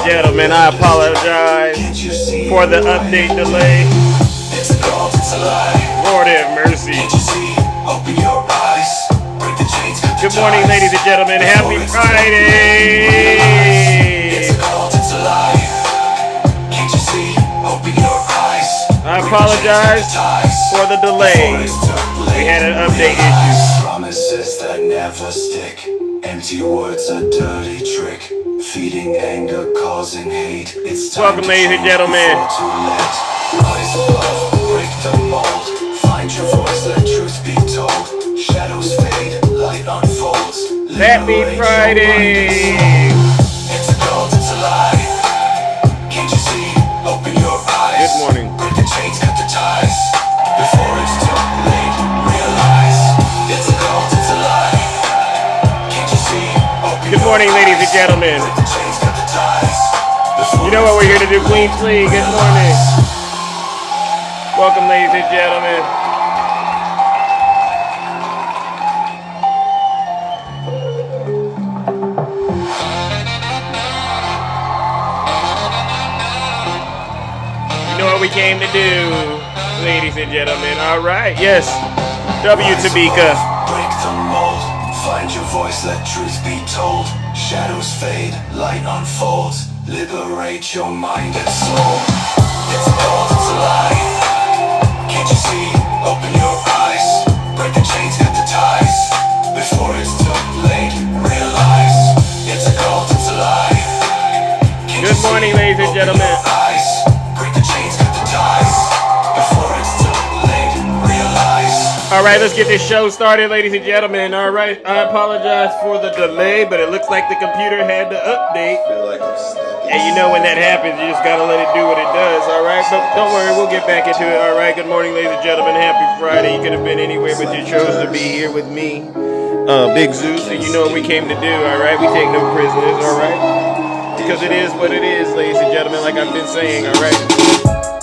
gentlemen, I apologize for the update delay. Lord have mercy. Good morning, ladies and gentlemen. Happy Friday. I apologize for the delay. We had an update issue. Promises that never stick. Empty words, a dirty trick. Feeding anger, causing hate. It's time. Welcome, ladies and gentlemen. Rise above, break the mold. Find your voice, let truth be told. Shadows fade, light unfolds. Happy Friday. It's a cult, it's a lie. Can't you see? Open your eyes. Good morning. Break the chains, cut the ties. Before it's too late, realize. It's a cult, it's a lie. Can't you see? Open Good morning, ladies and gentlemen. Break the chains, cut the ties. You know what we're here to do, Queen Flea. Good morning. Welcome, ladies and gentlemen. You know what we came to do, ladies and gentlemen. All right, yes. W. Tabika. Break the mold. Find your voice, let truth be told. Shadows fade, light unfolds. Liberate your mind and soul. It's a cult, it's a lie. Can't you see? Open your eyes. Break the chains, cut the ties. Before it's too late, realize. It's a cult, it's a lie. Can't Good morning, ladies and gentlemen. Break the chains, cut the ties. Before it's too late, realize. All right, let's get this show started, ladies and gentlemen. All right, I apologize for the delay, but it looks like the computer had to update. And you know when that happens, you just gotta let it do what it does, all right? But don't worry, we'll get back into it, all right? Good morning, ladies and gentlemen. Happy Friday. You could have been anywhere, but you chose to be here with me, Big Zeus, and you know what we came to do, all right? We take no prisoners, all right? Because it is what it is, ladies and gentlemen, like I've been saying, all right?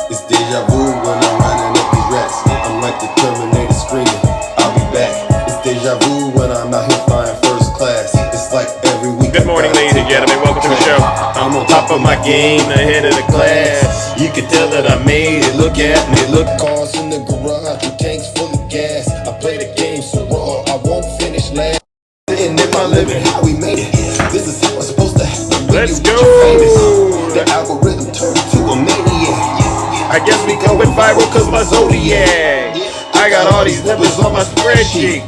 It's deja vu when I'm running up these rats. I'm like the Terminator screaming, I'll be back. It's deja vu when I'm out here flying first class. It's like every week. Good morning, ladies and gentlemen. Welcome to the show. I'm on top of my game, ahead of the class. You can tell that I made it. Look at me, look. Cars in the garage with tanks full of gas. I play the game so raw, I won't finish last. And if I live it, how we made it. This is how it's supposed to happen. Let's go. The algorithm turned to a maniac. I guess we going viral cause my zodiac. I got all these numbers on my spreadsheet.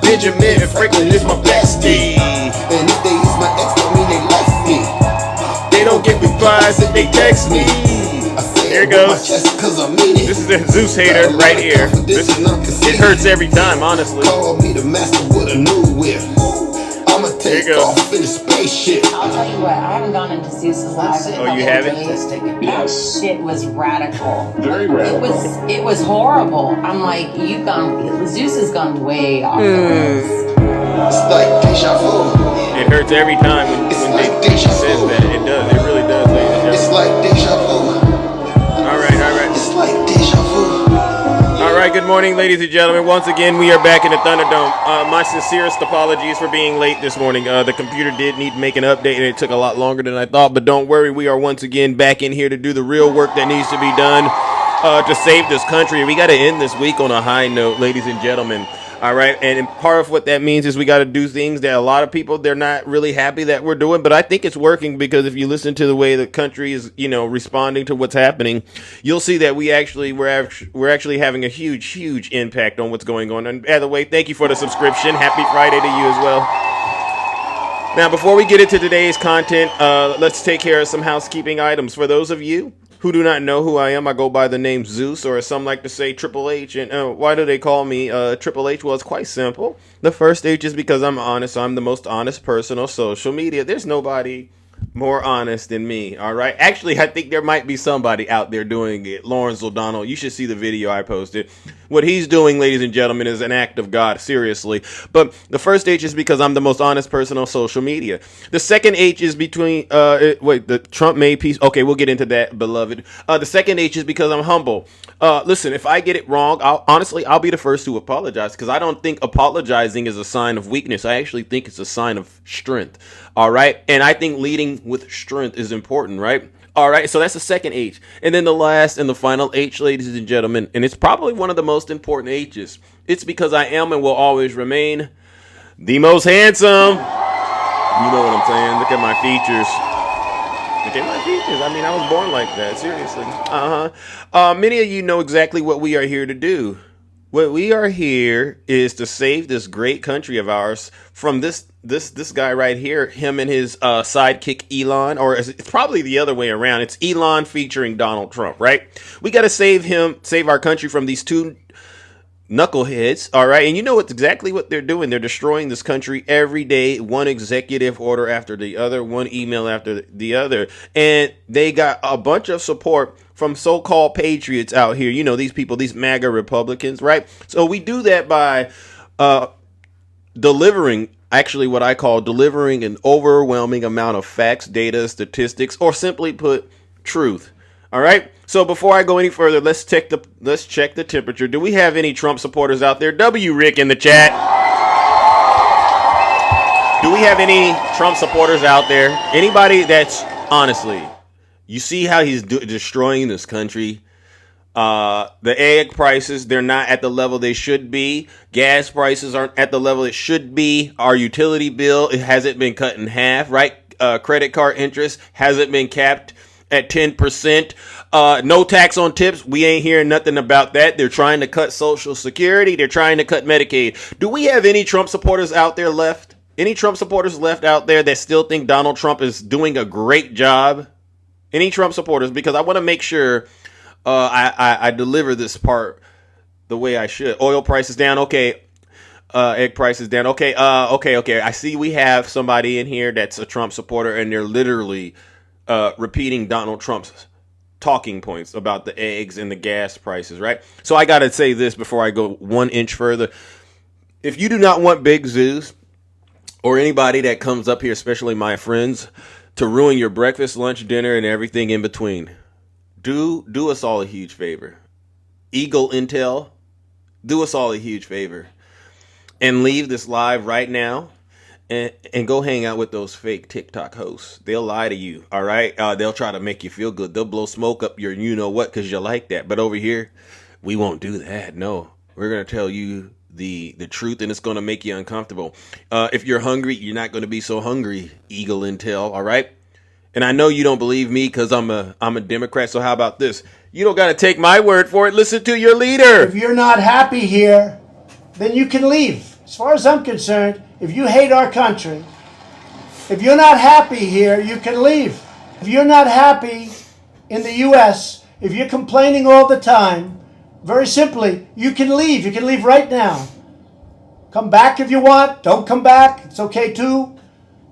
Benjamin Franklin is my bestie. And if they use my ex, don't mean they left me. They don't get replies if they text me. Here it goes. This is the Zeus hater right here. It hurts every time, honestly. Call me the master with a new whip. I'ma take off in a spaceship. I'll tell you what, I haven't gone into Zeus's live. Oh, you haven't? That shit was radical. Very radical. It was horrible. I'm like, Zeus has gone way off the rails. It's like deja vu. It hurts every time when they says that. It does. It really does, ladies and It's gentlemen. like deja vu. All right. It's like deja vu. All right, good morning, ladies and gentlemen. Once again, we are back in the Thunderdome. My sincerest apologies for being late this morning. The computer did need to make an update, and it took a lot longer than I thought. But don't worry, we are once again back in here to do the real work that needs to be done to save this country. We got to end this week on a high note, ladies and gentlemen. All right, and part of what that means is we got to do things that a lot of people, they're not really happy that we're doing, but I think it's working because if you listen to the way the country is, responding to what's happening, you'll see that we're actually having a huge impact on what's going on. And by the way, thank you for the subscription. Happy Friday to you as well. Now, before we get into today's content, let's take care of some housekeeping items. For those of you who do not know who I am, I go by the name Zeus, or as some like to say, Triple H. And why do they call me Triple H? Well, it's quite simple. The first H is because I'm honest. I'm the most honest person on social media. There's nobody more honest than me, all right? Actually, I think there might be somebody out there doing it. Lawrence O'Donnell, you should see the video I posted. What he's doing, ladies and gentlemen, is an act of God, seriously. But the first H is because I'm the most honest person on social media. The second H is between, the Trump made peace. Okay, we'll get into that, beloved. The second H is because I'm humble. Listen, if I get it wrong, I'll be the first to apologize, because I don't think apologizing is a sign of weakness. I actually think it's a sign of strength. All right. And I think leading with strength is important, right? All right, so that's the second H. And then the last and the final H, ladies and gentlemen, and it's probably one of the most important H's. It's because I am and will always remain the most handsome. You know what I'm saying? Look at my features. Look at my features. I mean, I was born like that, seriously. Many of you know exactly what we are here to do. What we are here is to save this great country of ours from this guy right here, him and his sidekick Elon, or it's probably the other way around. It's Elon featuring Donald Trump, right? We got to save our country from these two knuckleheads, all right? And you know what's exactly what they're doing. They're destroying this country every day, one executive order after the other, one email after the other. And they got a bunch of support from so-called patriots out here. You know, these people, these MAGA Republicans, right? So we do that by delivering, actually what I call delivering an overwhelming amount of facts, data, statistics, or simply put, truth. All right. So before I go any further, let's check the temperature. Do we have any Trump supporters out there? W. Rick in the chat. Do we have any Trump supporters out there? Anybody that's honestly, you see how he's destroying this country? The egg prices, they're not at the level they should be. Gas prices aren't at the level it should be. Our utility bill, it hasn't been cut in half, right? Credit card interest hasn't been capped at 10%. No tax on tips. We ain't hearing nothing about that. They're trying to cut Social Security. They're trying to cut Medicaid. Do we have any Trump supporters out there left? Any Trump supporters left out there that still think Donald Trump is doing a great job? Any Trump supporters? Because I want to make sure I deliver this part the way I should. Oil prices down. Okay. Egg prices down. Okay. Okay. I see we have somebody in here that's a Trump supporter, and they're literally repeating Donald Trump's talking points about the eggs and the gas prices, right? So I got to say this before I go 1 inch further. If you do not want big zoos or anybody that comes up here, especially my friends, to ruin your breakfast, lunch, dinner, and everything in between, do us all a huge favor. Eagle Intel, do us all a huge favor and leave this live right now. And go hang out with those fake TikTok hosts. They'll lie to you, all right? They'll try to make you feel good. They'll blow smoke up your you-know-what because you like that. But over here, we won't do that. No, we're going to tell you the truth, and it's going to make you uncomfortable. If you're hungry, you're not going to be so hungry, Eagle Intel, all right? And I know you don't believe me because I'm a Democrat, so how about this? You don't got to take my word for it. Listen to your leader. If you're not happy here, then you can leave. As far as I'm concerned, if you hate our country, if you're not happy here, you can leave. If you're not happy in the U.S., if you're complaining all the time, very simply, you can leave. You can leave right now. Come back if you want. Don't come back. It's okay too.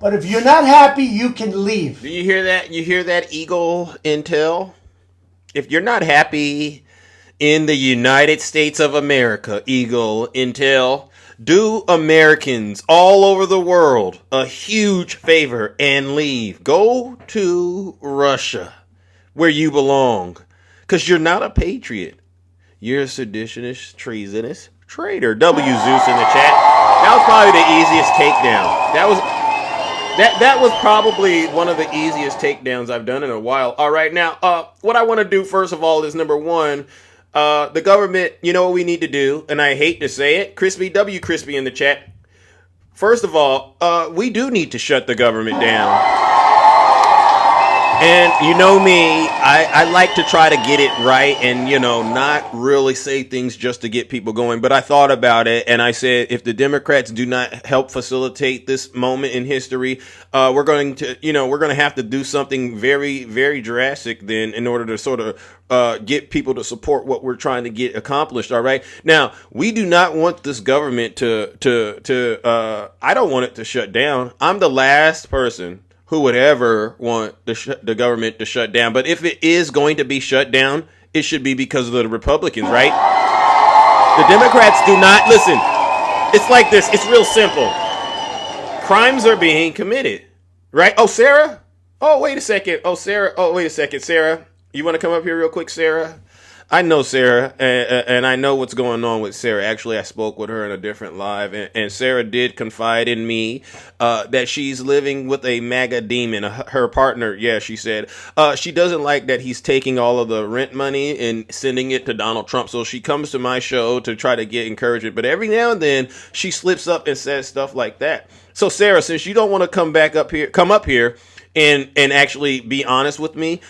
But if you're not happy, you can leave. Do you hear that? You hear that, Eagle Intel? If you're not happy in the United States of America, Eagle Intel, do Americans all over the world a huge favor and leave. Go to Russia, where you belong, because you're not a patriot. You're a seditionist, treasonous traitor. W. Zeus in the chat. That was probably the easiest takedown. That was probably one of the easiest takedowns I've done in a while. All right, now, what I want to do first of all is number one. The government, you know what we need to do, and I hate to say it, Crispy in the chat. First of all, we do need to shut the government down. And you know me, I like to try to get it right and, not really say things just to get people going. But I thought about it and I said, if the Democrats do not help facilitate this moment in history, we're going to have to do something very, very drastic then in order to sort of get people to support what we're trying to get accomplished. All right. Now, we do not want this government I don't want it to shut down. I'm the last person who would ever want the government to shut down. But if it is going to be shut down, it should be because of the Republicans, right? The Democrats do not listen. It's like this. It's real simple. Crimes are being committed, right? Oh, Sarah? Oh, wait a second. Oh, Sarah. Oh, wait a second, Sarah. You want to come up here real quick, Sarah? I know Sarah, and I know what's going on with Sarah. Actually, I spoke with her in a different live, and Sarah did confide in me that she's living with a MAGA demon. Her partner, yeah, she said she doesn't like that he's taking all of the rent money and sending it to Donald Trump. So she comes to my show to try to get encouragement, but every now and then she slips up and says stuff like that. So Sarah, since you don't want to come up here and actually be honest with me,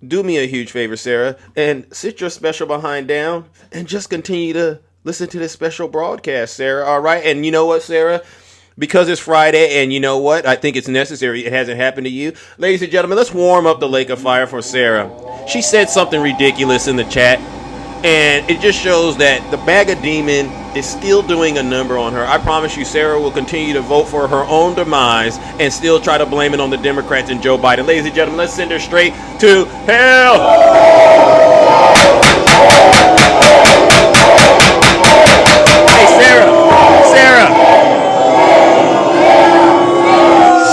do me a huge favor, Sarah, and sit your special behind down and just continue to listen to this special broadcast, Sarah. All right. And you know what, Sarah? Because it's Friday, and you know what? I think it's necessary. It hasn't happened to you. Ladies and gentlemen, let's warm up the lake of fire for Sarah. She said something ridiculous in the chat, and it just shows that the MAGA demon is still doing a number on her. I promise you, Sarah will continue to vote for her own demise and still try to blame it on the Democrats and Joe Biden. Ladies and gentlemen, let's send her straight to hell. Hey, Sarah.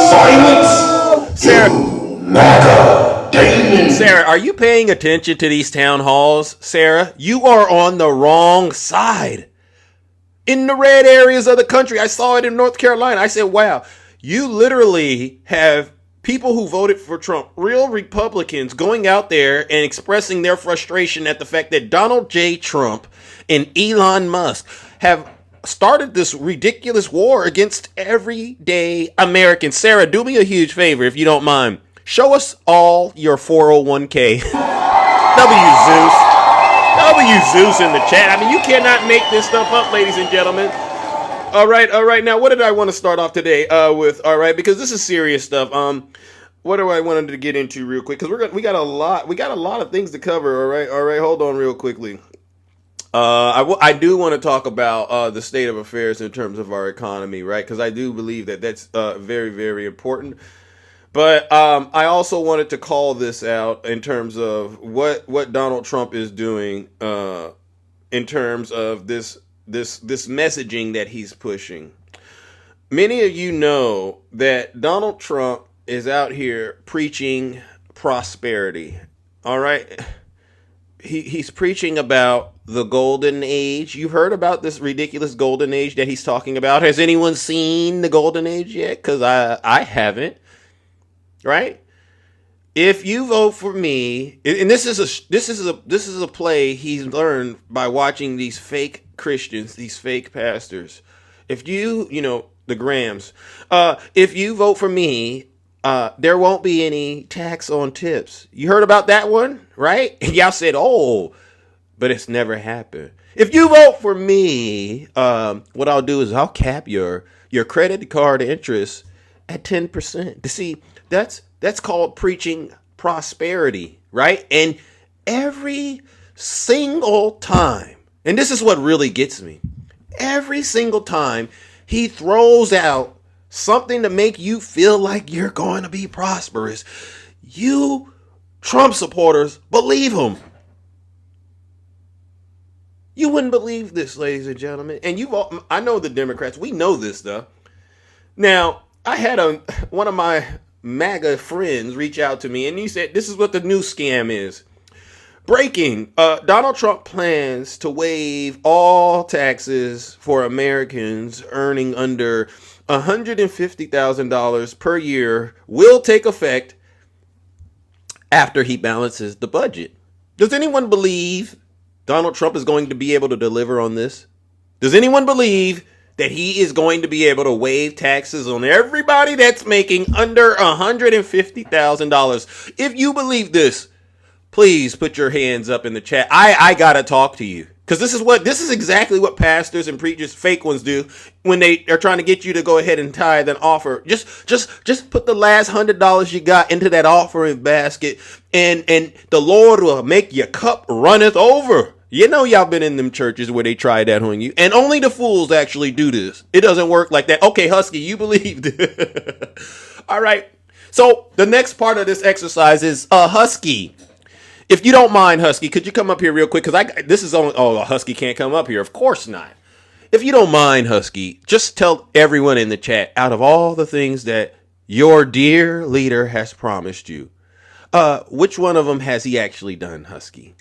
Silence. Sarah. MAGA demon. Sarah, are you paying attention to these town halls? Sarah, you are on the wrong side. In the red areas of the country. I saw it in North Carolina. I said, wow, you literally have people who voted for Trump, real Republicans, going out there and expressing their frustration at the fact that Donald J. Trump and Elon Musk have started this ridiculous war against everyday Americans. Sarah, do me a huge favor, if you don't mind. Show us all your 401k. W Zeus in the chat. I mean, you cannot make this stuff up, ladies and gentlemen. All right. Now, what did I want to start off today with? All right, because this is serious stuff. What do I wanted to get into real quick? Because we got a lot of things to cover. All right. Hold on, real quickly. I do want to talk about the state of affairs in terms of our economy, right? Because I do believe that that's very, very important. But I also wanted to call this out in terms of what Donald Trump is doing in terms of this messaging that he's pushing. Many of you know that Donald Trump is out here preaching prosperity. All right. He's preaching about the golden age. You've heard about this ridiculous golden age that he's talking about. Has anyone seen the golden age yet? Because I haven't. Right? If you vote for me, and this is a play he's learned by watching these fake Christians, these fake pastors. If the Grahams, if you vote for me, there won't be any tax on tips. You heard about that one, right? And y'all said, oh, but it's never happened. If you vote for me, what I'll do is I'll cap your credit card interest at 10%. To see, that's called preaching prosperity, right? And every single time, and this is what really gets me, every single time he throws out something to make you feel like you're going to be prosperous, you Trump supporters believe him. You wouldn't believe this, ladies and gentlemen. And I know the Democrats, we know this stuff. Now, I had one of my MAGA friends reach out to me, and he said, this is what the new scam is. Breaking, Donald Trump plans to waive all taxes for Americans earning under $150,000 per year will take effect after he balances the budget. Does anyone believe Donald Trump is going to be able to deliver on this? Does anyone believe that he is going to be able to waive taxes on everybody that's making under $150,000? If you believe this, please put your hands up in the chat. I gotta talk to you, because this is exactly what pastors and preachers, fake ones, do when they are trying to get you to go ahead and tithe and offer. Just put the last $100 you got into that offering basket, and the Lord will make your cup runneth over. You know, y'all been in them churches where they try that on you, and only the fools actually do this. It doesn't work like that. Okay, Husky, you believed it. All right. So the next part of this exercise is Husky. If you don't mind, Husky, could you come up here real quick? Because this is only. Oh, Husky can't come up here. Of course not. If you don't mind, Husky, just tell everyone in the chat, out of all the things that your dear leader has promised you, which one of them has he actually done, Husky?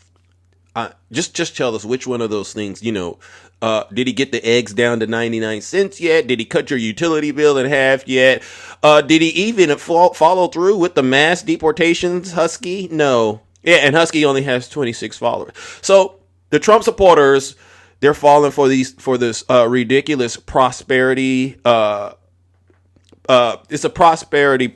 Just tell us which one of those things, did he get the eggs down to 99 cents yet? Did he cut your utility bill in half yet? Did he even follow through with the mass deportations, Husky? No. Yeah, and Husky only has 26 followers. So the Trump supporters, they're falling for this ridiculous prosperity. It's a prosperity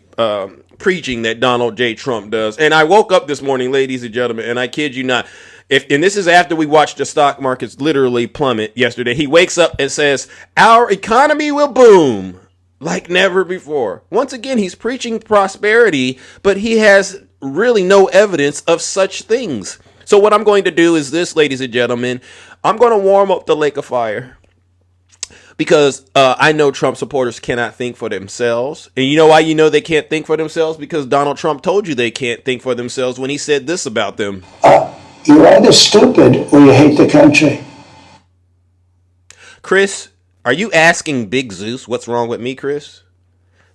preaching that Donald J. Trump does. And I woke up this morning, ladies and gentlemen, and I kid you not. And this is after we watched the stock markets literally plummet yesterday. He wakes up and says, our economy will boom like never before. Once again, he's preaching prosperity, but he has really no evidence of such things. So what I'm going to do is this, ladies and gentlemen. I'm going to warm up the lake of fire. Because I know Trump supporters cannot think for themselves. And you know why you know they can't think for themselves? Because Donald Trump told you they can't think for themselves when he said this about them. You're either stupid or you hate the country. Chris, are you asking Big Zeus what's wrong with me, Chris?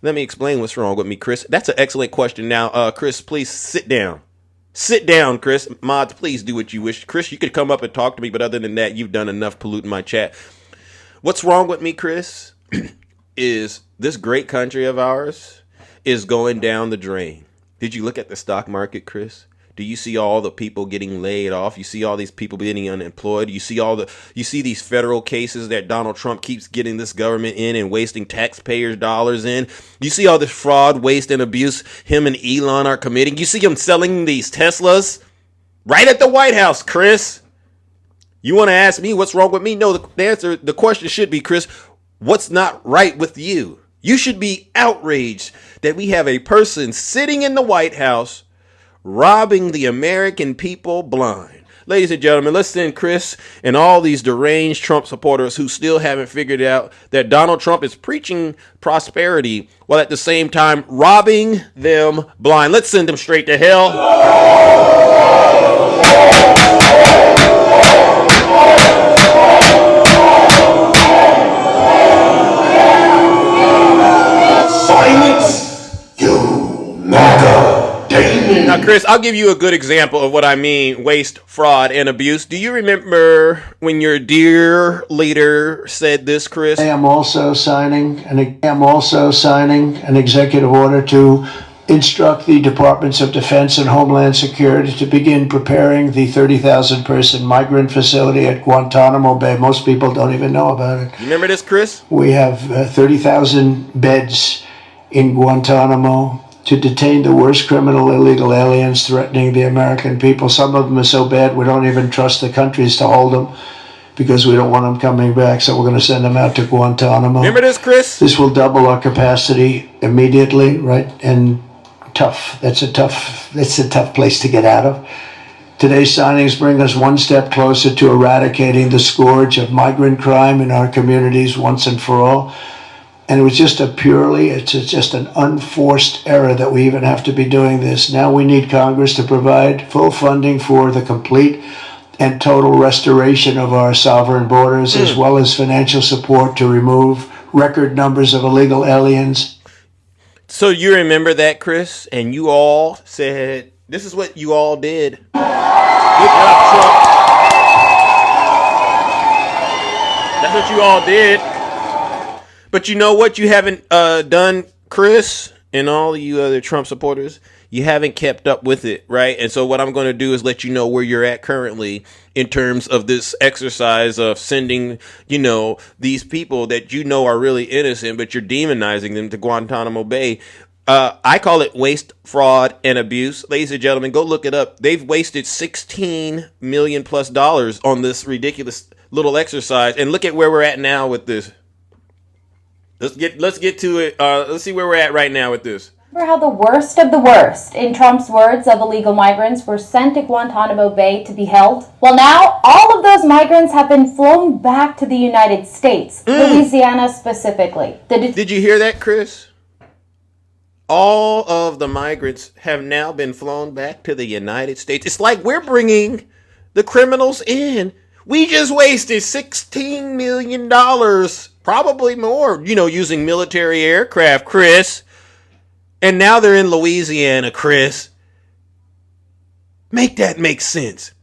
Let me explain what's wrong with me, Chris. That's an excellent question. Now, Chris, please sit down. Sit down, Chris. Mods, please do what you wish. Chris, you could come up and talk to me, but other than that, you've done enough polluting my chat. What's wrong with me, Chris, is this great country of ours is going down the drain. Did you look at the stock market, Chris? Do you see all the people getting laid off? You see all these people getting unemployed. You see these federal cases that Donald Trump keeps getting this government in and wasting taxpayers' dollars in. You see all this fraud, waste, and abuse him and Elon are committing. You see him selling these Teslas right at the White House, Chris. You want to ask me what's wrong with me? No, the question should be, Chris, what's not right with you? You should be outraged that we have a person sitting in the White House robbing the American people blind. Ladies and gentlemen, let's send Chris and all these deranged Trump supporters who still haven't figured out that Donald Trump is preaching prosperity while at the same time robbing them blind. Let's send them straight to hell. Silence, you MAGA demon. Now, Chris, I'll give you a good example of what I mean, waste, fraud, and abuse. Do you remember when your dear leader said this, Chris? I am also signing an executive order to instruct the Departments of Defense and Homeland Security to begin preparing the 30,000-person migrant facility at Guantanamo Bay. Most people don't even know about it. You remember this, Chris? We have 30,000 beds in Guantanamo to detain the worst criminal illegal aliens threatening the American people. Some of them are so bad we don't even trust the countries to hold them because we don't want them coming back, so we're going to send them out to Guantanamo. Remember this, Chris? This will double our capacity immediately, right? And tough. That's a tough place to get out of. Today's signings bring us one step closer to eradicating the scourge of migrant crime in our communities once and for all. And it was just it's just an unforced error that we even have to be doing this. Now we need Congress to provide full funding for the complete and total restoration of our sovereign borders, as well as financial support to remove record numbers of illegal aliens. So you remember that, Chris? And you all said, this is what you all did. Good job, Trump. That's what you all did. But you know what you haven't done, Chris, and all you other Trump supporters? You haven't kept up with it, right? And so what I'm going to do is let you know where you're at currently in terms of this exercise of sending, these people that are really innocent, but you're demonizing them to Guantanamo Bay. I call it waste, fraud, and abuse. Ladies and gentlemen, go look it up. They've wasted $16 million plus on this ridiculous little exercise. And look at where we're at now with this. Let's get to it. Let's see where we're at right now with this. Remember how the worst of the worst, in Trump's words, of illegal migrants were sent to Guantanamo Bay to be held? Well, now all of those migrants have been flown back to the United States, Louisiana specifically. Did you hear that, Chris? all of the migrants have now been flown back to the United States. It's like we're bringing the criminals in. We just wasted $16 million, probably more, using military aircraft, Chris. And now they're in Louisiana, Chris. Make that make sense.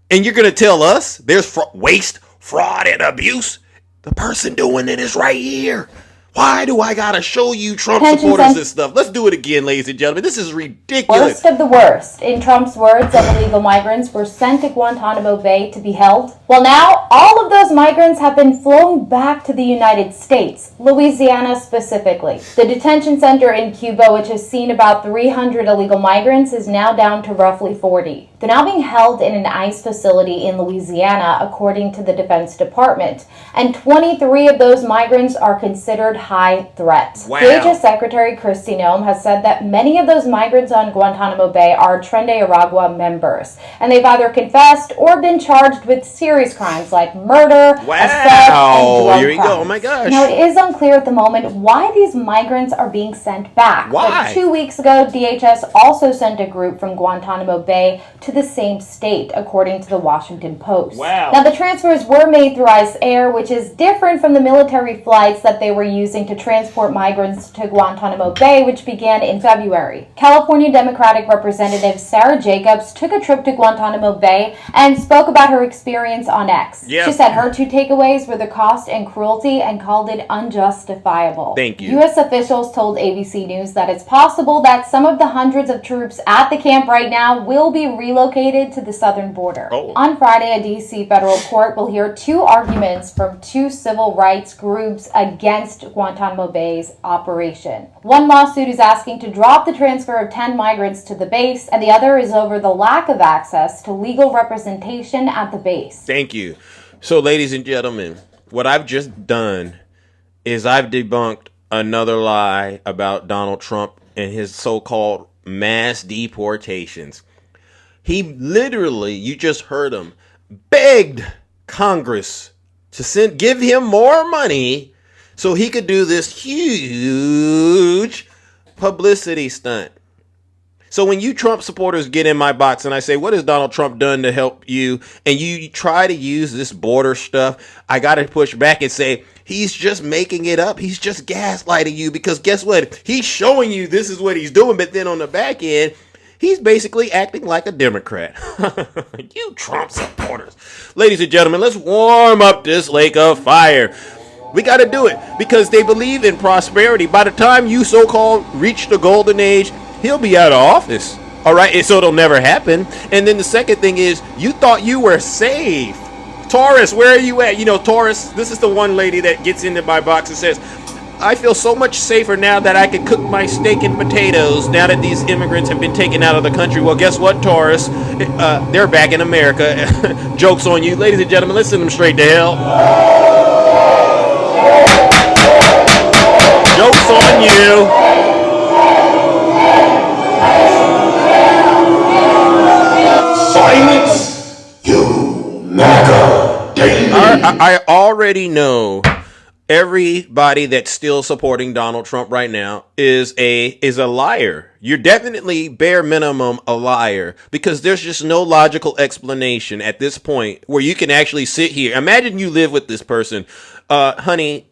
And you're going to tell us there's waste, fraud, and abuse? The person doing it is right here. Why do I gotta show you Trump supporters this stuff? Let's do it again, ladies and gentlemen. This is ridiculous. Worst of the worst. In Trump's words, of illegal migrants were sent to Guantanamo Bay to be held. Well, now all of those migrants have been flown back to the United States, Louisiana specifically. The detention center in Cuba, which has seen about 300 illegal migrants, is now down to roughly 40. They're now being held in an ICE facility in Louisiana, according to the Defense Department. And 23 of those migrants are considered high threats. Wow. DHS Secretary Kristi Noem has said that many of those migrants on Guantanamo Bay are Tren de Aragua members, and they've either confessed or been charged with serious crimes like murder, assault, and drug Here we crimes. go. Oh my gosh. Now, it is unclear at the moment why these migrants are being sent back. Why? But 2 weeks ago, DHS also sent a group from Guantanamo Bay to the same state, according to the Washington Post. Wow. Now, the transfers were made through ICE Air, which is different from the military flights that they were using to transport migrants to Guantanamo Bay, which began in February. California Democratic Representative Sarah Jacobs took a trip to Guantanamo Bay and spoke about her experience on X. Yep. She said her two takeaways were the cost and cruelty and called it unjustifiable. Thank you. U.S. officials told ABC News that it's possible that some of the hundreds of troops at the camp right now will be relocated to the southern border. Oh. On Friday, a D.C. federal court will hear two arguments from two civil rights groups against Guantanamo Bay's operation. One lawsuit is asking to drop the transfer of 10 migrants to the base, and the other is over the lack of access to legal representation at the base. Thank you. So, ladies and gentlemen, what I've just done is I've debunked another lie about Donald Trump and his so-called mass deportations. He literally, you just heard him, begged Congress to give him more money so he could do this huge publicity stunt. So when you Trump supporters get in my box and I say, what has Donald Trump done to help you? And you try to use this border stuff, I got to push back and say, he's just making it up. He's just gaslighting you, because guess what? He's showing you this is what he's doing. But then on the back end, he's basically acting like a Democrat. You Trump supporters. Ladies and gentlemen, let's warm up this lake of fire. We got to do it because they believe in prosperity. By the time you so-called reach the golden age, he'll be out of office. All right. So it'll never happen. And then the second thing is, you thought you were safe. Taurus, where are you at? You know, Taurus, this is the one lady that gets into my box and says, I feel so much safer now that I can cook my steak and potatoes now that these immigrants have been taken out of the country. Well, guess what, Taurus? They're back in America. Joke's on you. Ladies and gentlemen, let's send them straight to hell. Joke's on you. Silence, you MAGA Daily. I already know everybody that's still supporting Donald Trump right now is a liar. You're definitely bare minimum a liar, because there's just no logical explanation at this point where you can actually sit here. Imagine you live with this person. Honey,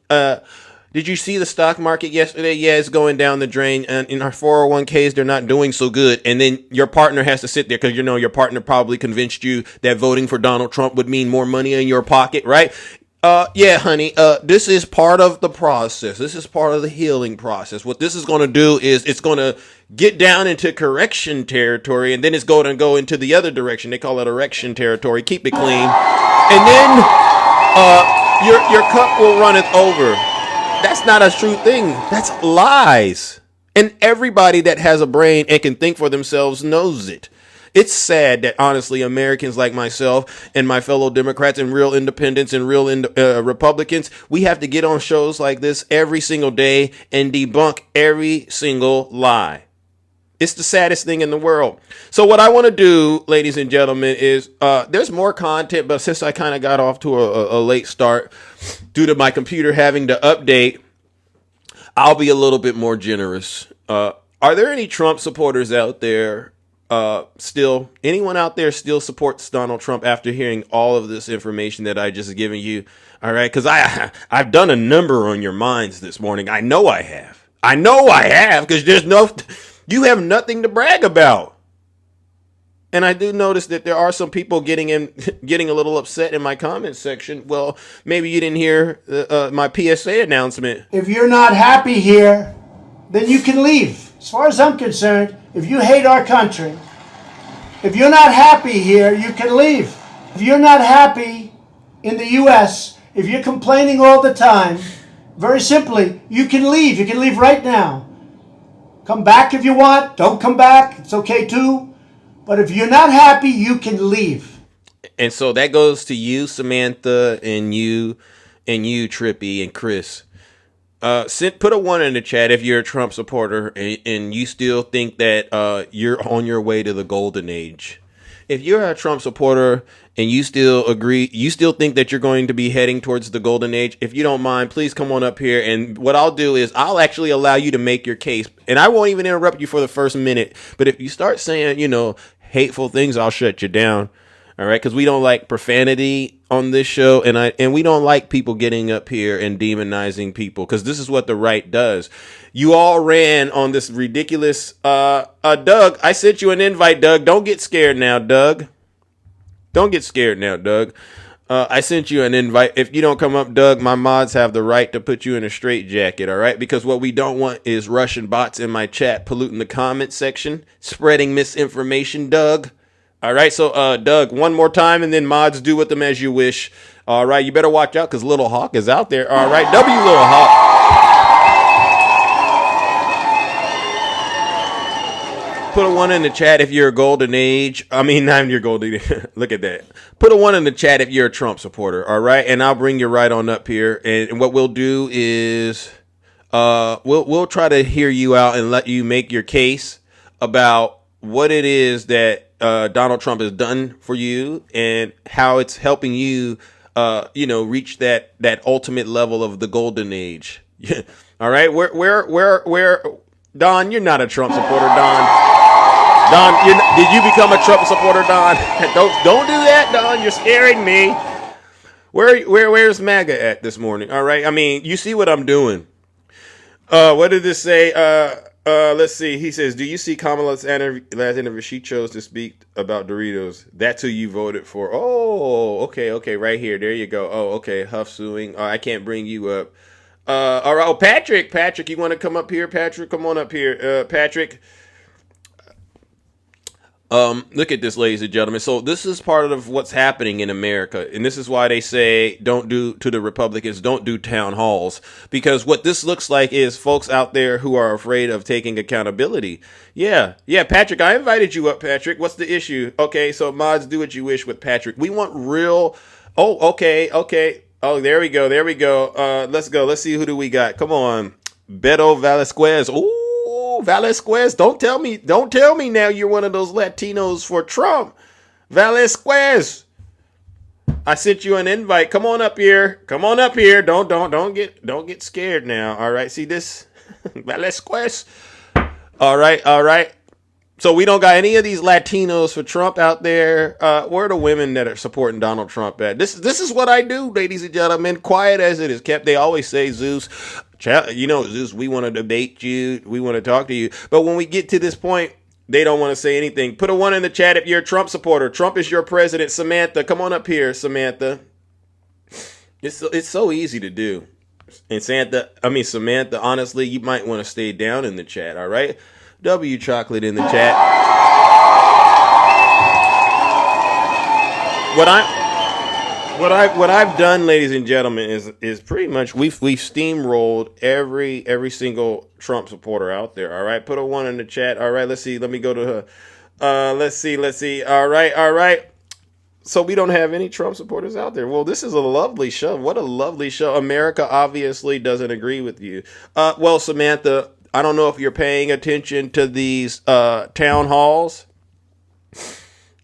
did you see the stock market yesterday? Yeah, it's going down the drain. And in our 401ks, they're not doing so good. And then your partner has to sit there because, you know, your partner probably convinced you that voting for Donald Trump would mean more money in your pocket, right? Yeah, honey, this is part of the process. This is part of the healing process. What this is going to do is it's going to get down into correction territory, and then it's going to go into the other direction. They call it erection territory. Keep it clean. And then your cup will runneth over. That's not a true thing. That's lies. And everybody that has a brain and can think for themselves knows it. It's sad that, honestly, Americans like myself and my fellow Democrats and real independents and real Republicans, we have to get on shows like this every single day and debunk every single lie. It's the saddest thing in the world. So what I want to do, ladies and gentlemen, is there's more content, but since I kind of got off to a late start due to my computer having to update, I'll be a little bit more generous. Are there any Trump supporters out there? Still, anyone out there still supports Donald Trump after hearing all of this information that I just given you? All right, because I've done a number on your minds this morning. I know I have. Because you have nothing to brag about. And I do notice that there are some people getting a little upset in my comment section. Well, maybe you didn't hear my PSA announcement. If you're not happy here, then you can leave. As far as I'm concerned, if you hate our country, if you're not happy here, you can leave. If you're not happy in the U.S., if you're complaining all the time, very simply, you can leave. You can leave right now. Come back if you want. Don't come back. It's okay too. But if you're not happy, you can leave. And so that goes to you, Samantha, and you, Trippy, and Chris. Put a 1 in the chat if you're a Trump supporter and you still think that you're on your way to the golden age. If you're a Trump supporter and you still think that you're going to be heading towards the golden age, if you don't mind, please come on up here. And what I'll do is I'll actually allow you to make your case. And I won't even interrupt you for the first minute. But if you start saying, hateful things, I'll shut you down. All right, because we don't like profanity on this show, and we don't like people getting up here and demonizing people, because this is what the right does. You all ran on this ridiculous. Doug, I sent you an invite, Doug. Don't get scared now, Doug. I sent you an invite. If you don't come up, Doug, my mods have the right to put you in a straitjacket, all right? Because what we don't want is Russian bots in my chat polluting the comment section, spreading misinformation, Doug. All right, so Doug, one more time, and then mods, do with them as you wish. All right, you better watch out because Little Hawk is out there. All right, W Little Hawk. Put a 1 in the chat if you're a golden age. I mean, not your golden age. Look at that. Put a 1 in the chat if you're a Trump supporter. All right, and I'll bring you right on up here. And what we'll do is we'll try to hear you out and let you make your case about what it is that Donald Trump has done for you and how it's helping you, reach that ultimate level of the golden age. All right, where, Don? You're not a Trump supporter, Don. Don, did you become a Trump supporter, Don? Don't do that, Don. You're scaring me. Where's MAGA at this morning? All right, I mean, you see what I'm doing. What did this say? Let's see. He says, do you see Kamala's last interview? She chose to speak about Doritos. That's who you voted for. Oh, okay. Right here. There you go. Oh, okay. Huff suing. I can't bring you up. All right. Oh, Patrick, you want to come up here? Patrick, come on up here. Patrick. Look at this, ladies and gentlemen. So this is part of what's happening in America. And this is why they say don't do town halls, because what this looks like is folks out there who are afraid of taking accountability. Yeah. Patrick, I invited you up, Patrick. What's the issue? Okay. So mods, do what you wish with Patrick. We want real. Oh, okay. Oh, there we go. Let's go. Let's see. Who do we got? Come on. Beto Velasquez. Ooh. Velasquez, don't tell me now you're one of those Latinos for Trump. Velasquez, I sent you an invite. Come on up here. Don't get scared now. All right, see this, Velasquez. All right. So we don't got any of these Latinos for Trump out there. Where are the women that are supporting Donald Trump at? This is what I do, ladies and gentlemen. Quiet as it is kept. They always say, Zeus, Zeus, we want to debate you. We want to talk to you. But when we get to this point, they don't want to say anything. Put a 1 in the chat if you're a Trump supporter. Trump is your president. Samantha, come on up here, Samantha. It's so easy to do. And Samantha, honestly, you might want to stay down in the chat, all right? W Chocolate in the chat. What I've done, ladies and gentlemen, is pretty much we've steamrolled every single Trump supporter out there. All right, put a 1 in the chat. All right, let's see. Let me go to her. Let's see. All right. So we don't have any Trump supporters out there. Well, this is a lovely show. What a lovely show. America obviously doesn't agree with you. Well, Samantha, I don't know if you're paying attention to these town halls.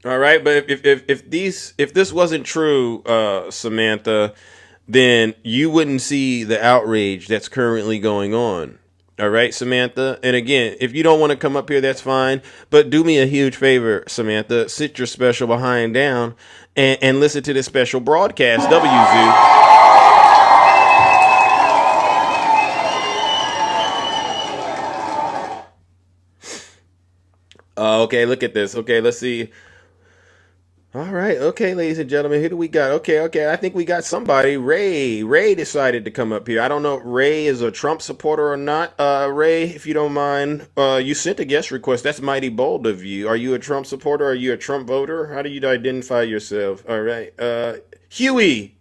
All right, but if this wasn't true, Samantha, then you wouldn't see the outrage that's currently going on. All right, Samantha. And again, if you don't want to come up here, that's fine. But do me a huge favor, Samantha. Sit your special behind down and listen to this special broadcast, WZoo. Okay, look at this. Okay, let's see. All right, okay, ladies and gentlemen, who do we got? Okay, I think we got somebody. Ray decided to come up here. I don't know if Ray is a Trump supporter or not. Ray, if you don't mind, you sent a guest request. That's mighty bold of you. Are you a Trump supporter? Are you a Trump voter? How do you identify yourself? All right, Huey.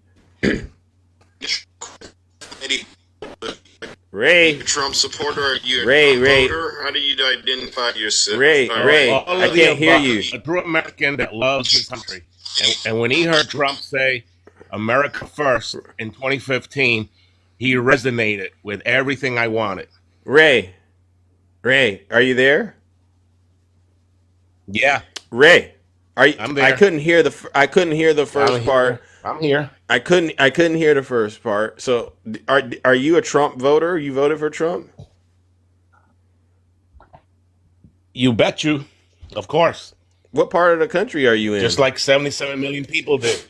Ray. Trump supporter? Are you a Ray, Trump Ray. voter? How do you identify yourself? Ray, I can't hear you. A true American that loves his country. And when he heard Trump say America first in 2015, he resonated with everything I wanted. Ray, are you there? Yeah, Ray, are you? I'm there. I couldn't hear the first part. I'm here. I couldn't hear the first part. So, are you a Trump voter? You voted for Trump? You bet you. Of course. What part of the country are you in? Just like 77 million people did.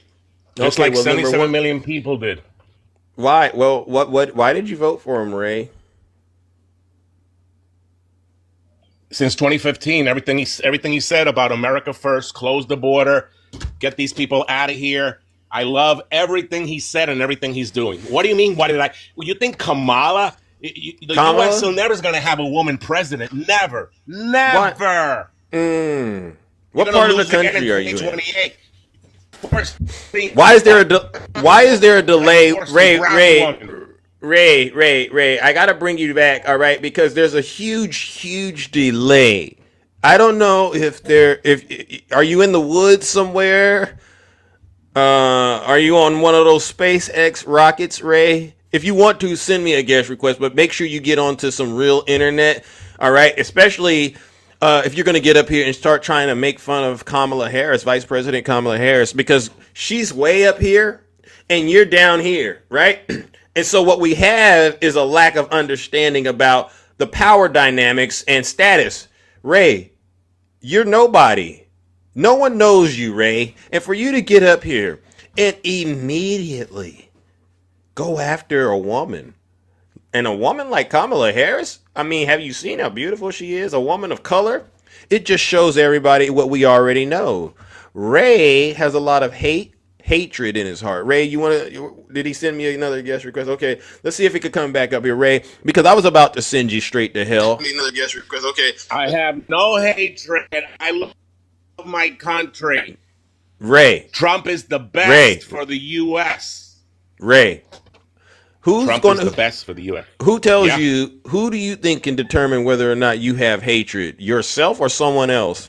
Just Okay, like well, number 77 one- million people did. Why? Well, what? Why did you vote for him, Ray? Since 2015, everything he said about America first, close the border, get these people out of here. I love everything he said and everything he's doing. What do you mean? What did I? Well, you think Kamala? The Kamala? U.S. never is going to have a woman president. Never. What What part of the country are you in? 2028. Why is there a delay, Ray? I gotta bring you back, all right? Because there's a huge delay. I don't know if are you in the woods somewhere? Are you on one of those SpaceX rockets, Ray? If you want to, send me a guest request, but make sure you get onto some real internet, all right? Especially if you're going to get up here and start trying to make fun of Kamala Harris, Vice President Kamala Harris, because she's way up here and you're down here, right? And so what we have is a lack of understanding about the power dynamics and status. Ray, you're nobody. No one knows you, Ray. And for you to get up here and immediately go after a woman, and a woman like Kamala Harris, I mean, have you seen how beautiful she is? A woman of color? It just shows everybody what we already know. Ray has a lot of hatred in his heart. Ray, did he send me another guest request? Okay, let's see if he could come back up here, Ray, because I was about to send you straight to hell. Another guest request. Okay. I have no hatred. I love my country. Ray. Trump is the best for the U.S. Ray. Trump is the best for the U.S. Who tells you, who do you think can determine whether or not you have hatred? Yourself or someone else?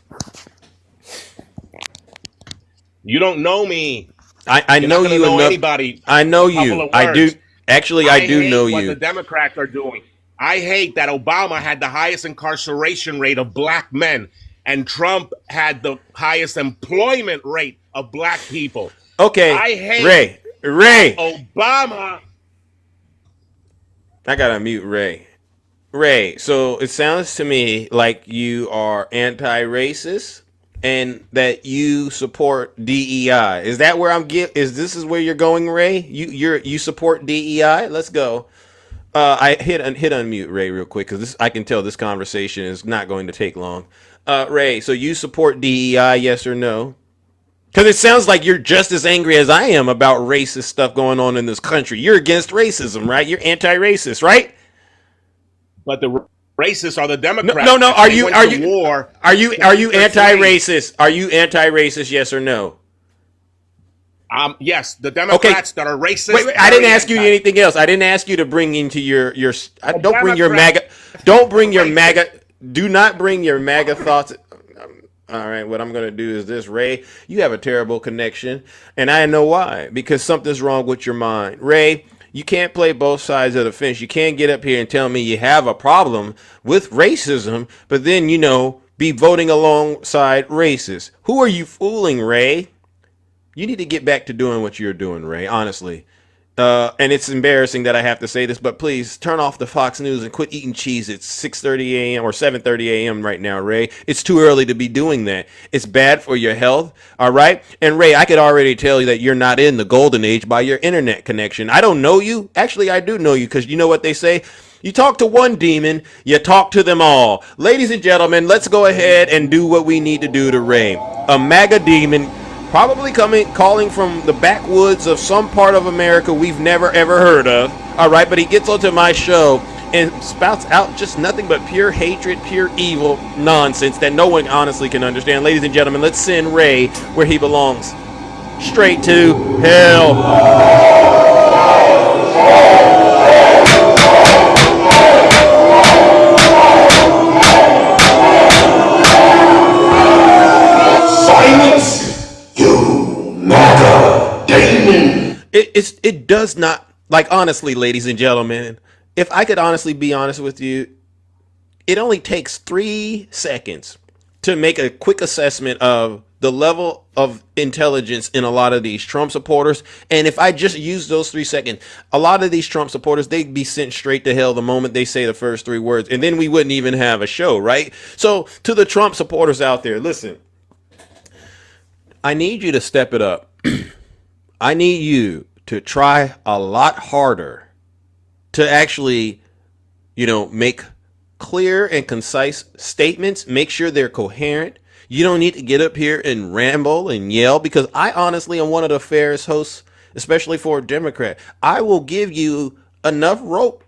You don't know me. I know you know enough. Anybody. I know you. I do. Actually, I do know what you. The Democrats are doing. I hate that Obama had the highest incarceration rate of black men, and Trump had the highest employment rate of black people. Okay, I hate Ray. Obama. I gotta mute Ray. Ray, so it sounds to me like you are anti-racist and that you support DEI. Is that where this is where you're going, Ray? You support DEI? Let's go. I hit unmute Ray real quick because I can tell this conversation is not going to take long. Ray, so you support DEI, yes or no? Because it sounds like you're just as angry as I am about racist stuff going on in this country. You're against racism, right? You're anti-racist, right? But the racists are the Democrats. No. Are you war? Are you anti-racist? Are you anti-racist? Yes or no? Yes, the Democrats that are racist. Wait, I didn't ask you anything else. I didn't ask you to bring into your. Don't bring your MAGA. Don't bring your MAGA. Do not bring your MAGA thoughts. All right, what I'm going to do is this, Ray. You have a terrible connection, and I know why. Because something's wrong with your mind. Ray, you can't play both sides of the fence. You can't get up here and tell me you have a problem with racism, but then, be voting alongside racists. Who are you fooling, Ray? You need to get back to doing what you're doing, Ray, honestly. And it's embarrassing that I have to say this, but please turn off the Fox News and quit eating cheese. It's 6:30 a.m. or 7:30 a.m. right now, Ray. It's too early to be doing that. It's bad for your health, all right? And Ray, I could already tell you that you're not in the golden age by your internet connection. I don't know you. Actually, I do know you, because you know what they say? You talk to one demon, you talk to them all. Ladies and gentlemen, let's go ahead and do what we need to do to Ray. A MAGA demon, probably calling from the backwoods of some part of America we've never ever heard of. All right, but he gets onto my show and spouts out just nothing but pure hatred, pure evil nonsense that no one honestly can understand. Ladies and gentlemen, let's send Ray where he belongs. Straight to hell. It does not, like, honestly, ladies and gentlemen, if I could honestly be honest with you, it only takes 3 seconds to make a quick assessment of the level of intelligence in a lot of these Trump supporters. And if I just use those 3 seconds, a lot of these Trump supporters, they'd be sent straight to hell the moment they say the first 3 words. And then we wouldn't even have a show, right? So to the Trump supporters out there, listen, I need you to step it up. I need you to try a lot harder to actually, make clear and concise statements. Make sure they're coherent. You don't need to get up here and ramble and yell, because I honestly am one of the fairest hosts, especially for a Democrat. I will give you enough rope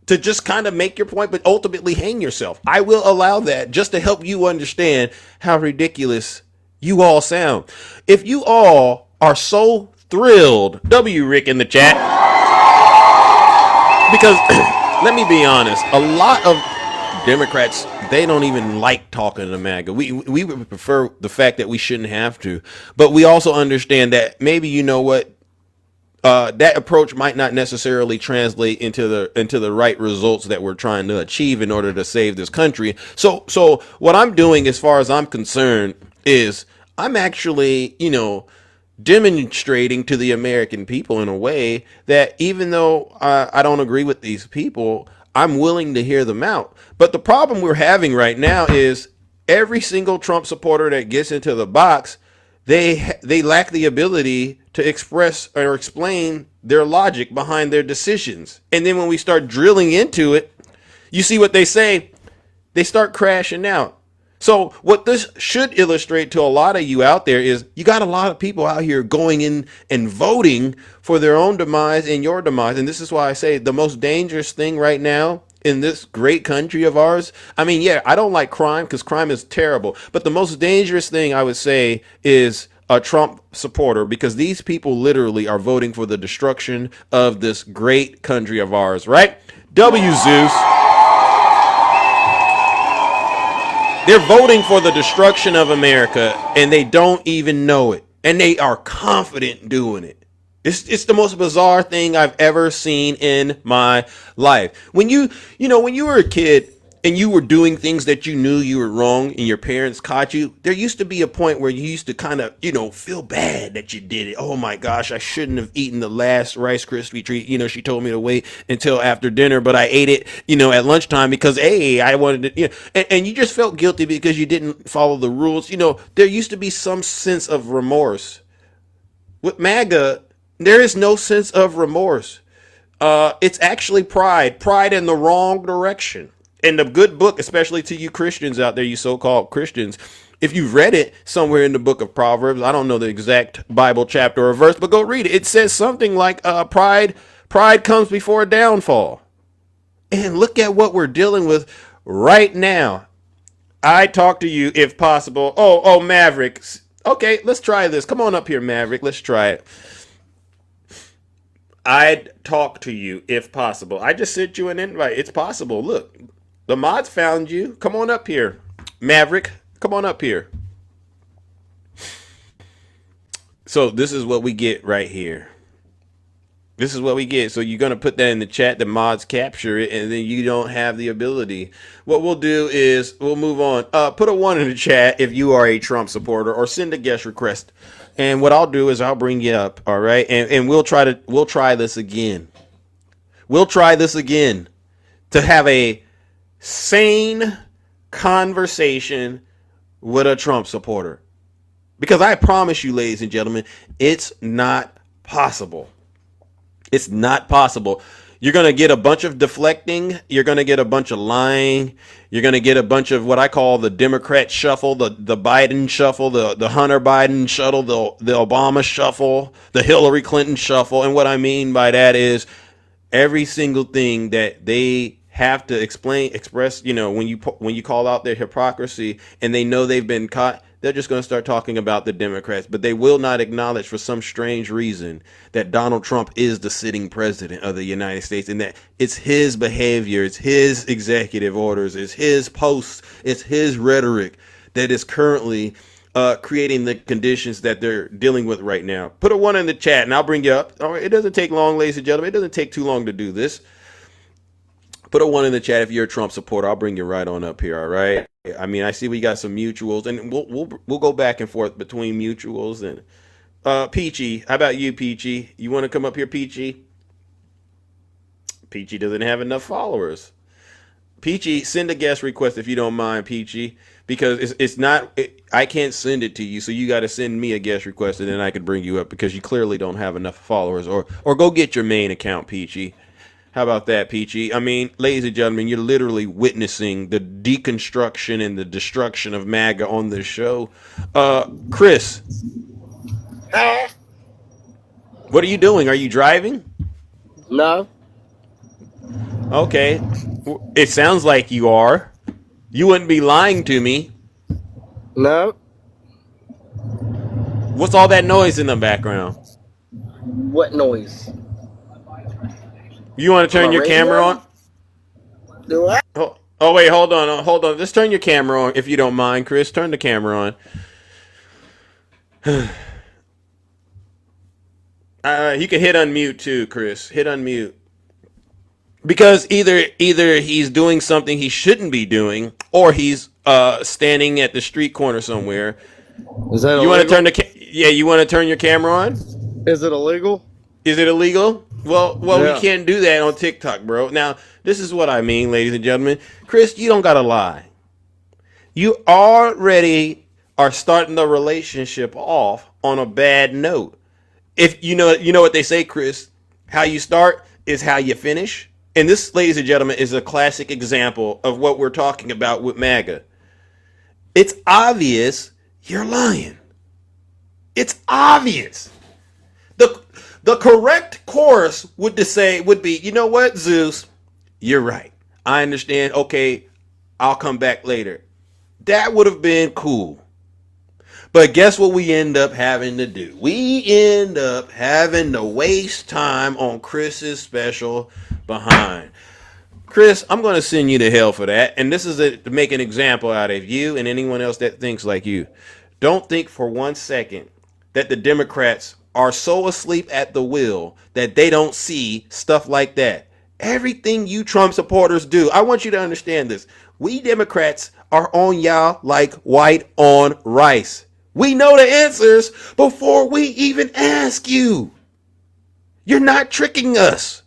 to just kind of make your point, but ultimately hang yourself. I will allow that just to help you understand how ridiculous you all sound. If you all are so thrilled, W Rick in the chat, because let me be honest, a lot of Democrats, they don't even like talking to MAGA. We would prefer the fact that we shouldn't have to, but we also understand that maybe, you know what, that approach might not necessarily translate into the right results that we're trying to achieve in order to save this country. So what I'm doing, as far as I'm concerned, is I'm actually, demonstrating to the American people in a way that even though I don't agree with these people, I'm willing to hear them out. But the problem we're having right now is every single Trump supporter that gets into the box, they lack the ability to express or explain their logic behind their decisions. And then when we start drilling into it, you see what they say, they start crashing out. So what this should illustrate to a lot of you out there is you got a lot of people out here going in and voting for their own demise and your demise. And this is why I say the most dangerous thing right now in this great country of ours. I mean, yeah, I don't like crime because crime is terrible. But the most dangerous thing I would say is a Trump supporter, because these people literally are voting for the destruction of this great country of ours, right? W Zeus. They're voting for the destruction of America, and they don't even know it. And they are confident doing it. It's the most bizarre thing I've ever seen in my life. When you were a kid and you were doing things that you knew you were wrong and your parents caught you, there used to be a point where you used to kind of, feel bad that you did it. Oh my gosh, I shouldn't have eaten the last Rice Krispie treat. She told me to wait until after dinner, but I ate it, at lunchtime because, hey, I wanted to, and you just felt guilty because you didn't follow the rules. There used to be some sense of remorse. With MAGA, there is no sense of remorse. It's actually pride in the wrong direction. And the good book, especially to you Christians out there, you so-called Christians, if you've read it somewhere in the book of Proverbs, I don't know the exact Bible chapter or verse, but go read it. It says something like pride comes before a downfall. And look at what we're dealing with right now. I talk to you if possible. Oh, Maverick. Okay, let's try this. Come on up here, Maverick. Let's try it. I'd talk to you if possible. I just sent you an invite. It's possible. Look, the mods found you. Come on up here. Maverick, come on up here. So this is what we get right here. This is what we get. So you're going to put that in the chat. The mods capture it, and then you don't have the ability. What we'll do is we'll move on. Put a 1 in the chat if you are a Trump supporter, or send a guest request And what I'll do is I'll bring you up, all right? And we'll try this again. We'll try this again to have a sane conversation with a Trump supporter. Because I promise you, ladies and gentlemen, it's not possible. It's not possible. You're going to get a bunch of deflecting. You're going to get a bunch of lying. You're going to get a bunch of what I call the Democrat shuffle, the Biden shuffle, the Hunter Biden shuttle, the Obama shuffle, the Hillary Clinton shuffle. And what I mean by that is every single thing that they have to express, you know, when you call out their hypocrisy and they know they've been caught, they're just going to start talking about the Democrats, but they will not acknowledge for some strange reason that Donald Trump is the sitting president of the United States and that it's his behavior, it's his executive orders, it's his posts, it's his rhetoric that is currently creating the conditions that they're dealing with right now. Put a 1 in the chat and I'll bring you up. All right, it doesn't take long, ladies and gentlemen. It doesn't take too long to do this. Put a 1 in the chat if you're a Trump supporter. I'll bring you right on up here. All right. I mean, I see we got some mutuals, and we'll go back and forth between mutuals and Peachy. How about you, Peachy? You want to come up here, Peachy? Peachy doesn't have enough followers. Peachy, send a guest request if you don't mind, Peachy, because it's not. I can't send it to you, so you got to send me a guest request, and then I could bring you up because you clearly don't have enough followers. Or go get your main account, Peachy. How about that, Peachy? I mean, ladies and gentlemen, you're literally witnessing the deconstruction and the destruction of MAGA on this show. Chris, what are you doing? Are you driving? No. Okay. It sounds like you are. You wouldn't be lying to me. No. What's all that noise in the background? What noise? You want to turn your camera on? Do I? Oh, wait, hold on. Just turn your camera on if you don't mind, Chris. Turn the camera on. You can hit unmute too, Chris. Hit unmute. Because either he's doing something he shouldn't be doing, or he's standing at the street corner somewhere. Is that you want to turn you want to turn your camera on? Is it illegal? Is it illegal? Well, Yeah. We can't do that on TikTok, bro. Now, this is what I mean, ladies and gentlemen. Chris, you don't gotta lie. You already are starting the relationship off on a bad note. If you know what they say, Chris, how you start is how you finish. And this, ladies and gentlemen, is a classic example of what we're talking about with MAGA. It's obvious you're lying. It's obvious. The correct course would be, you know what, Zeus, you're right. I understand. Okay, I'll come back later. That would have been cool. But guess what we end up having to do? We end up having to waste time on Chris's special behind. Chris, I'm going to send you to hell for that. And this is to make an example out of you and anyone else that thinks like you. Don't think for 1 second that the Democrats are so asleep at the wheel that they don't see stuff like that. Everything you Trump supporters do, I want you to understand this. We Democrats are on y'all like white on rice. We know the answers before we even ask you. You're not tricking us.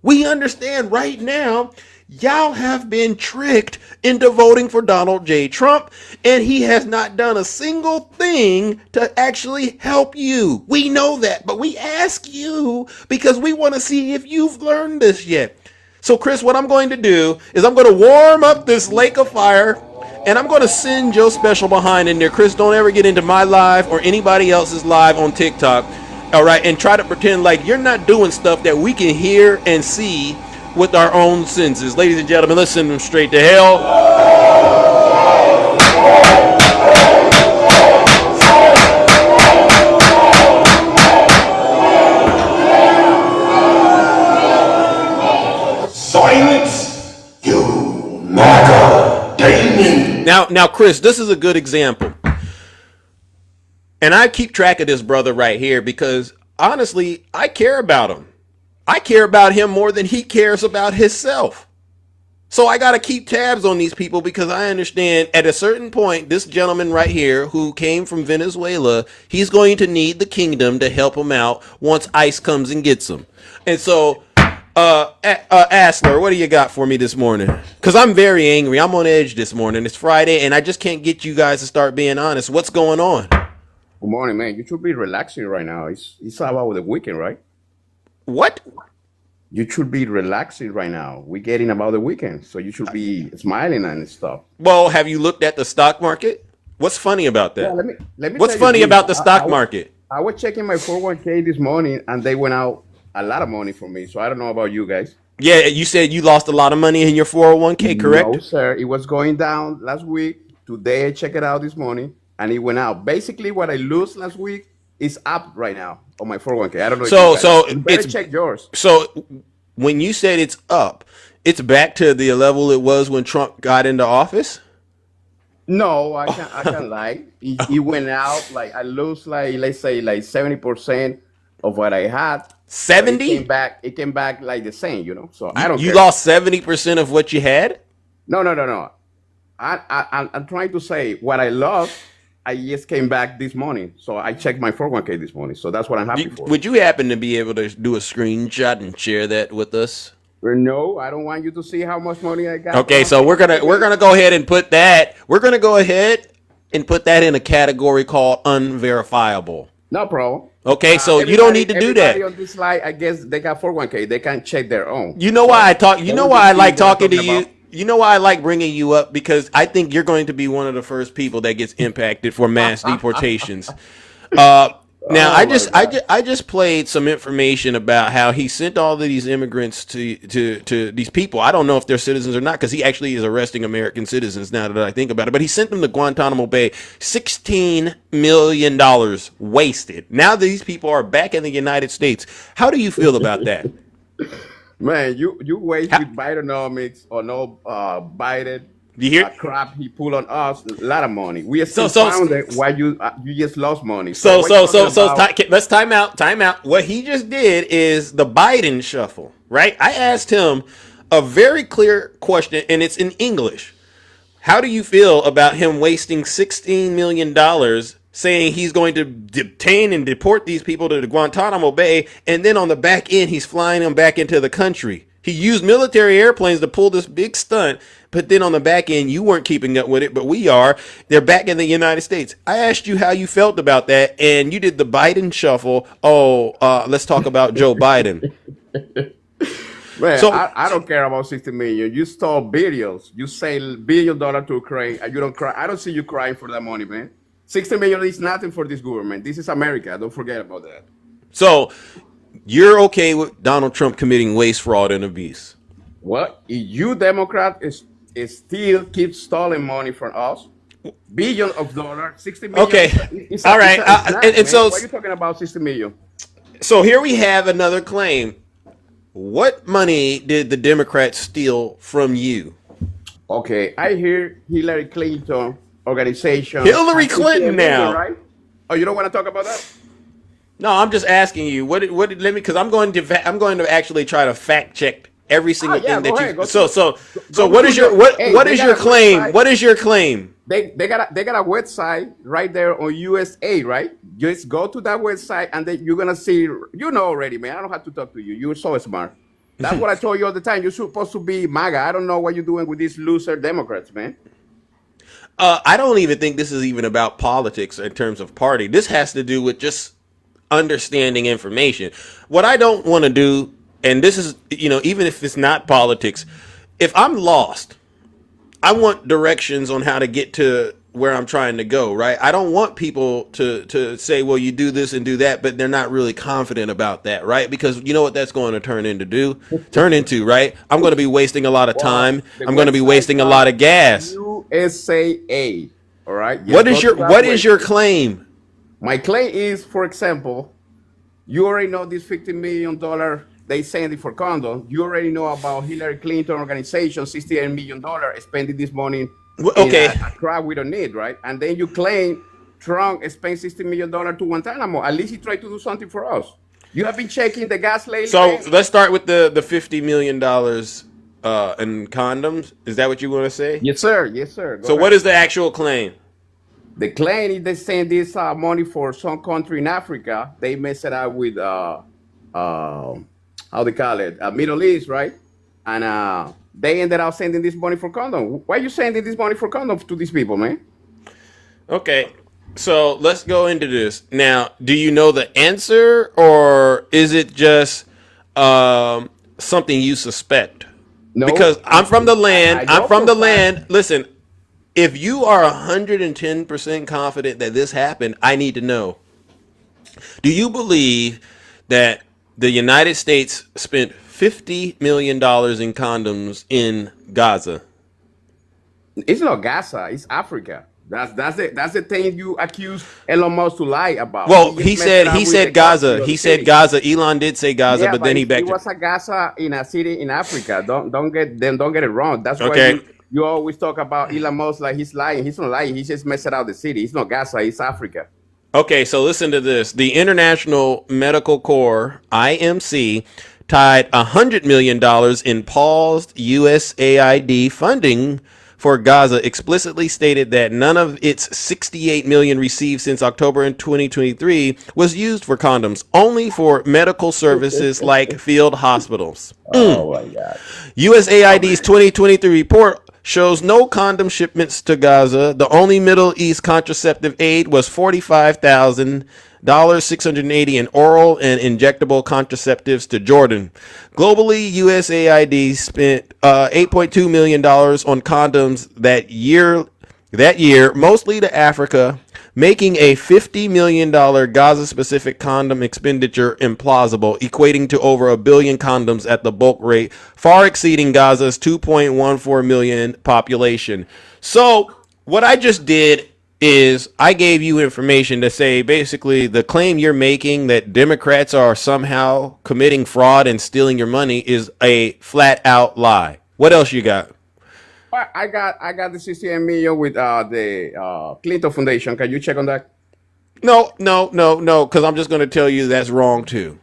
We understand right now y'all have been tricked into voting for Donald J. Trump, and he has not done a single thing to actually help you. We know that, but we ask you because we want to see if you've learned this yet. So, Chris, what I'm going to do is I'm going to warm up this lake of fire, and I'm going to send Joe Special behind in there. Chris, don't ever get into my live or anybody else's live on TikTok, all right, and try to pretend like you're not doing stuff that we can hear and see with our own senses. Ladies and gentlemen, let's send them straight to hell. Silence, you MAGA demon. Now, Chris, this is a good example. And I keep track of this brother right here because, honestly, I care about him. I care about him more than he cares about himself. So I got to keep tabs on these people because I understand at a certain point, this gentleman right here who came from Venezuela, he's going to need the kingdom to help him out once ICE comes and gets him. And so, Asler, what do you got for me this morning? Because I'm very angry. I'm on edge this morning. It's Friday, and I just can't get you guys to start being honest. What's going on? Good morning, man. You should be relaxing right now. It's about the weekend, right? What? You should be relaxing right now. We're getting about the weekend, so you should be smiling and stuff. Well, have you looked at the stock market? What's funny about that? Yeah, let me What's tell you funny this. about the stock market? I was checking my 401k this morning, and they went out a lot of money for me. So I don't know about you guys. Yeah, you said you lost a lot of money in your 401k, correct? No, sir. It was going down last week. Today, I checked it out this morning, and it went out. Basically, what I lose last week is up right now on my 401k. I don't know. You better check yours. So when you said it's up, it's back to the level it was when Trump got into office? No, I can't lie. It went out like I lose like let's say like 70% of what I had. 70? It came back like the same, you know. So I don't. You care. lost 70% of what you had? No. I'm trying to say what I lost. I just came back this morning, so I checked my 401k this morning. So that's what I'm happy for. Would you happen to be able to do a screenshot and share that with us? No, I don't want you to see how much money I got. Okay, so we're gonna go ahead and put that. We're gonna go ahead and put that in a category called unverifiable. No problem. Okay, so you don't need to do that. Everybody on this slide, I guess they got 401k. They can check their own. You know why I talk? You know why I like talking to you? You know why I like bringing you up? Because I think you're going to be one of the first people that gets impacted for mass deportations. Now, I just played some information about how he sent all of these immigrants to these people. I don't know if they're citizens or not because he actually is arresting American citizens now that I think about it. But he sent them to Guantanamo Bay. $16 million wasted. Now these people are back in the United States. How do you feel about that? Man, you waste with Bidenomics or no Biden. You hear crap he pulled on us? A lot of money. We are still found it why you just lost money. Let's time out. What he just did is the Biden shuffle, right? I asked him a very clear question, and it's in English. How do you feel about him wasting $16 million saying he's going to detain and deport these people to the Guantanamo Bay, and then on the back end, he's flying them back into the country? He used military airplanes to pull this big stunt, but then on the back end, you weren't keeping up with it, but we are. They're back in the United States. I asked you how you felt about that, and you did the Biden shuffle. Let's talk about Joe Biden. Man, so, I don't care about 60 million. You stole billions. You say $1 billion to Ukraine, and you don't cry. I don't see you crying for that money, man. 60 million is nothing for this government. This is America. Don't forget about that. So you're okay with Donald Trump committing waste, fraud, and abuse? Well, you Democrat is still keep stealing money from us. Billions of dollars, 60 million. Okay. All right. So what are you talking about 60 million? So here we have another claim. What money did the Democrats steal from you? Okay. I hear Hillary Clinton organization. Hillary Clinton now. Right? Oh, you don't want to talk about that? No, I'm just asking you. Because I'm going to actually try to fact check every single thing that you. So what is your claim? What is your claim? They got a website right there on USA, right? Just go to that website and then you're gonna see. You know already, man. I don't have to talk to you. You're so smart. That's what I told you all the time. You're supposed to be MAGA. I don't know what you're doing with these loser Democrats, man. I don't even think this is even about politics in terms of party. This has to do with just understanding information. What I don't want to do, and this is, even if it's not politics, if I'm lost, I want directions on how to get to where I'm trying to go, right? I don't want people to say, well, you do this and do that, but they're not really confident about that, right? Because you know what that's going to turn into, right? I'm going to be wasting a lot of time. I'm going to be wasting a lot of gas. USAA, all right? What is your claim? My claim is, for example, you already know this $50 million they send it for condom. You already know about Hillary Clinton organization, $68 million spending this money. Okay. In a crowd we don't need, right? And then you claim Trump spent $60 million to Guantanamo. At least he tried to do something for us. You have been checking the gas lately. So let's start with the $50 million and condoms. Is that what you want to say? Yes, sir. Yes, sir. Go So what ahead. is the actual claim? The claim is they send this money for some country in Africa. They mess it up with how they call it, Middle East, right? And they ended up sending this money for condom. Why are you sending this money for condoms to these people, man? Okay, so let's go into this. Now, do you know the answer, or is it just something you suspect? No, Because I'm from the land. I I'm know from for the a fact. land. Listen, if you are 110% confident that this happened, I need to know. Do you believe that the United States spent $50 million in condoms in Gaza? It's not Gaza. It's Africa. That's the thing you accuse Elon Musk to lie about. Well, just he messed it up with said the Gaza. government of He the said city. Gaza. Elon did say Gaza, Yeah, but but then he it backed. was a Gaza in a city in Africa. Don't get it wrong. That's why Okay. you always talk about Elon Musk like he's lying. He's not lying. He just messed out the city. It's not Gaza. It's Africa. Okay, so listen to this. The International Medical Corps, IMC, tied $100 million in paused USAID funding for Gaza, explicitly stated that none of its 68 million received since October in 2023 was used for condoms, only for medical services like field hospitals. Oh my God. USAID's 2023 report shows no condom shipments to Gaza. The only Middle East contraceptive aid was $45,680 in oral and injectable contraceptives to Jordan. Globally, USAID spent $8.2 million on condoms that year, mostly to Africa, making a $50 million Gaza-specific condom expenditure implausible, equating to over 1 billion condoms at the bulk rate, far exceeding Gaza's 2.14 million population. So what I just did is I gave you information to say basically the claim you're making that Democrats are somehow committing fraud and stealing your money is a flat out lie. What else you got? I got the 68 million with the Clinton Foundation. Can you check on that? No, because I'm just going to tell you that's wrong too.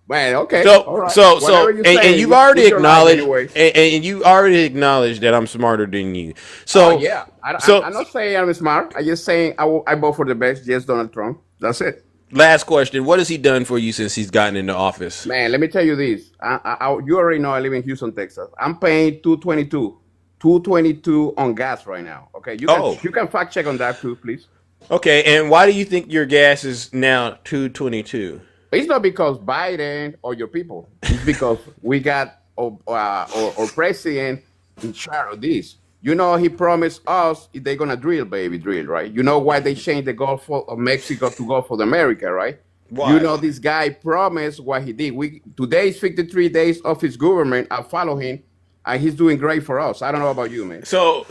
Man, okay. So, All right. so, Whatever you and say, you've already it's your life acknowledged, anyway. and you already acknowledged that I'm smarter than you. So, Oh yeah, so I'm not saying I'm smart. I'm just saying I vote for the best. Yes, Donald Trump. That's it. last question: what has he done for you since he's gotten into office? Man, let me tell you this. You already know I live in Houston, Texas. I'm paying 222 on gas right now. Okay, you can fact check on that too, please. Okay, and why do you think your gas is now $2.22? It's not because Biden or your people. It's because we got our president in charge of this. You know, he promised us they're gonna drill, right? You know why they changed the Gulf of Mexico to Gulf of America, right? Why? You know, this guy promised what he did. Today is 53 days of his government. I follow him, and he's doing great for us. I don't know about you, man. So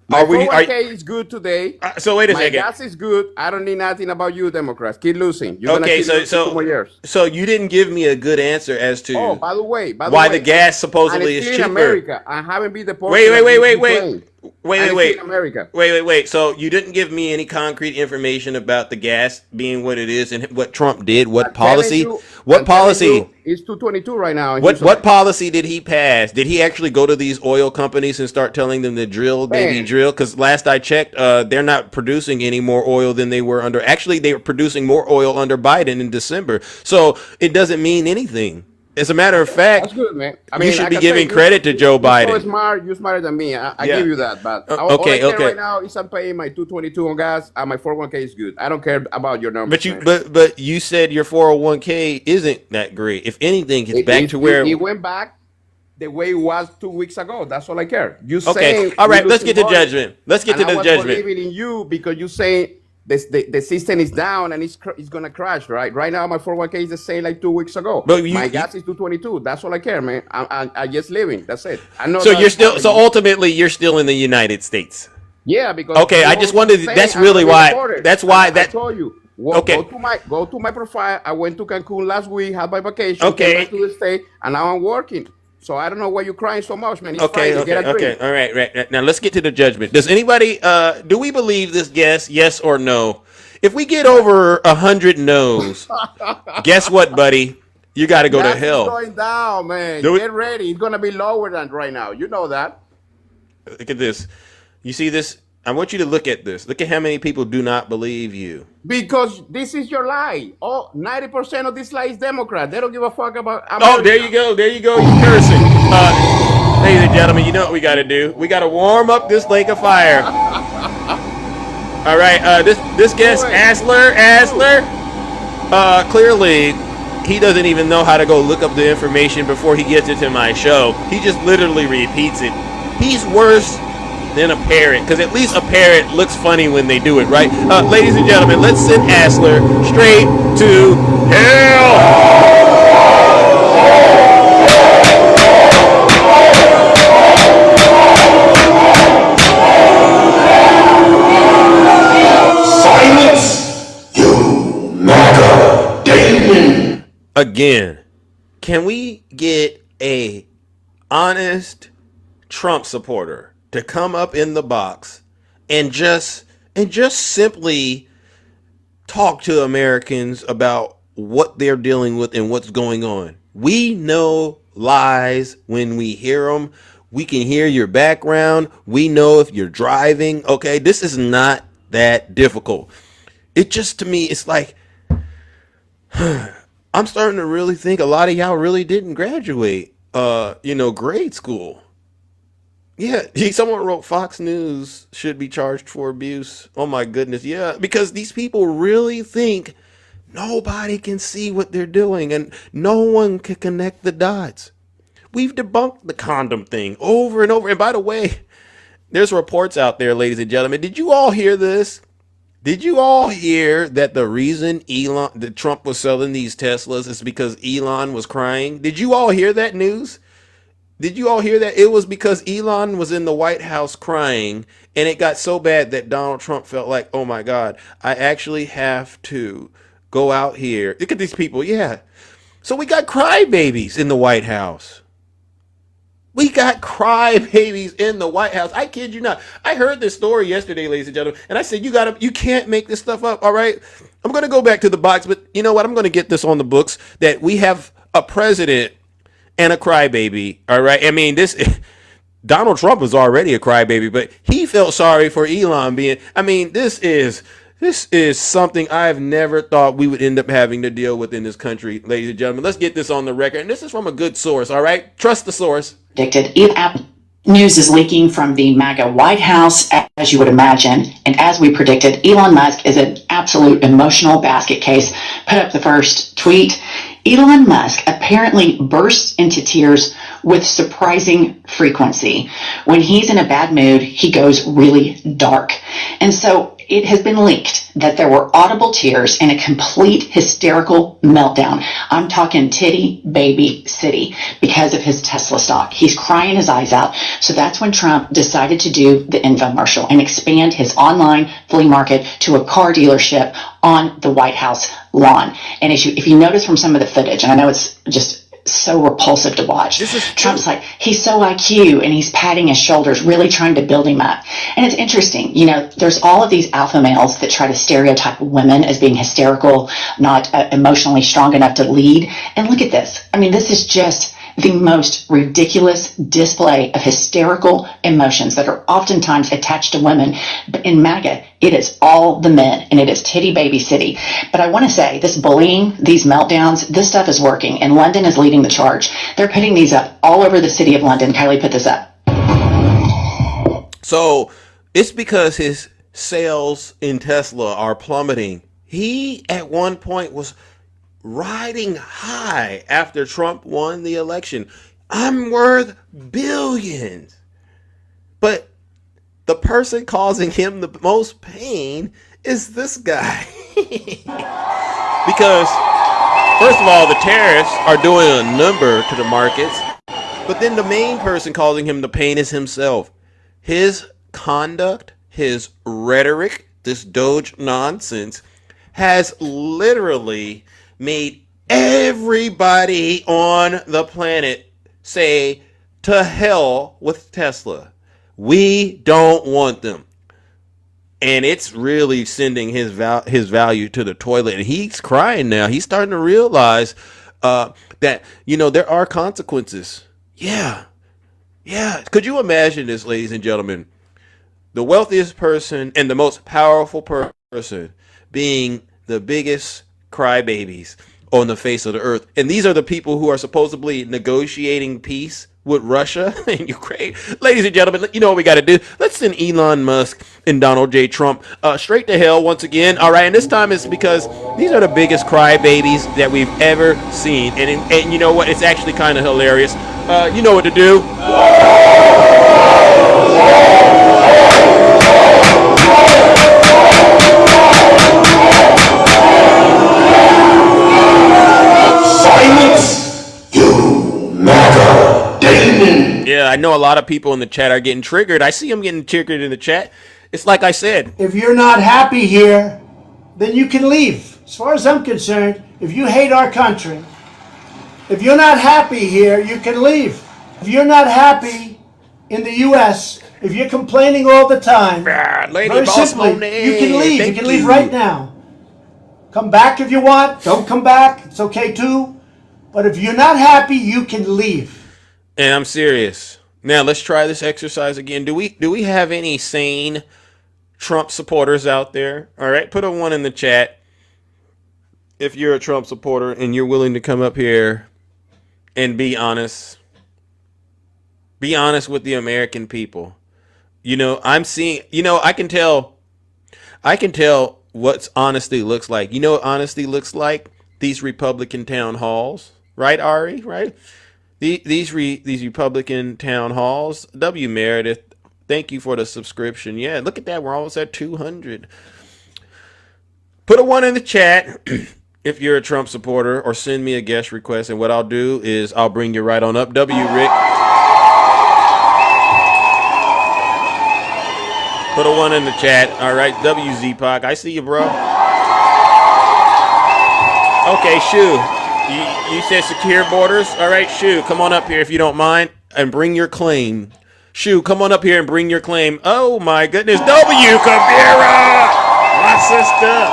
My are we? 401k is good today. So wait a My second. gas is good. I don't need nothing about you, Democrats. Keep losing. You're Okay, gonna keep losing 2 more years. so you didn't give me a good answer as to Oh, by the way, why the gas supposedly and it's is still in cheaper. America. I haven't been deported. Wait. like you claim. Wait, And it's wait. still in America. Wait. So you didn't give me any concrete information about the gas being what it is and what Trump did, what I'm telling policy? you- What I'm telling policy? you, It's 222 right now. in What Houston. policy did he pass? Did he actually go to these oil companies and start telling them to drill, baby, Man. drill? Because last I checked, they're not producing any more oil than they were under. Actually, they were producing more oil under Biden in December. So it doesn't mean anything. As a matter of fact, That's good, man. you should like be I giving said, credit to Joe You're so Biden. smart. You're smarter than me. I Yeah. give you that. But all Okay, I care okay. right now is I'm paying my 222 on gas, and my 401k is good. I don't care about your numbers. But you said your 401k isn't that great. If anything, it's back to where. it went back the way it was 2 weeks ago. That's all I care. You Okay, saying all right. you're Let's losing get to money, judgment. Let's get and to I the was judgment. believing in you because you say the system is down and it's gonna crash. Right now, my 401k is the same like 2 weeks ago. But My gas is 222. That's all I care, man. I just living. That's it. I know. So that- you're still. So ultimately, you're still in the United States. Yeah, because Okay, I just wanted. That's really why. That's why. I That. told you. Okay. Go to my profile. I went to Cancun last week, had my vacation, Okay. came back to the state, and now I'm working. So I don't know why you're crying so much, man. It's Okay. Friday. Get a drink. All right. Now let's get to the judgment. Does anybody? Do we believe this guess? Yes or no? If we get over 100 no's, guess what, buddy? You got to go to Gas is hell. going down, man. Do it. Get ready. It's gonna be lower than right now. You know that. Look at this. You see this? I want you to look at this. Look at how many people do not believe you. Because this is your lie. 90% of this lie is Democrat. They don't give a fuck about America. Oh, there you go. There you go. You cursing. Ladies and gentlemen, you know what we got to do? We got to warm up this lake of fire. All right. This guest, Asler, clearly he doesn't even know how to go look up the information before he gets it to my show. He just literally repeats it. He's worse than a parrot, because at least a parrot looks funny when they do it, right? Ladies and gentlemen, let's send Asler straight to hell. Silence, you MAGA demon. Again, can we get a honest Trump supporter to come up in the box and just simply talk to Americans about what they're dealing with and what's going on? We know lies when we hear them. We can hear your background. We know if you're driving. Okay, this is not that difficult. It just, to me, it's like I'm starting to really think a lot of y'all really didn't graduate grade school. Yeah, someone wrote Fox News should be charged for abuse. Oh my goodness, yeah, because these people really think nobody can see what they're doing and no one can connect the dots. We've debunked the condom thing over and over. And by the way, there's reports out there, ladies and gentlemen. Did you all hear this? Did you all hear that the reason that Trump was selling these Teslas is because Elon was crying? Did you all hear that news? Did you all hear that? It was because Elon was in the White House crying, and it got so bad that Donald Trump felt like, oh my God, I actually have to go out here. Look at these people. Yeah. So we got crybabies in the White House. We got crybabies in the White House. I kid you not. I heard this story yesterday, ladies and gentlemen, and I said, you can't make this stuff up. All right. I'm going to go back to the box, but you know what? I'm going to get this on the books that we have a president and a crybaby. All right. I mean, Donald Trump was already a crybaby, but he felt sorry for Elon being, this is something I've never thought we would end up having to deal with in this country, ladies and gentlemen. Let's get this on the record. And this is from a good source. All right. Trust the source. Predicted. News is leaking from the MAGA White House, as you would imagine. And as we predicted, Elon Musk is an absolute emotional basket case. Put up the first tweet. Elon Musk apparently bursts into tears with surprising frequency. When he's in a bad mood, he goes really dark. And so it has been leaked that there were audible tears and a complete hysterical meltdown. I'm talking titty baby city because of his Tesla stock. He's crying his eyes out. So that's when Trump decided to do the infomercial and expand his online flea market to a car dealership on the White House lawn. And if you notice from some of the footage, and I know it's just so repulsive to watch. Trump's like, he's so IQ and he's patting his shoulders, really trying to build him up. And it's interesting, there's all of these alpha males that try to stereotype women as being hysterical, not emotionally strong enough to lead. And look at this. This is just the most ridiculous display of hysterical emotions that are oftentimes attached to women. But in MAGA, it is all the men, and it is titty baby city. But I want to say, this bullying, these meltdowns, this stuff is working, and London is leading the charge. They're putting these up all over the city of London. Kylie put this up. So it's because his sales in Tesla are plummeting. He, at one point, was riding high after Trump won the election. I'm worth billions. But the person causing him the most pain is this guy. Because, first of all, the tariffs are doing a number to the markets. But then the main person causing him the pain is himself. His conduct, his rhetoric, this Doge nonsense, has literally made everybody on the planet say to hell with Tesla. We don't want them. And it's really sending his value to the toilet. And he's crying now. He's starting to realize that, there are consequences. Yeah. Yeah. Could you imagine this, ladies and gentlemen? The wealthiest person and the most powerful person being the biggest crybabies on the face of the earth. And these are the people who are supposedly negotiating peace with Russia and Ukraine. Ladies and gentlemen, you know what we got to do? Let's send Elon Musk and Donald J. Trump straight to hell once again. All right, and this time it's because these are the biggest crybabies that we've ever seen. And you know what? It's actually kind of hilarious. You know what to do. Yeah, I know a lot of people in the chat are getting triggered. I see them getting triggered in the chat. It's like I said. If you're not happy here, then you can leave. As far as I'm concerned, if you hate our country, if you're not happy here, you can leave. If you're not happy in the U.S., if you're complaining all the time, very simply, you can leave. You can leave right now. Come back if you want. Don't come back. It's okay too. But if you're not happy, you can leave. And I'm serious. Now let's try this exercise again. Do we have any sane Trump supporters out there? All right, put a 1 in the chat if you're a Trump supporter and you're willing to come up here and be honest. Be honest with the American people. I'm seeing, I can tell what honesty looks like. You know what honesty looks like? These Republican town halls, right, Ari? Right? These Republican town halls. W. Meredith, thank you for the subscription. Yeah, look at that. We're almost at 200. Put a 1 in the chat if you're a Trump supporter, or send me a guest request. And what I'll do is I'll bring you right on up. W. Rick. Put a 1 in the chat. All right, WZ-Pac. I see you, bro. Okay, Shu. You said secure borders? All right, Shu, come on up here if you don't mind and bring your claim. Shu, come on up here and bring your claim. Oh, my goodness. W. Kabira, my sister.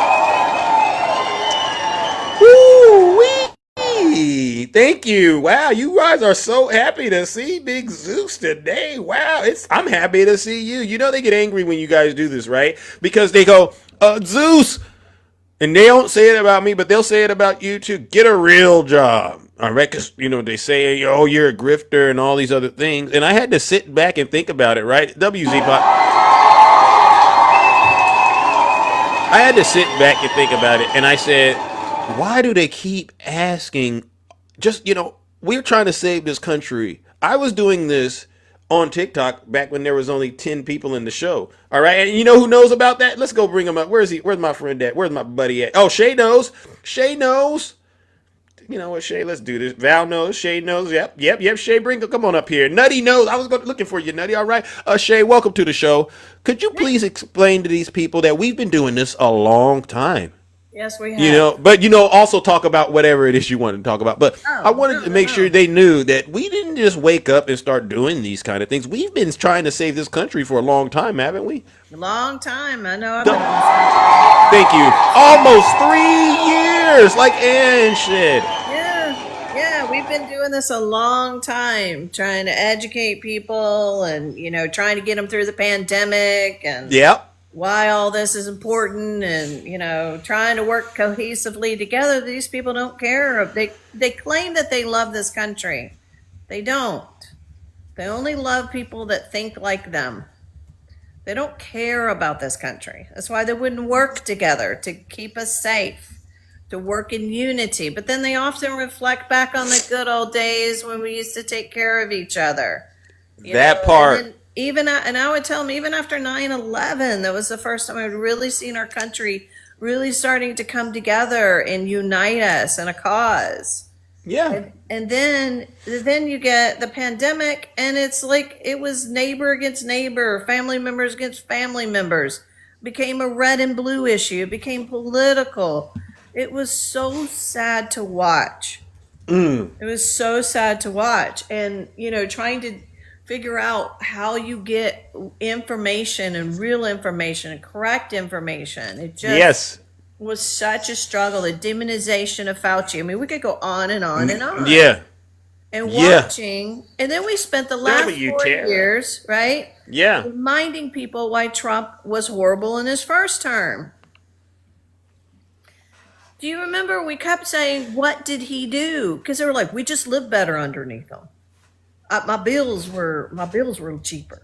Woo-wee. Thank you. Wow, you guys are so happy to see Big Zeus today. Wow, I'm happy to see you. You know they get angry when you guys do this, right? Because they go, Zeus. And they don't say it about me, but they'll say it about you too. Get a real job. All right, because, they say, oh, you're a grifter and all these other things. And I had to sit back and think about it, right? WZ-Pop. I had to sit back and think about it. And I said, why do they keep asking? Just, we're trying to save this country. I was doing this on TikTok back when there was only 10 people in the show. All right. And you know who knows about that? Let's go bring him up. Where's he? Where's my friend at? Where's my buddy at? Oh, Shay knows. Shay knows. You know what, Shay? Let's do this. Val knows. Shay knows. Yep. Shay, come on up here. Nutty knows. I was looking for you, Nutty. All right. Shay, welcome to the show. Could you please explain to these people that we've been doing this a long time? Yes, we have. But also talk about whatever it is you wanted to talk about. But I wanted to make sure they knew that we didn't just wake up and start doing these kind of things. We've been trying to save this country for a long time, haven't we? A long time. I know. Thank you. Almost 3 years, and shit. Yeah, we've been doing this a long time, trying to educate people and, trying to get them through the pandemic and why all this is important and, trying to work cohesively together. These people don't care. They claim that they love this country. They don't. They only love people that think like them. They don't care about this country. That's why they wouldn't work together to keep us safe, to work in unity. But then they often reflect back on the good old days when we used to take care of each other. That part. And I would tell them, even after 9/11, that was the first time I'd really seen our country really starting to come together and unite us in a cause. Yeah. And then you get the pandemic, and it's like it was neighbor against neighbor, family members against family members. It became a red and blue issue. It became political. It was so sad to watch. It was so sad to watch. And, trying to figure out how you get information and real information and correct information. It just was such a struggle. The demonization of Fauci. I mean, we could go on and on and on. Yeah. And Yeah. watching, and then we spent the last W, 4 Tara. years, right? Yeah. Reminding people why Trump was horrible in his first term. Do you remember we kept saying, what did he do? Because they were like, we just lived better underneath him. My bills were cheaper.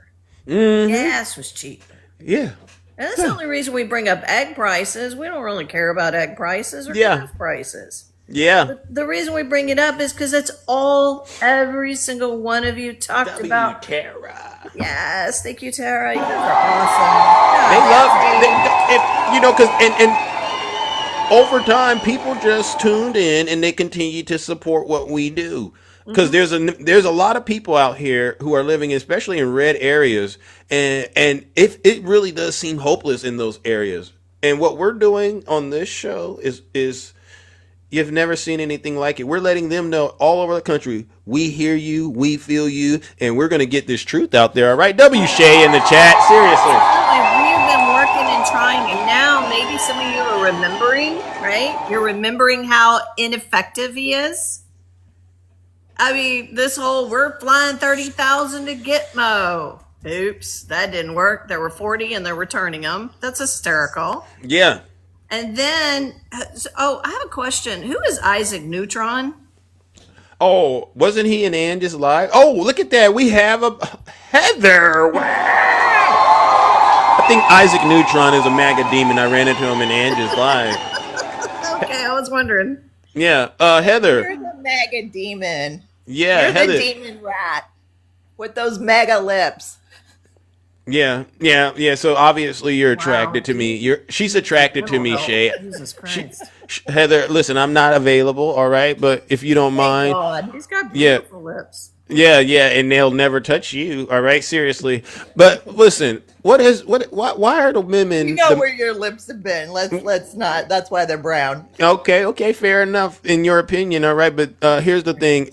Gas was cheaper. Yeah. And that's the only reason we bring up egg prices. We don't really care about egg prices or Yeah. gas prices. Yeah. The reason we bring it up is because it's all every single one of you talked about. Tara. Yes, thank you, Tara. You guys are awesome. They love, you know, because and over time, people just tuned in and they continue to support what we do. Because there's a lot of people out here who are living, especially in red areas, and if it really does seem hopeless in those areas. And what we're doing on this show is you've never seen anything like it. We're letting them know all over the country, we hear you, we feel you, and we're going to get this truth out there. All right, W. Shay in the chat, seriously. We've been working and trying, and now maybe some of you are remembering, right? You're remembering how ineffective he is. I mean, this whole we're flying 30,000 to Gitmo. Oops, that didn't work. There were 40 and they're returning them. That's hysterical. Yeah. And then, I have a question. Who is Isaac Neutron? Oh, wasn't he in Andy's live? Oh, look at that. We have a Heather. Wow. I think Isaac Neutron is a MAGA demon. I ran into him in Andy's live. Okay, I was wondering. Yeah, Heather. You're the mega demon. Yeah, You're Heather. the demon rat with those mega lips. Yeah. So obviously you're attracted to me. She's attracted to me, Shay. Jesus Christ. Heather, listen, I'm not available, all right? But if you don't mind. God, he's got beautiful lips. Yeah, and they'll never touch you, all right? Seriously. But listen, why are the women You know where your lips have been. Let's not. That's why they're brown. Okay, fair enough in your opinion, all right? But here's the thing.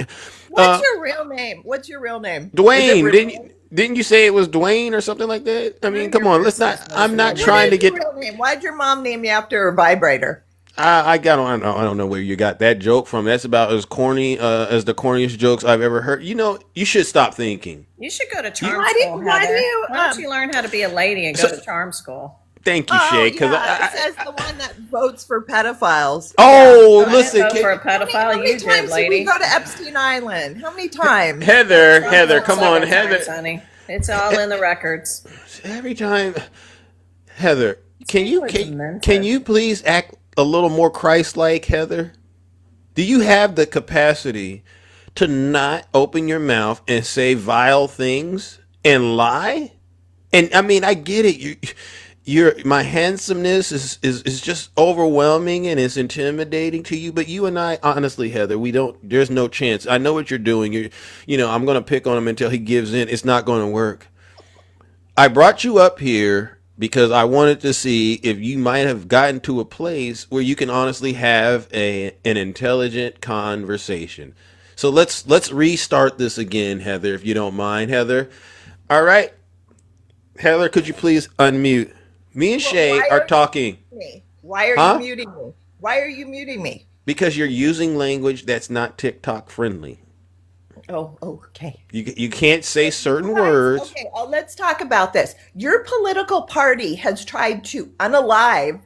What's your real name? What's your real name? Dwayne, didn't you say it was Dwayne or something like that? I mean, come on, I'm not trying to get What is your real name? Why'd your mom name you after a vibrator? I don't know where you got that joke from. That's about as corny as the corniest jokes I've ever heard. You know, you should stop thinking. You should go to charm school, why Heather. do you, Why don't you learn how to be a lady and go to charm school? Thank you, Shay. Because it says the one that votes for pedophiles. Listen, I didn't vote for a pedophile. How many You times did, lady. did we go to Epstein Island? How many times? Heather, come on, Several Heather. times, honey. It's all in the records. Every time, Heather, can you please act a little more Christ-like, Heather? Do you have the capacity to not open your mouth and say vile things and lie? And I mean, I get it. My handsomeness is just overwhelming and it's intimidating to you. But you and I, honestly, Heather, there's no chance. I know what you're doing. I'm going to pick on him until he gives in. It's not going to work. I brought you up here because I wanted to see if you might have gotten to a place where you can honestly have an intelligent conversation. So let's restart this again, Heather, if you don't mind, Heather. All right. Heather, could you please unmute? Me and Shay are talking. Why are you muting me? Why are you muting me? Because you're using language that's not TikTok friendly. Oh, okay. You can't say certain words. Okay, let's talk about this. Your political party has tried to unalive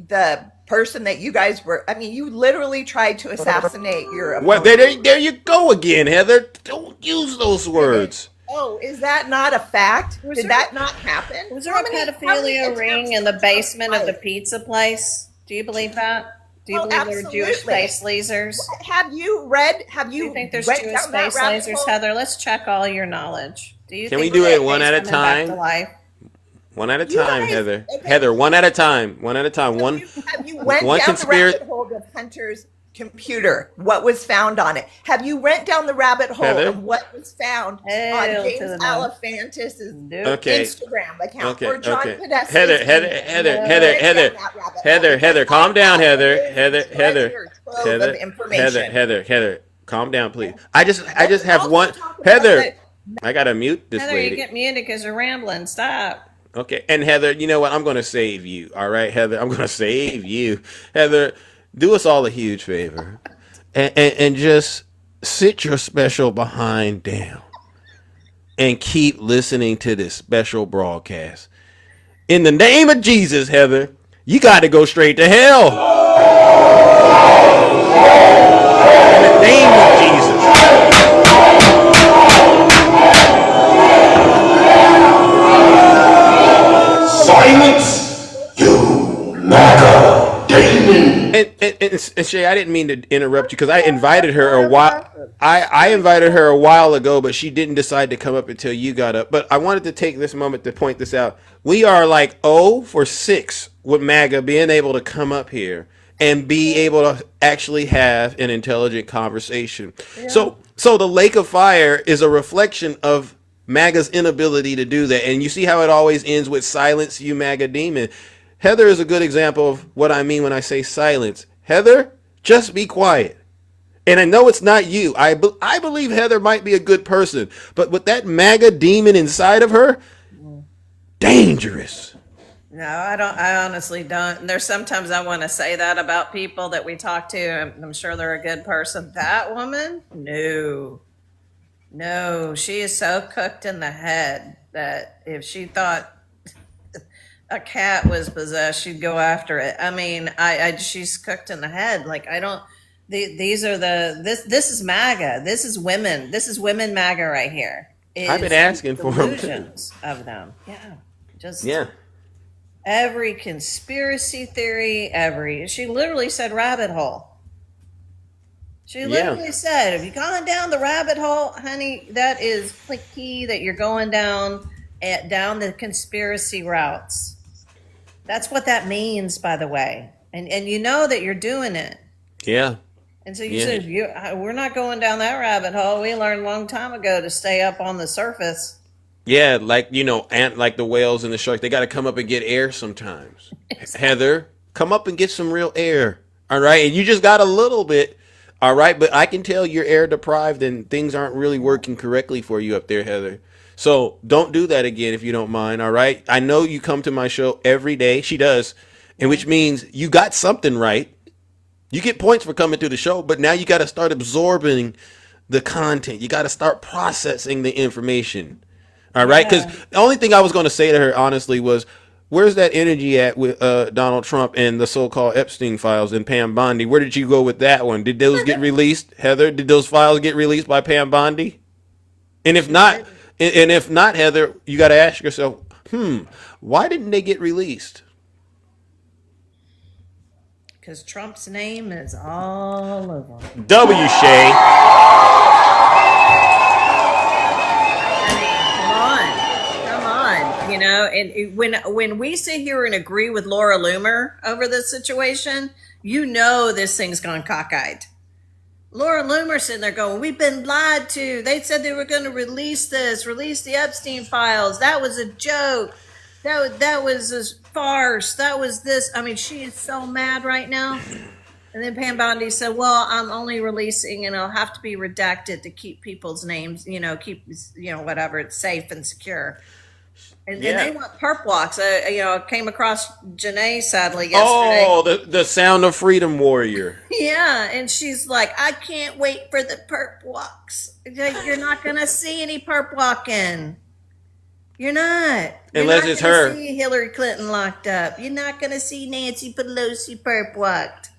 the person that you guys were. I mean, you literally tried to assassinate your opponent. Well, there you go again, Heather. Don't use those words. Oh, is that not a fact? Did that not happen? Was there a pedophilia ring in the basement of the pizza place? Do you believe that? Do you believe there were Jewish space lasers? Have you Do you think there's Jewish space lasers, Heather? Let's check all your knowledge. Can we do it one at a time? One at a time, Heather. Heather, one at a time. One at a time. Have you went down the rabbit hole of Hunter's computer? What was found on it? Have you went down the rabbit hole of what was found on James Alefantis' Instagram account or John Podesta's? Heather, calm down, Heather, calm down, please. I just have one. Heather, I gotta mute this Heather, lady. you get muted because you're rambling. Stop. Okay. And Heather, you know what? I'm going to save you. All right, Heather. I'm going to save you. Heather, do us all a huge favor and just sit your special behind down and keep listening to this special broadcast. In the name of Jesus, Heather, you got to go straight to hell. In the name of Jesus. Silence, you MAGA demon. And Shay, I didn't mean to interrupt you because I invited her a while. I invited her a while ago, but she didn't decide to come up until you got up. But I wanted to take this moment to point this out. We are like 0 for 6 with MAGA being able to come up here and be able to actually have an intelligent conversation. Yeah. So the lake of fire is a reflection of MAGA's inability to do that. And you see how it always ends with silence, you MAGA demon. Heather is a good example of what I mean when I say silence. Heather, just be quiet. And I know it's not you. I believe Heather might be a good person. But with that MAGA demon inside of her, dangerous. No, I don't. I honestly don't. There's sometimes I want to say that about people that we talk to. I'm sure they're a good person. That woman? No, she is so cooked in the head that if she thought a cat was possessed, she'd go after it. I mean, she's cooked in the head. Like, I don't, these are this is MAGA. This is women. This is women MAGA right here. I've been asking for them too. Of them. Yeah. Every conspiracy theory, she literally said rabbit hole. She literally said, if you're going down the rabbit hole, honey, that is clicky that you're going down the conspiracy routes. That's what that means, by the way. And you know that you're doing it. Yeah. And so you said, we're not going down that rabbit hole. We learned a long time ago to stay up on the surface. Yeah, like, like the whales and the sharks, they got to come up and get air sometimes. Heather, come up and get some real air. All right. And you just got a little bit. All right. But I can tell you're air deprived and things aren't really working correctly for you up there, Heather. So don't do that again if you don't mind. All right. I know you come to my show every day. She does. And which means you got something right. You get points for coming to the show, but now you got to start absorbing the content. You got to start processing the information. All right. Because the only thing I was going to say to her, honestly, was where's that energy at with Donald Trump and the so-called Epstein files and Pam Bondi? Where did you go with that one? Did those get released, Heather? Did those files get released by Pam Bondi? And if not, Heather, you got to ask yourself, why didn't they get released? Because Trump's name is all over. W. Shay. Come on. And when we sit here and agree with Laura Loomer over this situation, this thing's gone cockeyed. Laura Loomer sitting there going, we've been lied to. They said they were going to release the Epstein files. That was a joke. That was a farce. That was this. I mean, she is so mad right now. And then Pam Bondi said, well, I'm only releasing and it'll have to be redacted to keep people's names, whatever, it's safe and secure. And they want perp walks. I came across Janae sadly yesterday. Oh, the Sound of Freedom warrior. Yeah, and she's like, I can't wait for the perp walks. You're not going to see any perp walking. You're not. Unless it's her. You're not going to see Hillary Clinton locked up. You're not going to see Nancy Pelosi perp walked.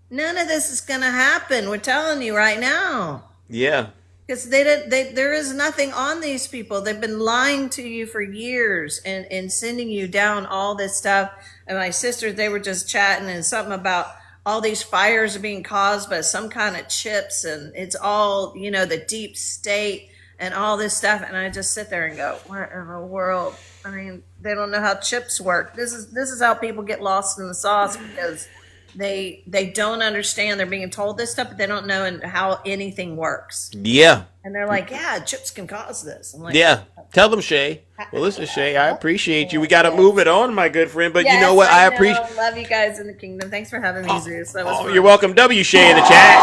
None of this is going to happen. We're telling you right now. Yeah. Because there is nothing on these people. They've been lying to you for years and sending you down all this stuff. And my sisters, they were just chatting and something about all these fires are being caused by some kind of chips. And it's all, the deep state and all this stuff. And I just sit there and go, what in the world? I mean, they don't know how chips work. This is how people get lost in the sauce because they don't understand. They're being told this stuff, but they don't know how anything works. Yeah. And they're like, yeah, chips can cause this. I'm like, yeah. Tell them, Shay. Well, listen, Shay, I appreciate you. We got to move it on, my good friend. But you know what? I appreciate. Love you guys in the kingdom. Thanks for having me, Zeus. That was fun. You're welcome. W. Shay in the chat.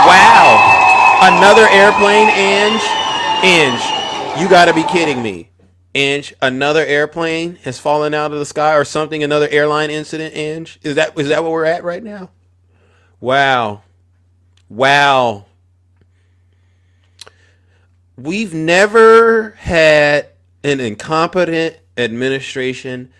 Wow. Another airplane, Ange. You got to be kidding me. Ange, another airplane has fallen out of the sky or something, another airline incident, Ange? Is that what we're at right now? Wow. Wow. We've never had an incompetent administration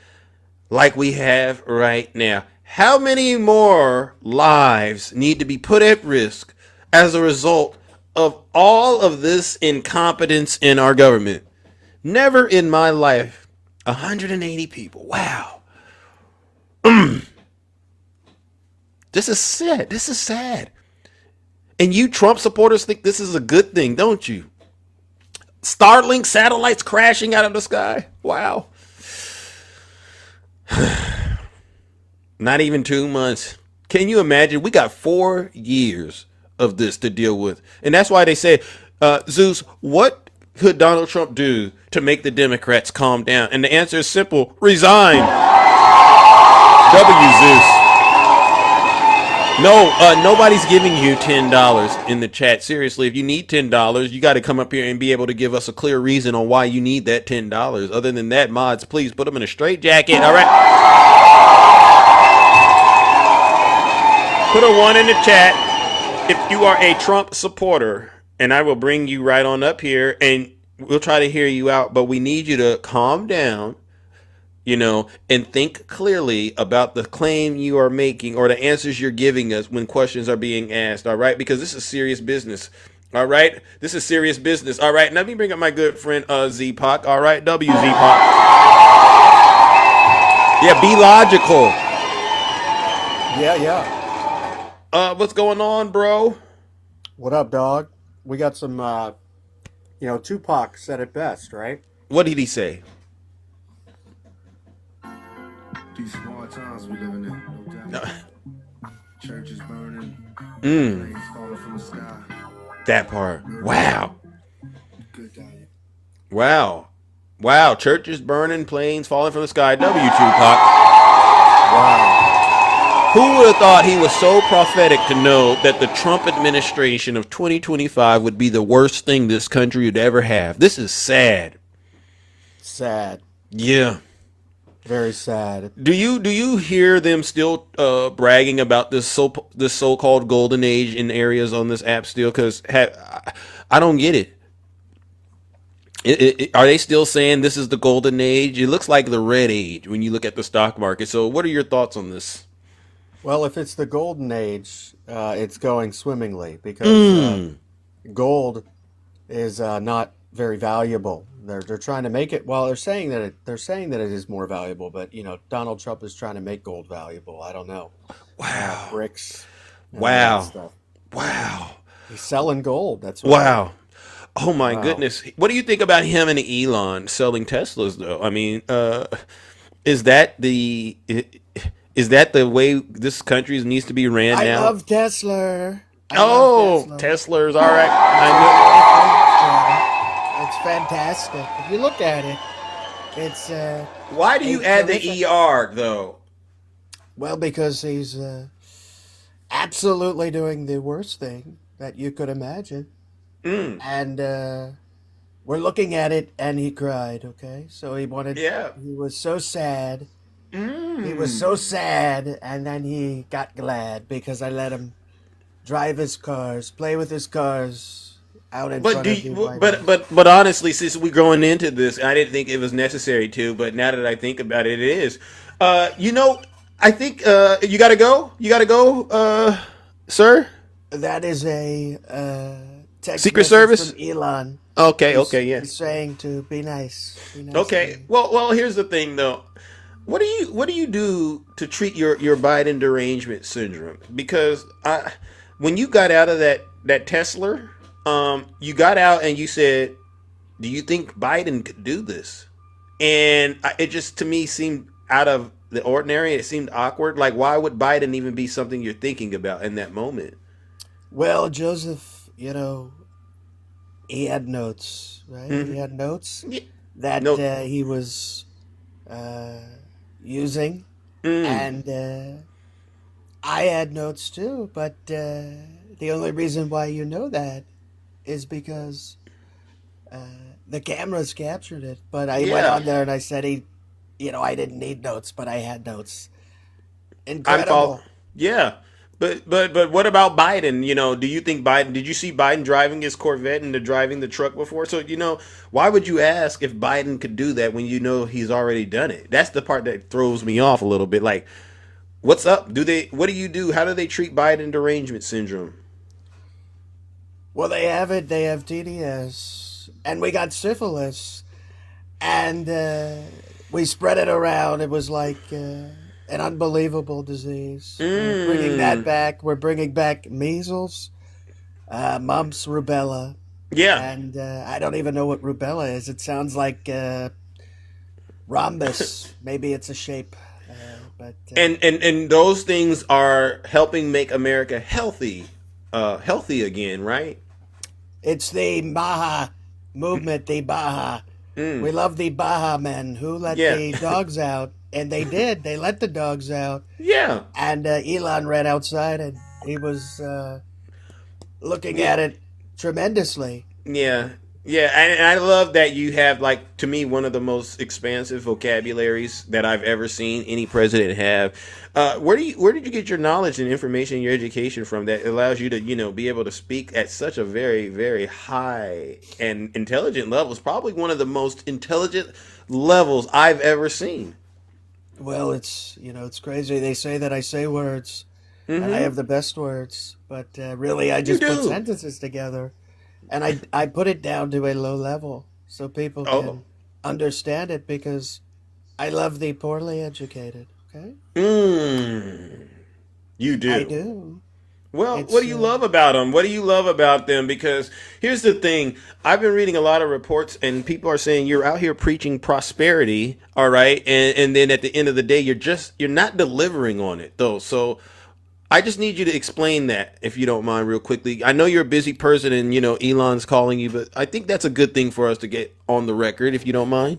like we have right now. How many more lives need to be put at risk as a result of all of this incompetence in our government? Never in my life. 180 people. Wow. This is sad. This is sad. And you Trump supporters think this is a good thing, don't you? Starlink satellites crashing out of the sky. Wow. Not even 2 months. Can you imagine? We got 4 years of this to deal with. And that's why they say, Zeus, what could Donald Trump do to make the Democrats calm down? And the answer is simple. Resign. Zeus. No, nobody's giving you $10 in the chat. Seriously, if you need $10, you got to come up here and be able to give us a clear reason on why you need that $10. Other than that, mods, please put them in a straight jacket. All right. Put a 1 in the chat if you are a Trump supporter, and I will bring you right on up here, and we'll try to hear you out. But we need you to calm down, and think clearly about the claim you are making or the answers you're giving us when questions are being asked, all right? Because this is serious business, all right? This is serious business, all right? Let me bring up my good friend Z-Pac, all right? Z-Pac. Yeah, be logical. Yeah. What's going on, bro? What up, dog? We got some, Tupac said it best, right? What did he say? These small times we living in, no doubt. Churches burning, rain falling from the sky. That part. Wow. Good diet. Wow. Churches burning, planes falling from the sky. Tupac. Wow. Who would have thought he was so prophetic to know that the Trump administration of 2025 would be the worst thing this country would ever have? This is sad. Sad. Yeah. Very sad. Do you hear them still bragging about this so-called golden age in areas on this app still? Because I don't get it. Are they still saying this is the golden age? It looks like the red age when you look at the stock market. So what are your thoughts on this? Well, if it's the golden age, it's going swimmingly because gold is not very valuable. They're trying to make it. Well, they're saying that it is more valuable, but Donald Trump is trying to make gold valuable. I don't know. Wow. Bricks. Wow. He's selling gold. That's wow. Oh my goodness. What do you think about him and Elon selling Teslas though? I mean, is that the way this country needs to be ran now? I love Tesla. Tesla's all right. It's fantastic. If you look at it, it's. Why do you add the ER though? Well, because he's absolutely doing the worst thing that you could imagine. And we're looking at it, and he cried. Okay, so he wanted. Yeah. He was so sad. He was so sad, and then he got glad because I let him drive his cars, play with his cars out in front of the But honestly, since we're going into this, I didn't think it was necessary to. But now that I think about it, it is. I think you gotta go. You gotta go, sir. That is a text Secret Service from Elon. Okay, yeah. He's saying to be nice. Okay. Well, here's the thing though. What do you do to treat your Biden derangement syndrome? Because when you got out of that Tesla, you got out and you said, "Do you think Biden could do this?" And it just to me seemed out of the ordinary. It seemed awkward. Like, why would Biden even be something you're thinking about in that moment? Well, Joseph, he had notes, right? Mm-hmm. He had notes that he was using, and I had notes too. But the only reason why you know that is because the cameras captured it, but I went on there and I said I didn't need notes, but I had notes. Incredible. Yeah. But what about Biden? Do you think did you see Biden driving his Corvette and driving the truck before? So, why would you ask if Biden could do that when he's already done it? That's the part that throws me off a little bit. Like, what's up? What do you do? How do they treat Biden derangement syndrome? Well, they have it. They have TDS, and we got syphilis, and we spread it around. It was like an unbelievable disease. We're bringing that back. We're bringing back measles, mumps, rubella. Yeah. And I don't even know what rubella is. It sounds like rhombus. Maybe it's a shape. And those things are helping make America healthy again, right? It's the Baja movement, the Baja. We love the Baja men who let the dogs out. And they did. They let the dogs out. Yeah. And Elon ran outside and he was looking at it tremendously. Yeah. Yeah. And I love that you have, like, to me, one of the most expansive vocabularies that I've ever seen any president have. Where did you get your knowledge and information and your education from that allows you to, be able to speak at such a very, very high and intelligent level? It's probably one of the most intelligent levels I've ever seen. Well, it's crazy. They say that I say words, and I have the best words, but really I just put sentences together, and I put it down to a low level so people can understand it because I love the poorly educated, okay? You do? I do. Well, what do you love about them? What do you love about them? Because here's the thing. I've been reading a lot of reports and people are saying you're out here preaching prosperity. All right. And then at the end of the day, you're not delivering on it though. So I just need you to explain that if you don't mind real quickly. I know you're a busy person and, Elon's calling you, but I think that's a good thing for us to get on the record if you don't mind.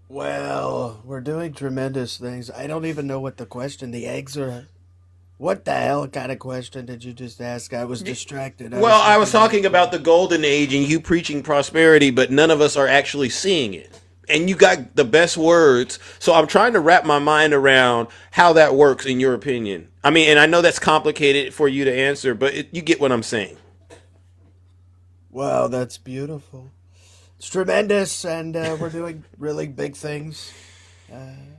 Well, we're doing tremendous things. I don't even know what the eggs are. What the hell kind of question did you just ask? I was distracted. I was talking about the golden age and you preaching prosperity, but none of us are actually seeing it. And you got the best words. So I'm trying to wrap my mind around how that works in your opinion. I mean, and I know that's complicated for you to answer, but you get what I'm saying. Wow, that's beautiful. It's tremendous, and we're doing really big things.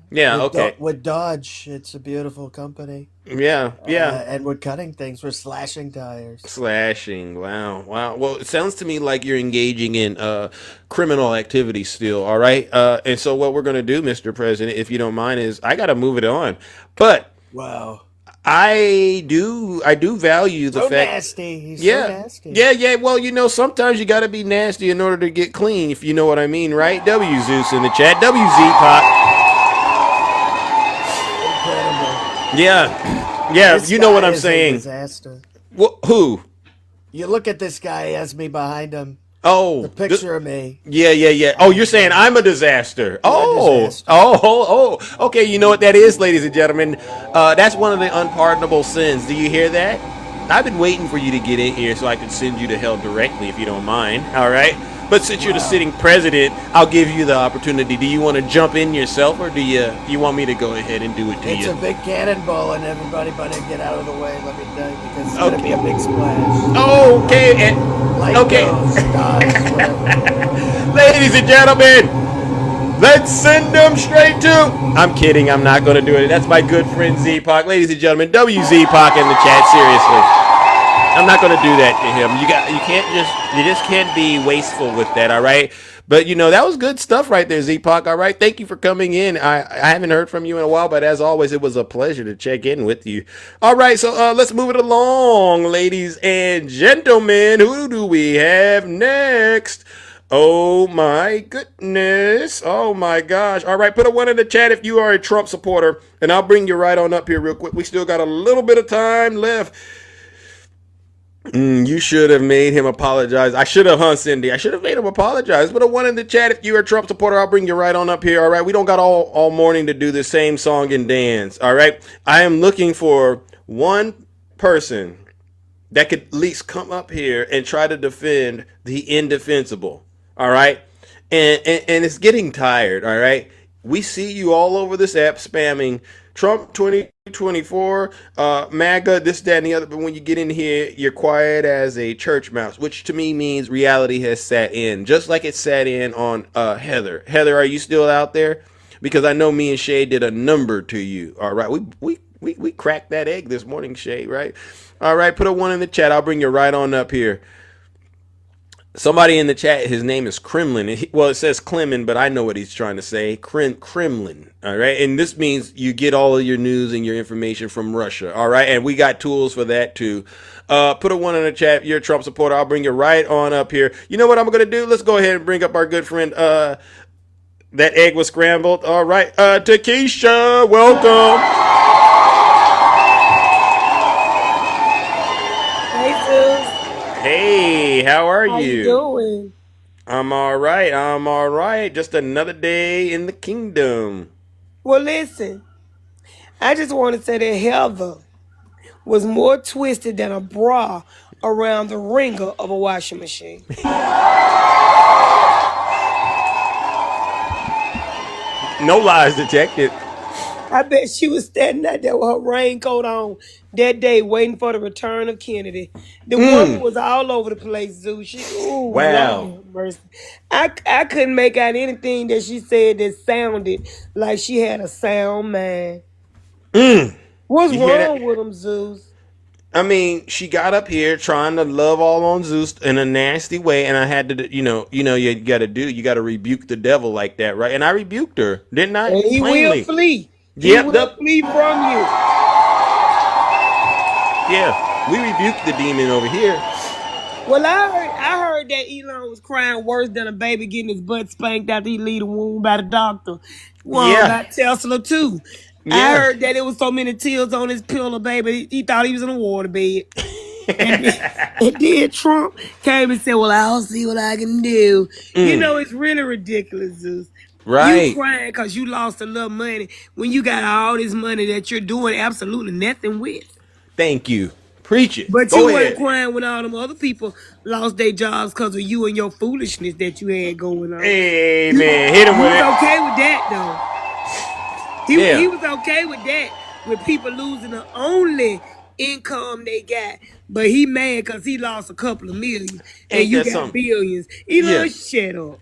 With Dodge, it's a beautiful company. Yeah. And we're cutting things. We're slashing tires. Wow. Well, it sounds to me like you're engaging in criminal activity still, all right? And so what we're going to do, Mr. President, if you don't mind, is I got to move it on. But wow. I do value the fact. Nasty. He's so nasty. Yeah. Well, sometimes you got to be nasty in order to get clean, if you know what I mean, right? W Zeus in the chat. WZ Pop. Incredible. Yeah. You know what I'm saying. Disaster. Who? You look at this guy. He has me behind him. Oh, the picture of me. Yeah. Oh, you're saying I'm a disaster. Okay. You know what that is, ladies and gentlemen? That's one of the unpardonable sins. Do you hear that? I've been waiting for you to get in here so I can send you to hell directly, if you don't mind. All right. But since you're the sitting president, I'll give you the opportunity. Do you want to jump in yourself, or do you want me to go ahead and do it to you? It's a big cannonball, and everybody better get out of the way. Let me tell you, because it's gonna be a big splash. Okay. Ladies and gentlemen, let's send them straight to. I'm kidding. I'm not going to do it. That's my good friend Z-Pac. Ladies and gentlemen, WZ-Pac in the chat. Seriously. I'm not going to do that to him. You just can't be wasteful with that, all right? But, that was good stuff right there, Z-Pac, all right? Thank you for coming in. I haven't heard from you in a while, but as always, it was a pleasure to check in with you. All right, so let's move it along, ladies and gentlemen. Who do we have next? Oh, my goodness. Oh, my gosh. All right, put a 1 in the chat if you are a Trump supporter, and I'll bring you right on up here real quick. We still got a little bit of time left. You should have made him apologize. I should have, Cindy? I should have made him apologize. Put a 1 in the chat if you're a Trump supporter. I'll bring you right on up here. All right. We don't got all morning to do the same song and dance. All right. I am looking for one person that could at least come up here and try to defend the indefensible. All right. And it's getting tired. All right. We see you all over this app spamming Trump 2024, MAGA, this, that, and the other. But when you get in here, you're quiet as a church mouse, which to me means reality has sat in, just like it sat in on Heather. Heather, are you still out there? Because I know me and Shay did a number to you. All right. We cracked that egg this morning, Shay, right? All right, put a 1 in the chat. I'll bring you right on up here. Somebody in the chat, his name is Kremlin. Well, it says Clemen, but I know what he's trying to say. Kremlin. All right. And this means you get all of your news and your information from Russia. All right. And we got tools for that too. Put a 1 in the chat. You're a Trump supporter. I'll bring you right on up here. You know what I'm going to do? Let's go ahead and bring up our good friend. That egg was scrambled. All right. Takesha, welcome. Hey, how are you? How you doing? I'm all right. I'm all right. Just another day in the kingdom. Well, listen, I just want to say that Heather was more twisted than a bra around the wringer of a washing machine. No lies detected. I bet she was standing out there with her raincoat on that day waiting for the return of Kennedy. The woman was all over the place, Zeus. Wow. Lord have mercy. I couldn't make out anything that she said that sounded like she had a sound mind. What's wrong with him, Zeus? I mean, she got up here trying to love all on Zeus in a nasty way, and I had to, you got to rebuke the devil like that, right? And I rebuked her, didn't I? And he will flee. Yep, he will flee from you. Yeah, we rebuked the demon over here. Well, I heard that Elon was crying worse than a baby getting his butt spanked after he leave the womb by the doctor. Well, about Tesla too. Yeah. I heard that it was so many tears on his pillow, baby. He thought he was in a waterbed. and then Trump came and said, well, I'll see what I can do. You know, it's really ridiculous, Zeus. Right. You crying because you lost a little money when you got all this money that you're doing absolutely nothing with. Thank you. Preach it. But you weren't crying when all them other people lost their jobs because of you and your foolishness that you had going on. Hey, man, hit him with it. He was okay with that, though. He was okay with that, with people losing the only income they got. But he mad because he lost a couple of million. And you got billions. Elon, shut up.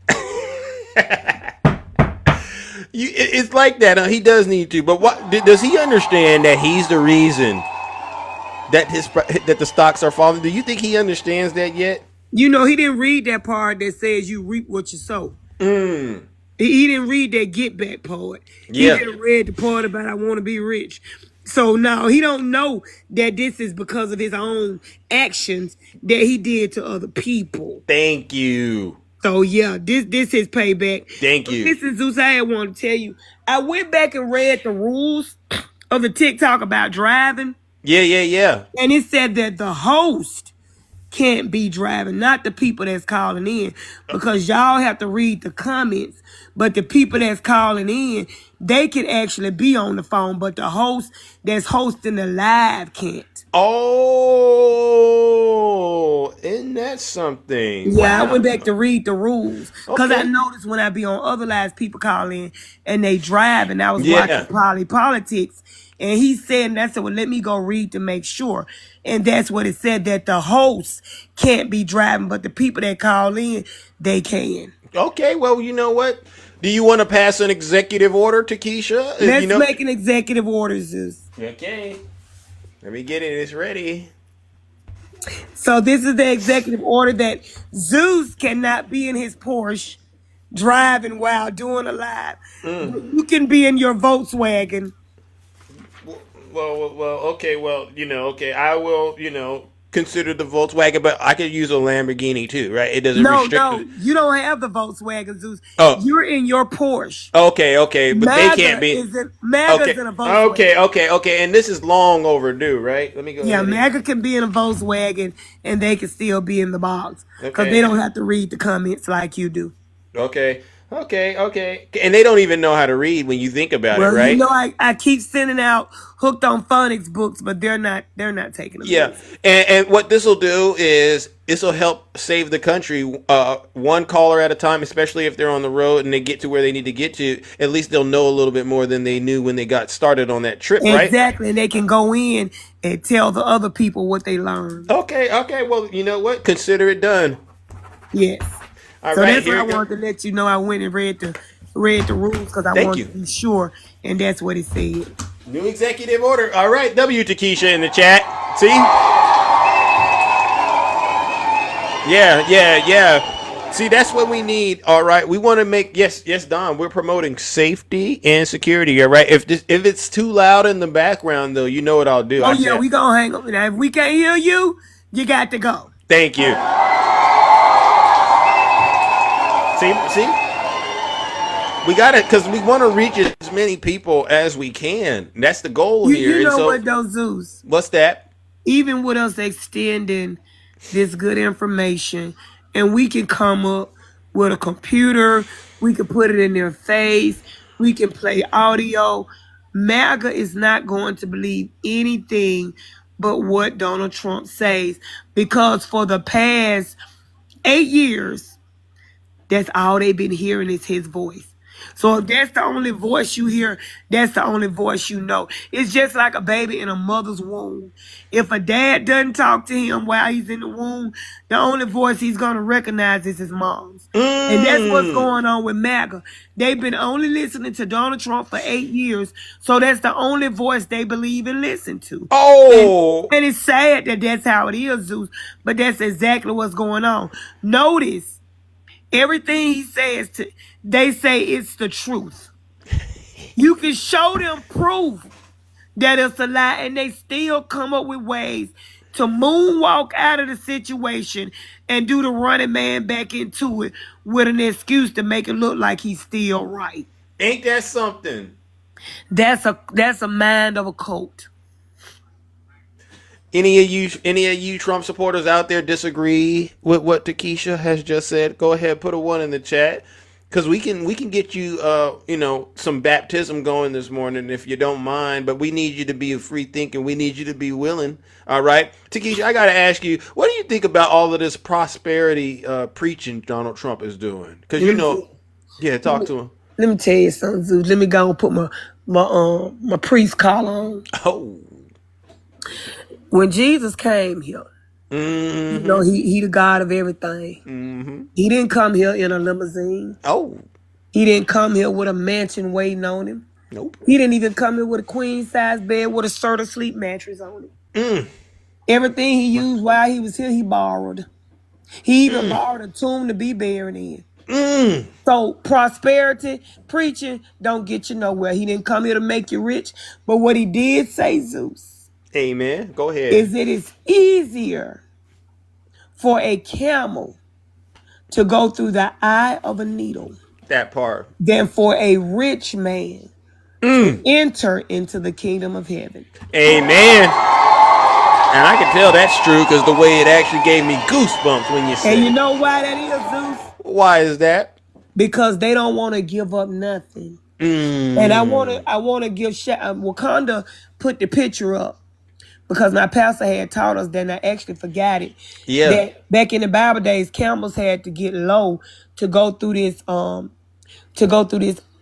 It's like that. He does need to. But what does he understand that he's the reason that the stocks are falling? Do you think he understands that yet? You know, he didn't read that part that says you reap what you sow. He didn't read that get back part. Yeah. He didn't read the part about I want to be rich. So no, he don't know that this is because of his own actions that he did to other people. Thank you. So yeah, this is payback. Thank you. Listen, Zeus, I want to tell you, I went back and read the rules of the TikTok about driving. Yeah. And it said that the host can't be driving, not the people that's calling in, because y'all have to read the comments. But the people that's calling in, they can actually be on the phone, but the host that's hosting the live can't. Oh, isn't that something? Yeah, wow. I went back to read the rules because I noticed when I be on other lives, people call in and they drive, and I was watching Politics, and he said, and I said, well, let me go read to make sure. And that's what it said, that the hosts can't be driving, but the people that call in, they can. Okay, well, you know what? Do you want to pass an executive order to Keisha? Let's make an executive order, Zeus. Okay. Let me get it. It's ready. So this is the executive order that Zeus cannot be in his Porsche driving while doing a live. You can be in your Volkswagen. Well, okay. Well, I will, consider the Volkswagen, but I could use a Lamborghini too, right? It doesn't restrict. No, you don't have the Volkswagen, Zeus. Oh. You're in your Porsche. Okay, but MAGA they can't be. MAGA's in a Volkswagen. Okay, and this is long overdue, right? Let me go. Yeah, MAGA can be in a Volkswagen, and they can still be in the box because they don't have to read the comments like you do. Okay. Okay. And they don't even know how to read when you think about it, right? You know, I keep sending out Hooked on Phonics books, but they're not taking them. Yeah, and what this will do is this will help save the country, one caller at a time, especially if they're on the road and they get to where they need to get to. At least they'll know a little bit more than they knew when they got started on that trip, right? Exactly, and they can go in and tell the other people what they learned. Okay. Well, you know what? Consider it done. Yes. All so right, that's why I wanted to let you know I went and read the rules because I wanted to be sure, and that's what it said. New executive order. All right, W to Keisha in the chat. See? Yeah. See, that's what we need. All right, we want to make yes, Don. We're promoting safety and security. All right, if it's too loud in the background, though, you know what I'll do. We gonna hang up. Now, if we can't hear you, you got to go. Thank you. See, we got it because we want to reach as many people as we can. That's the goal here. You know what, though, Zeus? What's that? Even with us extending this good information, and we can come up with a computer, we can put it in their face, we can play audio. MAGA is not going to believe anything but what Donald Trump says, because for the past 8 years, that's all they've been hearing is his voice. So if that's the only voice you hear, that's the only voice you know. It's just like a baby in a mother's womb. If a dad doesn't talk to him while he's in the womb, the only voice he's going to recognize is his mom's. And that's what's going on with MAGA. They've been only listening to Donald Trump for 8 years, so that's the only voice they believe and listen to. And it's sad that that's how it is, Zeus, but that's exactly what's going on. Notice, everything he says, they say it's the truth. You can show them proof that it's a lie, and they still come up with ways to moonwalk out of the situation and do the running man back into it with an excuse to make it look like he's still right. Ain't that something? That's a mind of a cult. Any of you Trump supporters out there disagree with what Takesha has just said? Go ahead, put a 1 in the chat, because we can get you some baptism going this morning if you don't mind. But we need you to be free thinking. We need you to be willing. All right, Takesha, I got to ask you, what do you think about all of this prosperity preaching Donald Trump is doing? Because talk to him. Let me tell you something, Zeus. Let me go and put my priest collar on. Oh. When Jesus came here, he the God of everything. He didn't come here in a limousine. He didn't come here with a mansion waiting on him. Nope. He didn't even come here with a queen size bed with a Serta sleep mattress on it. Everything he used while he was here, he borrowed. He even borrowed a tomb to be buried in. So prosperity preaching don't get you nowhere. He didn't come here to make you rich, but what he did say, Zeus, amen. Go ahead. Is it is easier for a camel to go through the eye of a needle. That part. Than for a rich man to enter into the kingdom of heaven. Amen. And I can tell that's true because the way it actually gave me goosebumps when you said it. And you know why that is, Zeus? Why is that? Because they don't want to give up nothing. And I want to give Wakanda put the picture up. Because my pastor had taught us, then I actually forgot it. Yeah. That back in the Bible days, camels had to get low to go through this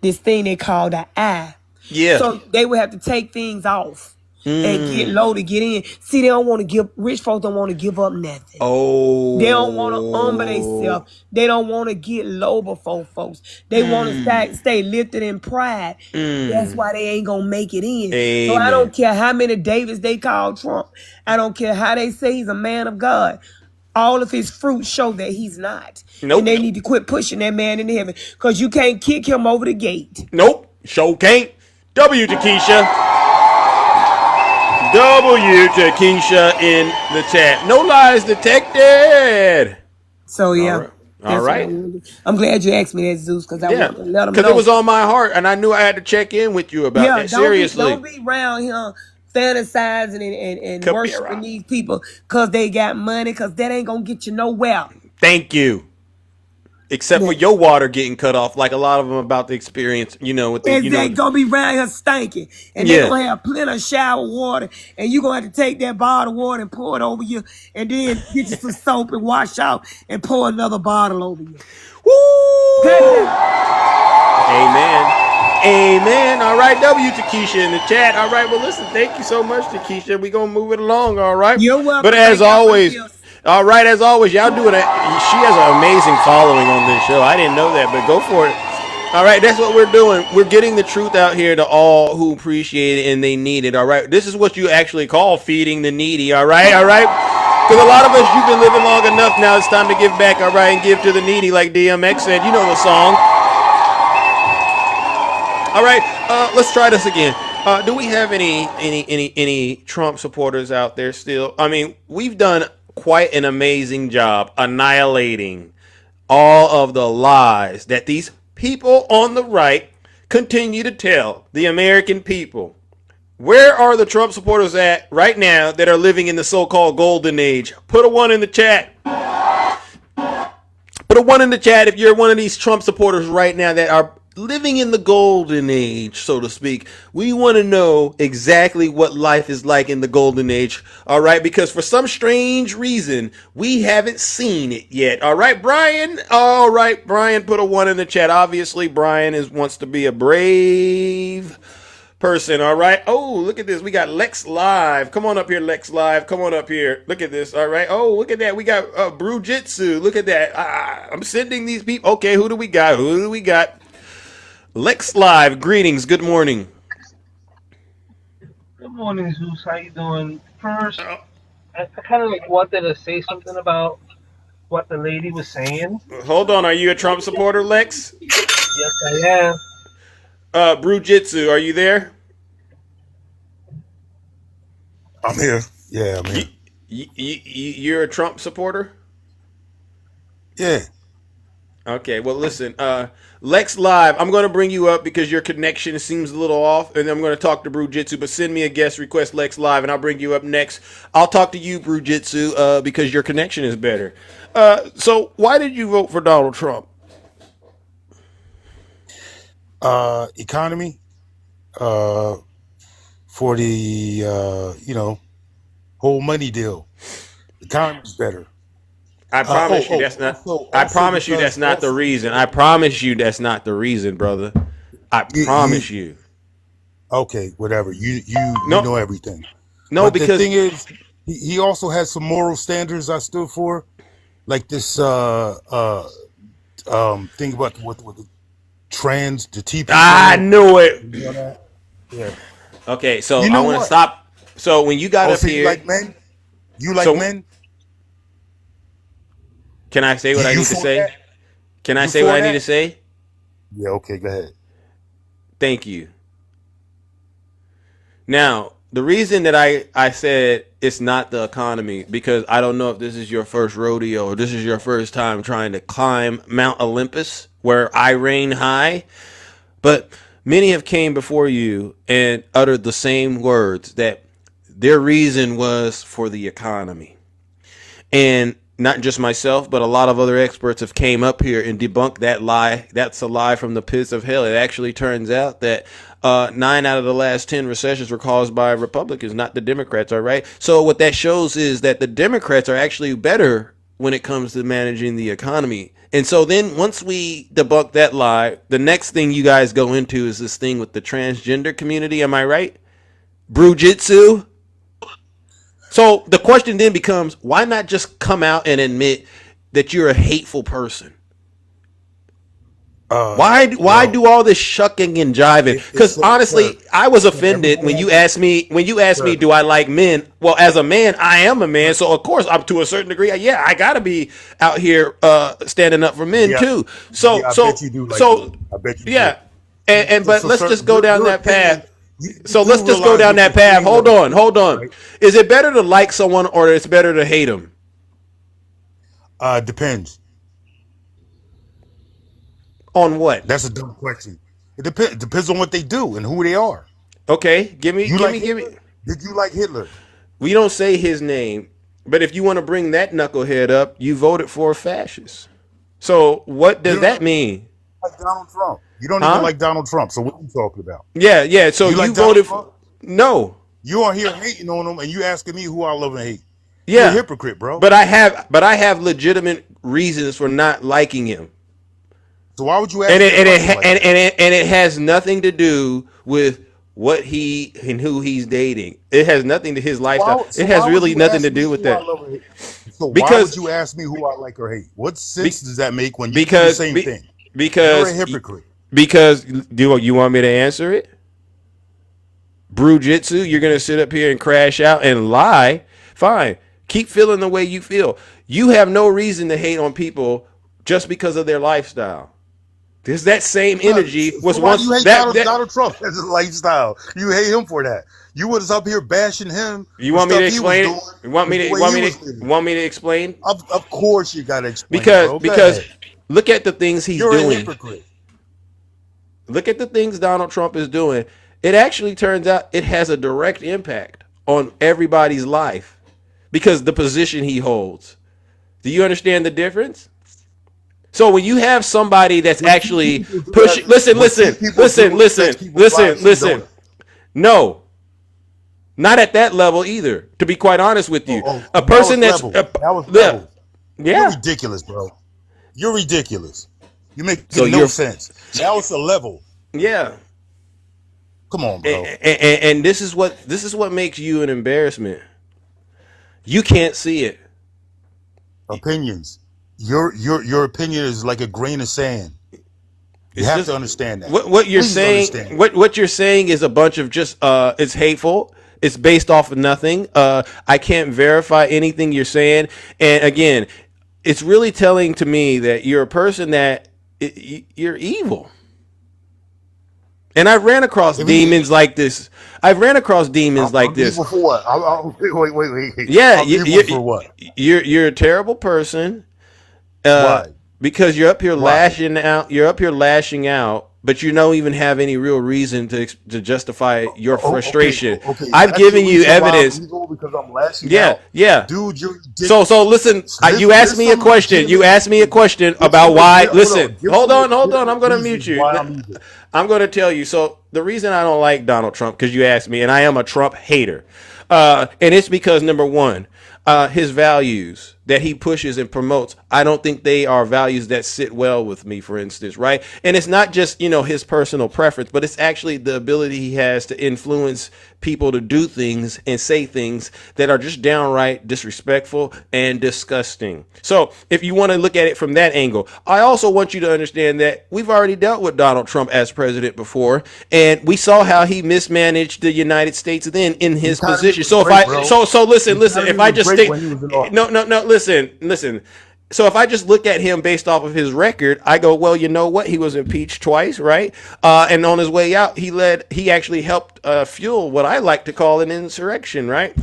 this thing they call the eye. Yeah. So they would have to take things off and get low to get in. See, rich folks don't want to give up nothing. Oh. They don't want to humble themselves. They don't want to get low before folks. They want to stay lifted in pride. That's why they ain't going to make it in. Amen. So I don't care how many Davids they call Trump. I don't care how they say he's a man of God. All of his fruits show that he's not. Nope. And they need to quit pushing that man into heaven because you can't kick him over the gate. Nope. Show can't. W to Keisha. W to Keisha in the chat. No lies detected. So, yeah. All right. I'm glad you asked me that, Zeus, because I want to let them know. Because it was on my heart, and I knew I had to check in with you about that. Seriously. Don't be around here fantasizing and worshiping these people because they got money, because that ain't going to get you nowhere. Thank you. except for your water getting cut off, like a lot of them about to experience. With the They gonna be around here stinking, and they gonna have plenty of shower water, and you gonna have to take that bottle of water and pour it over you, and then get you some soap and wash out and pour another bottle over you. Woo! Amen. All right, W to Keisha in the chat. All right, well, listen, thank you so much to Keisha. We're going to move it along, all right? You're welcome. But as always, y'all doing it. She has an amazing following on this show. I didn't know that, but go for it. All right, that's what we're doing. We're getting the truth out here to all who appreciate it and they need it, all right? This is what you actually call feeding the needy, all right? Because a lot of us, you've been living long enough now. It's time to give back, all right, and give to the needy, like DMX said. You know the song. All right, let's try this again. Do we have any Trump supporters out there still? I mean, we've done quite an amazing job annihilating all of the lies that these people on the right continue to tell the American people. Where are the Trump supporters at right now that are living in the so-called golden age? Put a 1 in the chat. Put a 1 in the chat if you're one of these Trump supporters right now that are living in the golden age, so to speak. We want to know exactly what life is like in the golden age, all right? Because for some strange reason, we haven't seen it yet, all right, Brian? All right, Brian put a 1 in the chat. Obviously, Brian wants to be a brave person, all right? Oh, look at this. We got Lex Live. Come on up here, Lex Live. Come on up here. Look at this, all right? Oh, look at that. We got Brujitsu. Look at that. I'm sending these people. Okay, who do we got? Lex Live, greetings. Good morning. Good morning, Zeus. How you doing? First, I kind of wanted to say something about what the lady was saying. Hold on. Are you a Trump supporter, Lex? Yes, I am. Brujitsu, are you there? I'm here. Yeah, I'm here. You're a Trump supporter? Yeah. Okay, well, listen, Lex Live, I'm going to bring you up because your connection seems a little off, and I'm going to talk to Brujitsu, but send me a guest request, Lex Live, and I'll bring you up next. I'll talk to you, Brujitsu, because your connection is better. So why did you vote for Donald Trump? Economy, for the, whole money deal. The economy's better. I promise you that's not. I promise you that's not the reason. I promise you that's not the reason, brother. I promise you. Okay, whatever. You know everything. No, but because the thing is, he also has some moral standards I stood for, like this thing about with the trans, the T people. I knew it. You know that? Yeah. Okay, so I want to stop. So when you got up so here, you like men? You like men? Can I say what I need to say? Can I say what I need to say? Yeah, okay, go ahead. Thank you. Now, the reason that I said it's not the economy, because I don't know if this is your first rodeo or this is your first time trying to climb Mount Olympus, where I reign high, but many have came before you and uttered the same words, that their reason was for the economy. And not just myself, but a lot of other experts have came up here and debunked that lie. That's a lie from the pits of hell. It actually turns out that 9 out of the last 10 recessions were caused by Republicans, not the Democrats, all right? So what that shows is that the Democrats are actually better when it comes to managing the economy. And so then once we debunk that lie, the next thing you guys go into is this thing with the transgender community. Am I right? Brujitsu? So the question then becomes, why not just come out and admit that you're a hateful person? Why do all this shucking and jiving? Because honestly, I was offended when you asked me, do I like men? Well, as a man, I am a man. So of course, up to a certain degree, yeah, I gotta be out here standing up for men too. So, I bet you do like so, I bet you yeah. do. And but So, let's sir, just go down your that path. opinion, So do let's just go realize down what that you're path. saying, Hold on. right? Is it better to like someone or it's better to hate them? Depends. On what? That's a dumb question. It depends on what they do and who they are. Okay, give me. Did you like Hitler? We don't say his name, but if you want to bring that knucklehead up, you voted for a fascist. So what You does don't that mean? like Donald Trump. You don't even like Donald Trump. So what are you talking about? Yeah. So You you like Donald voted Trump? for no. You are here hating on him, and you asking me who I love and hate. Yeah. You're a hypocrite, bro. But I have legitimate reasons for not liking him. So why would you ask And me it, if and, I it, don't ha- like and it has nothing to do with what he and who he's dating. It has nothing to his lifestyle. So It has why would really you nothing to ask me do with who I that. love and hate? So why Because would you ask me who I like or hate? What sense be, does that make when you do the because same be, thing? You're a because hypocrite. because do you want me to answer it? Brujitsu, you're gonna sit up here and crash out and lie. Fine. Keep feeling the way you feel. You have no reason to hate on people just because of their lifestyle. There's that same energy was So why do once you hate that Donald Trump as a lifestyle? You hate him for that. You was up here bashing him. you for want me to stuff he was explain doing, it? You want me the to way want he me was to living. want me to explain? Of course you gotta explain, Because bro. Go because ahead. look at the things he's You're a doing. hypocrite. Look at the things Donald Trump is doing. It actually turns out it has a direct impact on everybody's life because the position he holds. Do you understand the difference? So when you have somebody that's actually pushing, listen. No, not at that level either. To be quite honest with you, a person that's That was level. You're yeah. ridiculous, bro. You're ridiculous. You make So no you're sense. That was a level. yeah. Come on, bro. And this is what makes you an embarrassment. You can't see it. Opinions. Your opinion is like a grain of sand. You have to understand that. What you're Please saying. understand. What you're saying is a bunch of just. It's hateful. It's based off of nothing. I can't verify anything you're saying. And again, it's really telling to me that you're a person that you're evil. And I ran across demons like this. I've ran across demons like this. Evil for what? Wait. Yeah, I'm evil for what? You're a terrible person. Why? Because you're up here Why? lashing out. You're up here lashing out, but you don't even have any real reason to justify your frustration. Okay. I've That's given the you reason why I'm evidence. evil, because I'm lashing Yeah, out. yeah. Dude, you're So listen. You asked me a question. You asked me a question about why. Listen. Hold on. I'm going to mute you. I'm going to tell you. So the reason I don't like Donald Trump, because you asked me, and I am a Trump hater, and it's because number one, his values that he pushes and promotes, I don't think they are values that sit well with me, for instance, right? And it's not just, his personal preference, but it's actually the ability he has to influence people to do things and say things that are just downright disrespectful and disgusting. So if you want to look at it from that angle, I also want you to understand that we've already dealt with Donald Trump as president before, and we saw how he mismanaged the United States then in his position. So listen, if I just stay, listen. So if I just look at him based off of his record, I go, well, you know what? He was impeached twice, right? And on his way out, he actually helped fuel what I like to call an insurrection, right?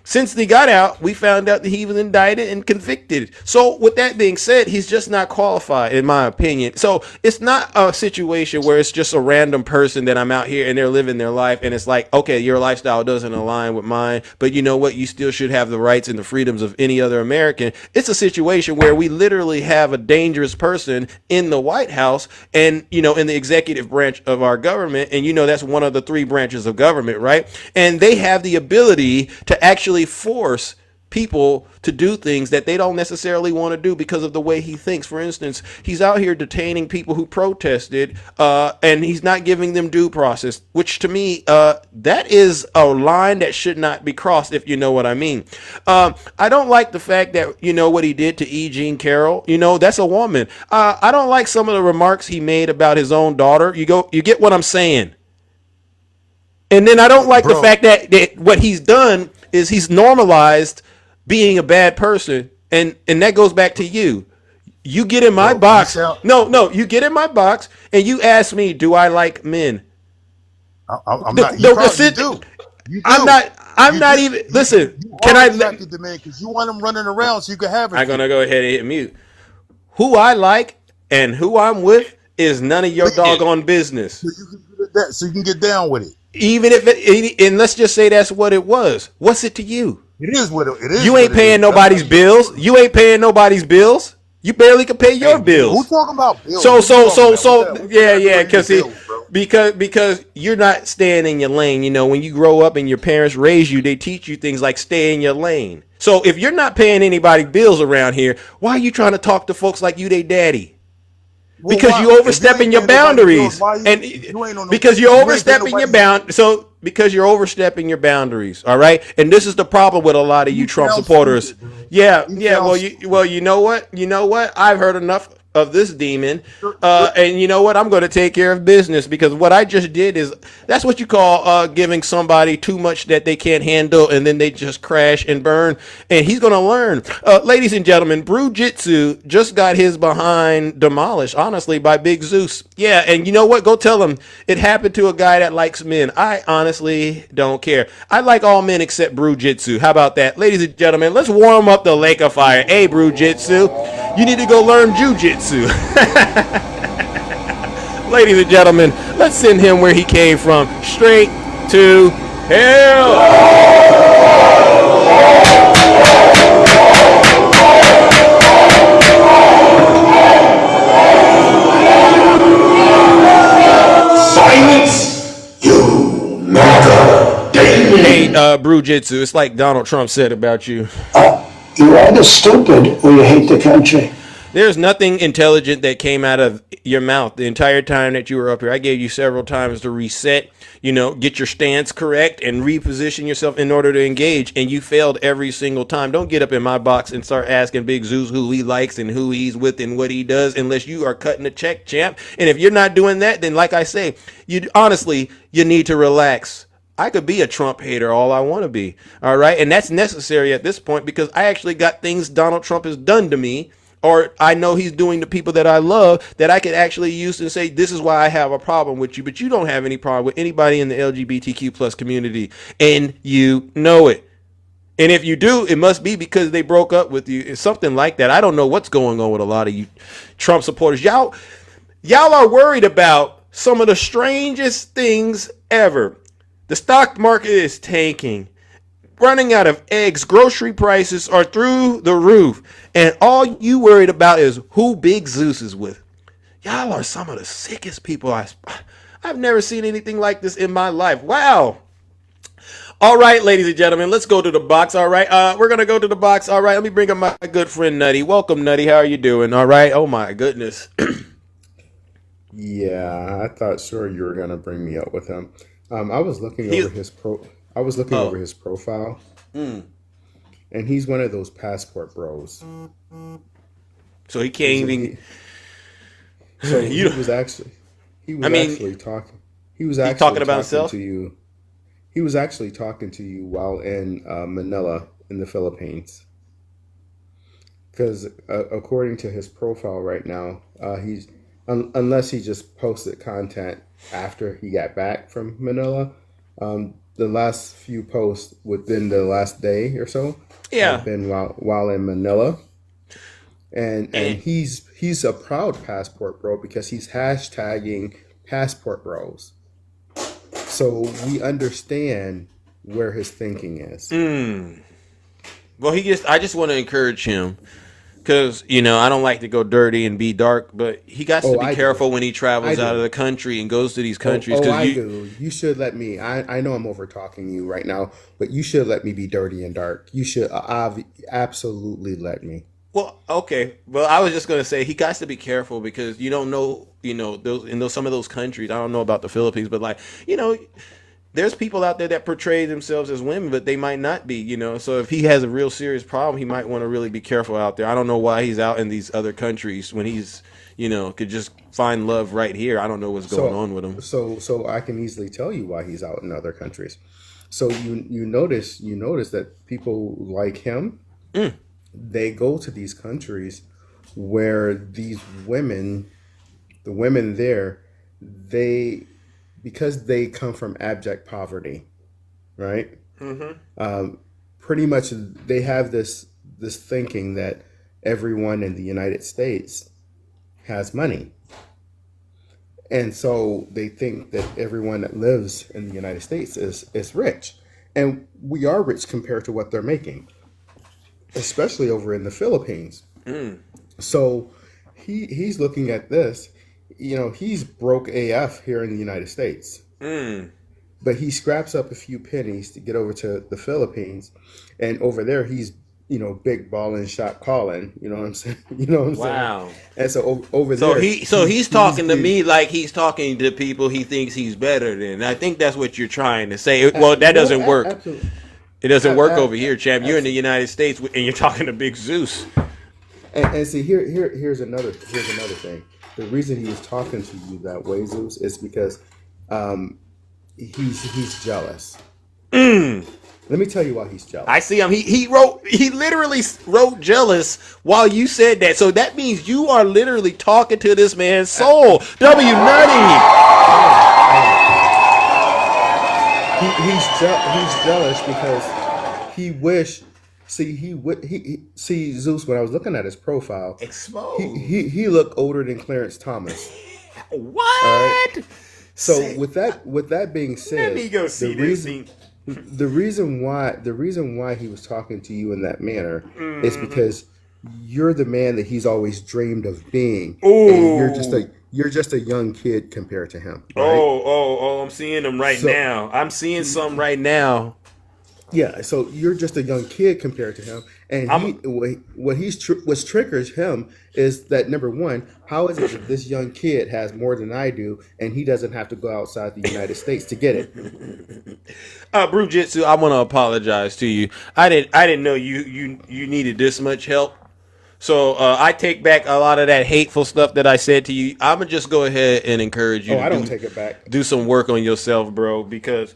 Since he got out, we found out that he was indicted and convicted. So with that being said, he's just not qualified, in my opinion. So it's not a situation where it's just a random person that I'm out here and they're living their life. And it's like, okay, your lifestyle doesn't align with mine, but you know what? You still should have the rights and the freedoms of any other American. It's a situation where we literally have a dangerous person in the White House and, in the executive branch of our government. And, that's one of the three branches of government, right? And they have the ability to actually force people to do things that they don't necessarily want to do because of the way he thinks. For instance, he's out here detaining people who protested, and he's not giving them due process, which to me, that is a line that should not be crossed, if you know what I mean. I don't like the fact that, what he did to E. Jean Carroll, that's a woman. I don't like some of the remarks he made about his own daughter. You get what I'm saying? And then I don't like the fact that what he's done is he's normalized being a bad person, and that goes back to you. You get in my box. You get in my box and you ask me, do I like men? I'm not. You probably do. You do. I'm not even. Listen, can I? The man, because you want him running around so you can have it. I'm gonna go ahead and hit mute. Who I like and who I'm with is none of your doggone business. So you can get down with it. Even if and let's just say that's what it was. What's it to you? It is what it is. You ain't paying nobody's bills. You ain't paying nobody's bills. You barely can pay your Who bills. talking about bills? So What you talking about? yeah, What's that because you're not staying in your lane. You know, when you grow up and your parents raise you, they teach you things like stay in your lane. So if you're not paying anybody bills around here, why are you trying to talk to folks like you they daddy? Well, Because why? you If you overstepping ain't your paying nobody boundaries, bills, why and you ain't on no, because you're you ain't paying overstepping your nobody. because you're overstepping your boundaries. All right, and this is the problem with a lot of you Trump sound supporters. stupid, man. Yeah, You yeah. sound Well, you know what? You know what? I've heard enough of this demon, and you know what? I'm going to take care of business because what I just did is that's what you call giving somebody too much that they can't handle, and then they just crash and burn. And he's going to learn. Ladies and gentlemen, Brew Jitsu just got his behind demolished, honestly, by Big Zeus. Yeah, and you know what? Go tell him it happened to a guy that likes men. I honestly don't care. I like all men except Brew Jitsu. How about that? Ladies and gentlemen, let's warm up the lake of fire. Hey, Brew Jitsu, you need to go learn jujitsu. Ladies and gentlemen, let's send him where he came from, straight to hell. Silence, you matter daily. Hey, Brew Jitsu, it's like Donald Trump said about you. You're either stupid or you hate the country. There's nothing intelligent that came out of your mouth the entire time that you were up here. I gave you several times to reset, get your stance correct and reposition yourself in order to engage, and you failed every single time. Don't get up in my box and start asking Big Zeus who he likes and who he's with and what he does unless you are cutting a check, champ. And if you're not doing that, then like I say, you need to relax. I could be a Trump hater all I want to be, all right? And that's necessary at this point because I actually got things Donald Trump has done to me, or I know he's doing to people that I love, that I could actually use and say, this is why I have a problem with you, but you don't have any problem with anybody in the LGBTQ plus community, and you know it. And if you do, it must be because they broke up with you. It's something like that. I don't know what's going on with a lot of you Trump supporters. Y'all are worried about some of the strangest things ever. The stock market is tanking, running out of eggs. Grocery prices are through the roof. And all you worried about is who Big Zeus is with. Y'all are some of the sickest people. I've never seen anything like this in my life. Wow. All right, ladies and gentlemen, let's go to the box. All right. We're going to go to the box. All right. Let me bring up my good friend, Nutty. Welcome, Nutty. How are you doing? All right. Oh, my goodness. Yeah, I thought sure you were gonna bring me up with him. I was looking over his over his profile, and he's one of those passport bros. So he can't even. So he was actually talking. He was actually talking about himself to you. He was actually talking to you while in Manila in the Philippines. Because according to his profile right now, he's unless he just posted content after he got back from Manila, the last few posts within the last day or so have been while in Manila, and he's a proud passport bro because he's hashtagging passport bros, so we understand where his thinking is. Well, I just want to encourage him. Because, I don't like to go dirty and be dark, but he got to be careful when he travels out of the country and goes to these countries. I do. You should let me. I know I'm over talking you right now, but you should let me be dirty and dark. You should absolutely let me. Well, okay. Well, I was just going to say he got to be careful because you don't know, some of those countries. I don't know about the Philippines, but there's people out there that portray themselves as women, but they might not be, So if he has a real serious problem, he might want to really be careful out there. I don't know why he's out in these other countries when he's, could just find love right here. I don't know what's going on with him. So I can easily tell you why he's out in other countries. So you notice that people like him, they go to these countries where these women, the women there, because they come from abject poverty, right? Pretty much they have this thinking that everyone in the United States has money. And so they think that everyone that lives in the United States is rich. And we are rich compared to what they're making, especially over in the Philippines. So he's looking at this. He's broke AF here in the United States, but he scraps up a few pennies to get over to the Philippines, and over there he's big balling, shot calling. You know what I'm saying? You know what I'm saying? Wow. And so over So there, he's talking to me like he's talking to people he thinks he's better than. I think that's what you're trying to say. Well, that doesn't work. Absolutely. It doesn't work over here, champ. You're in the United States and you're talking to Big Zeus. And see, here's another thing. The reason he's talking to you that way, Zeus, is because he's jealous. Let me tell you why he's jealous. I see him. He literally wrote jealous while you said that. So that means you are literally talking to this man's soul. W Nutty. He's jealous because he wish. See Zeus. When I was looking at his profile, exposed. He looked older than Clarence Thomas. What? All right? So with that being said, let me go see this scene. The reason why he was talking to you in that manner is because you're the man that he's always dreamed of being. Ooh. And you're just a young kid compared to him. Right? Oh, I'm seeing him now. I'm seeing something right now. Yeah, so you're just a young kid compared to him, and what triggers him is that, number one, how is it that this young kid has more than I do, and he doesn't have to go outside the United States to get it? Brujitsu, I want to apologize to you. I didn't know you needed this much help. So I take back a lot of that hateful stuff that I said to you. I'm gonna just go ahead and encourage you. I don't take it back. Do some work on yourself, bro, because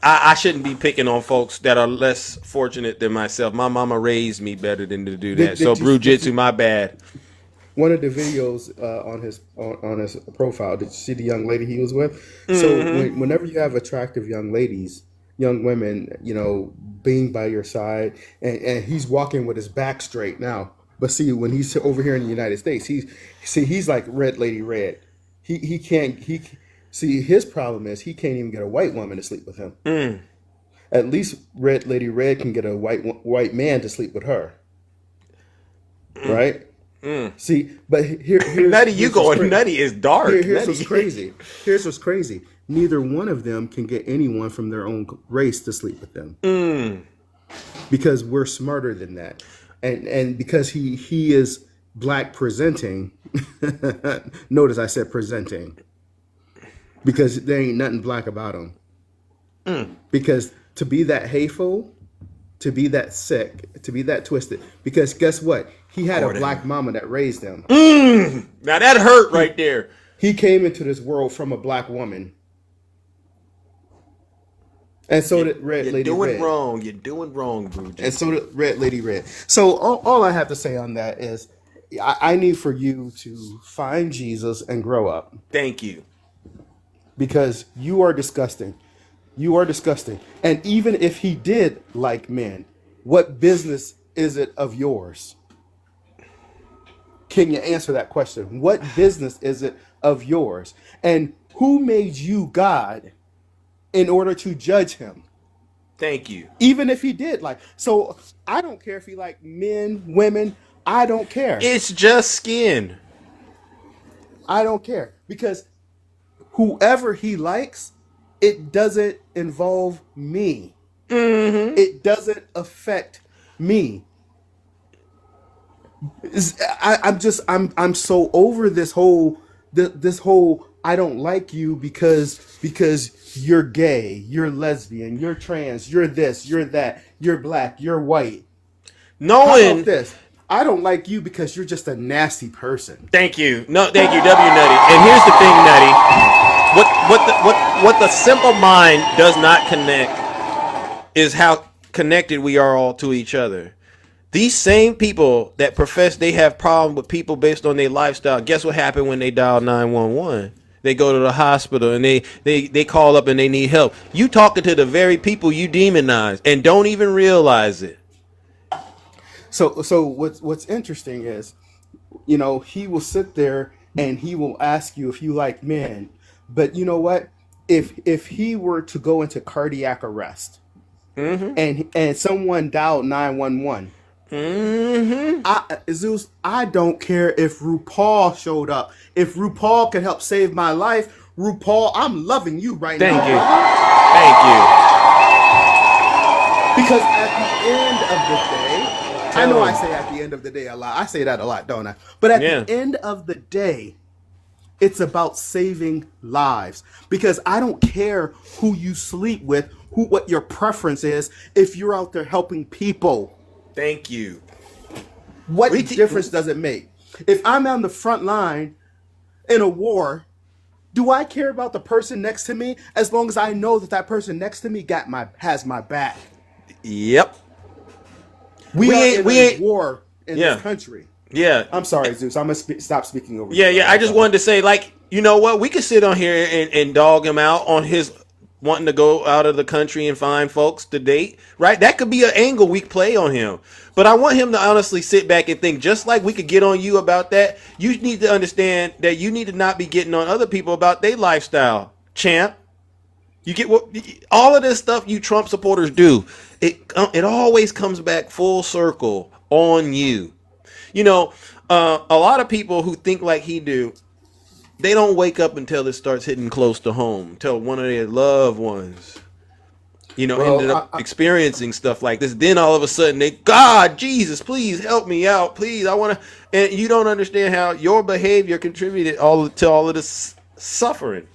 I shouldn't be picking on folks that are less fortunate than myself. My mama raised me better than to do that. So Brujitsu, my bad. One of the videos on his profile, did you see the young lady he was with? So whenever you have attractive young women, being by your side, and he's walking with his back straight now. But see, when he's over here in the United States, he's like Red Lady Red. He can't. See, his problem is he can't even get a white woman to sleep with him. At least Red Lady Red can get a white man to sleep with her. Right? See, but here's Nutty, you going nutty is dark. Here's what's crazy. Here's what's crazy. Neither one of them can get anyone from their own race to sleep with them. Because we're smarter than that. And because he is black presenting. Notice I said presenting. Because there ain't nothing black about him. Because to be that hateful, to be that sick, to be that twisted. Because guess what? He had a black mama that raised him. Now that hurt right there. He came into this world from a black woman. And so did Red Lady Red. You're doing wrong, Bruce. And so did Red Lady Red. So all I have to say on that is I need for you to find Jesus and grow up. Thank you. Because you are disgusting. You are disgusting. And even if he did like men, what business is it of yours? Can you answer that question? What business is it of yours? And who made you God in order to judge him? Thank you. Even if he did like. So I don't care if he liked men, women. I don't care. It's just skin. I don't care. Because whoever he likes, it doesn't involve me. It doesn't affect me. I'm so over this whole I don't like you because you're gay, you're lesbian, you're trans, you're this, you're that, you're black, you're white. How about this? I don't like you because you're just a nasty person. Thank you. No, thank you, W Nutty. And here's the thing, Nutty. What the simple mind does not connect is how connected we are all to each other. These same people that profess they have problems with people based on their lifestyle, guess what happened when they dial 911? They go to the hospital and they call up and they need help. You talking to the very people you demonize and don't even realize it. So what's interesting is, he will sit there and he will ask you if you like men. But you know what? If he were to go into cardiac arrest and someone dialed 911, Zeus, I don't care if RuPaul showed up. If RuPaul could help save my life, RuPaul, I'm loving you right now. Thank you. Thank you. Because at the end of the day, I know I say at the end of the day a lot. I say that a lot, don't I? But at the end of the day, it's about saving lives. Because I don't care who you sleep with, what your preference is, if you're out there helping people. Thank you. What difference does it make? If I'm on the front line in a war, do I care about the person next to me as long as I know that person next to me has my back? Yep. We ain't in war in this country. Yeah. I'm sorry, Zeus. I'm gonna stop speaking over. Yeah, I just wanted to say, like, you know what? We could sit on here and dog him out on his wanting to go out of the country and find folks to date, right? That could be an angle we play on him. But I want him to honestly sit back and think, just like we could get on you about that, you need to understand that you need to not be getting on other people about their lifestyle, champ. You get what all of this stuff you Trump supporters do. It always comes back full circle on you. You know, a lot of people who think like he do, they don't wake up until it starts hitting close to home, until one of their loved ones, ended up experiencing stuff like this. Then all of a sudden God, Jesus, please help me out. Please, I want to. And you don't understand how your behavior contributed to all of this suffering.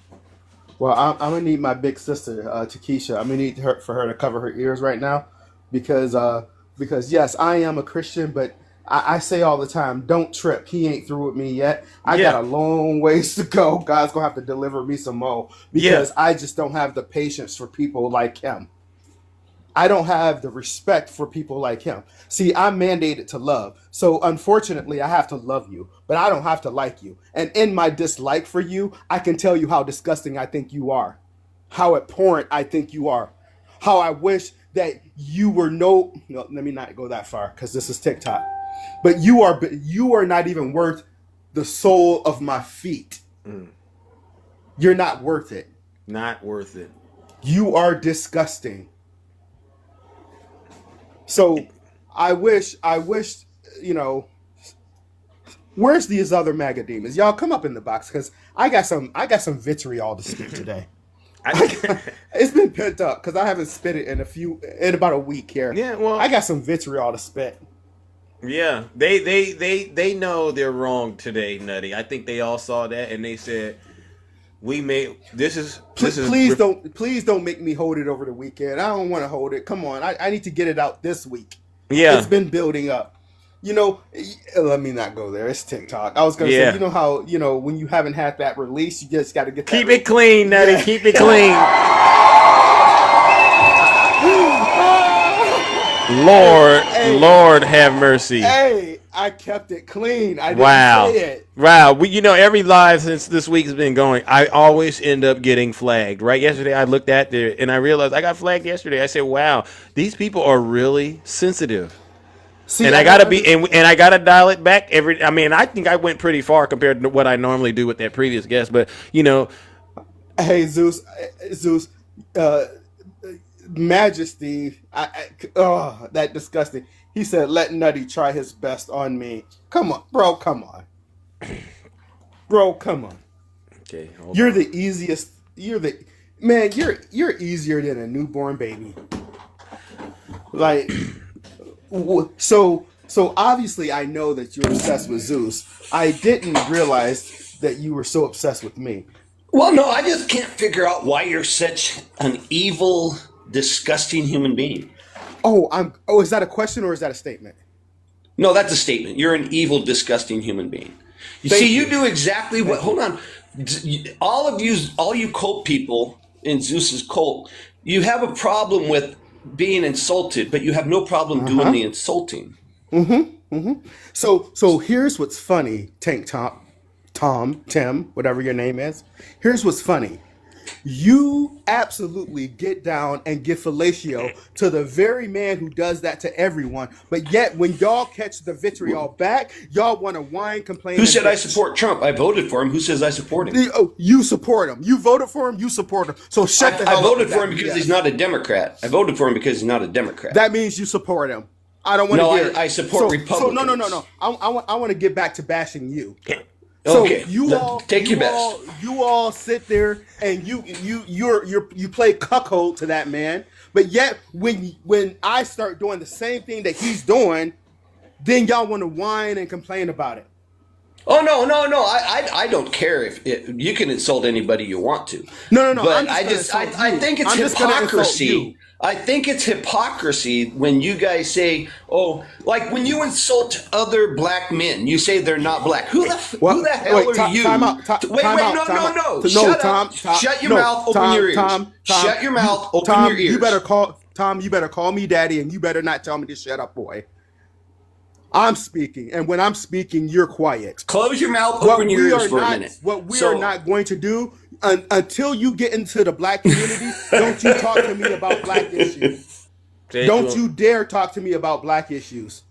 Well, I'm gonna need my big sister, Takesha. I'm gonna need for her to cover her ears right now, because yes, I am a Christian, but I say all the time, don't trip. He ain't through with me yet. I got a long ways to go. God's gonna have to deliver me some more, because I just don't have the patience for people like him. I don't have the respect for people like him. See, I'm mandated to love. So unfortunately, I have to love you, but I don't have to like you. And in my dislike for you, I can tell you how disgusting I think you are, how abhorrent I think you are, how I wish that you were no, let me not go that far because this is TikTok. But you are not even worth the sole of my feet. You're not worth it. Not worth it. You are disgusting. So I wish, where's these other MAGA demons? Y'all come up in the box, because I got some vitriol to spit today. It's been pent up because I haven't spit it in about a week here. Yeah, well, I got some vitriol to spit. Yeah, they know they're wrong today, Nutty. I think they all saw that and they said, Please don't make me hold it over the weekend. I don't want to hold it. Come on, I need to get it out this week. Yeah, it's been building up. Let me not go there. It's TikTok. I was gonna say, how when you haven't had that release, you just got to get keep it clean, Nutty. Yeah. Keep it clean. Lord have mercy. Hey, I kept it clean. I didn't say it. Wow. Every live since this week has been going, I always end up getting flagged. Right? Yesterday I looked at it and I realized I got flagged yesterday. I said, wow, these people are really sensitive. See, and I gotta dial it back I think I went pretty far compared to what I normally do with that previous guest, but Hey, Zeus, Majesty, that disgusting. He said, "Let Nutty try his best on me." Come on, bro. Come on, bro. Come on. Okay, you're the easiest. You're easier than a newborn baby. Like, so obviously, I know that you're obsessed with Zeus. I didn't realize that you were so obsessed with me. Well, no, I just can't figure out why you're such an evil, disgusting human being. Is that a question or is that a statement? No, that's a statement. You're an evil, disgusting human being. You do exactly what. Hold on, all you cult people in Zeus's cult, you have a problem with being insulted, but you have no problem doing the insulting. So here's what's funny, Tank Top. Tom, Tim, whatever your name is. Here's what's funny. You absolutely get down and give fellatio to the very man who does that to everyone. But yet, when y'all catch the vitriol back, y'all want to whine, complain. Who said I support Trump? I voted for him. Who says I support him? You support him. You voted for him. You support him. So shut the hell up. I voted for him because he's not a Democrat. I voted for him because he's not a Democrat. That means you support him. I don't want to No, hear it. I support So Republicans. no. I want to get back to bashing you. Okay, take your best. You all sit there and you play cuckold to that man, but yet when I start doing the same thing that he's doing, then y'all want to whine and complain about it. Oh no! I don't care if you can insult anybody you want to. No. But I think it's hypocrisy. I think it's hypocrisy when you guys say, "Oh, like when you insult other black men, you say they're not black." Who the hell are you? No. Shut up. Shut your mouth. Open your ears. Shut your mouth. Open your ears. You better call me daddy, and you better not tell me to shut up, boy. I'm speaking, and when I'm speaking, you're quiet. Close your mouth, open your ears for a minute. What we are not going to do until you get into the black community, don't you talk to me about black issues. Don't you dare talk to me about black issues.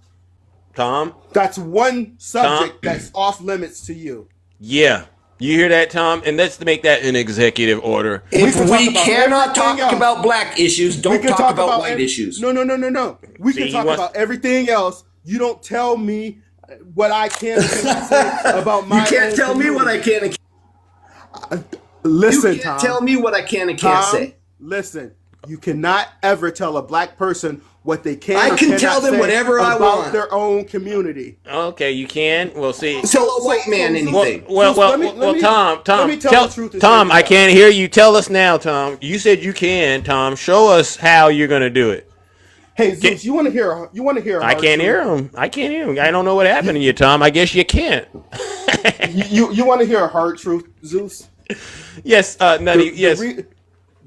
Tom? That's one subject that's off limits to you. Yeah. You hear that, Tom? And let's make that an executive order. If we cannot talk about black issues, don't talk about white issues. No. We can talk about everything else. You don't tell me what I can and cannot say about my. You can't tell me what I can and can't. Listen, you can't Tom. tell me what I can and can't say. Listen, you cannot ever tell a black person what they can. I can tell them whatever I want about their own community. Okay, you can. We'll see. Tell a white man anything. Well, Tom. Tom, I can't hear you. Tell us now, Tom. You said you can, Tom. Show us how you're going to do it. Hey, Zeus, you want to hear? I can't hear him. I don't know what happened to you, Tom. I guess you can't. you want to hear a hard truth, Zeus? Yes, Nutty. Yes.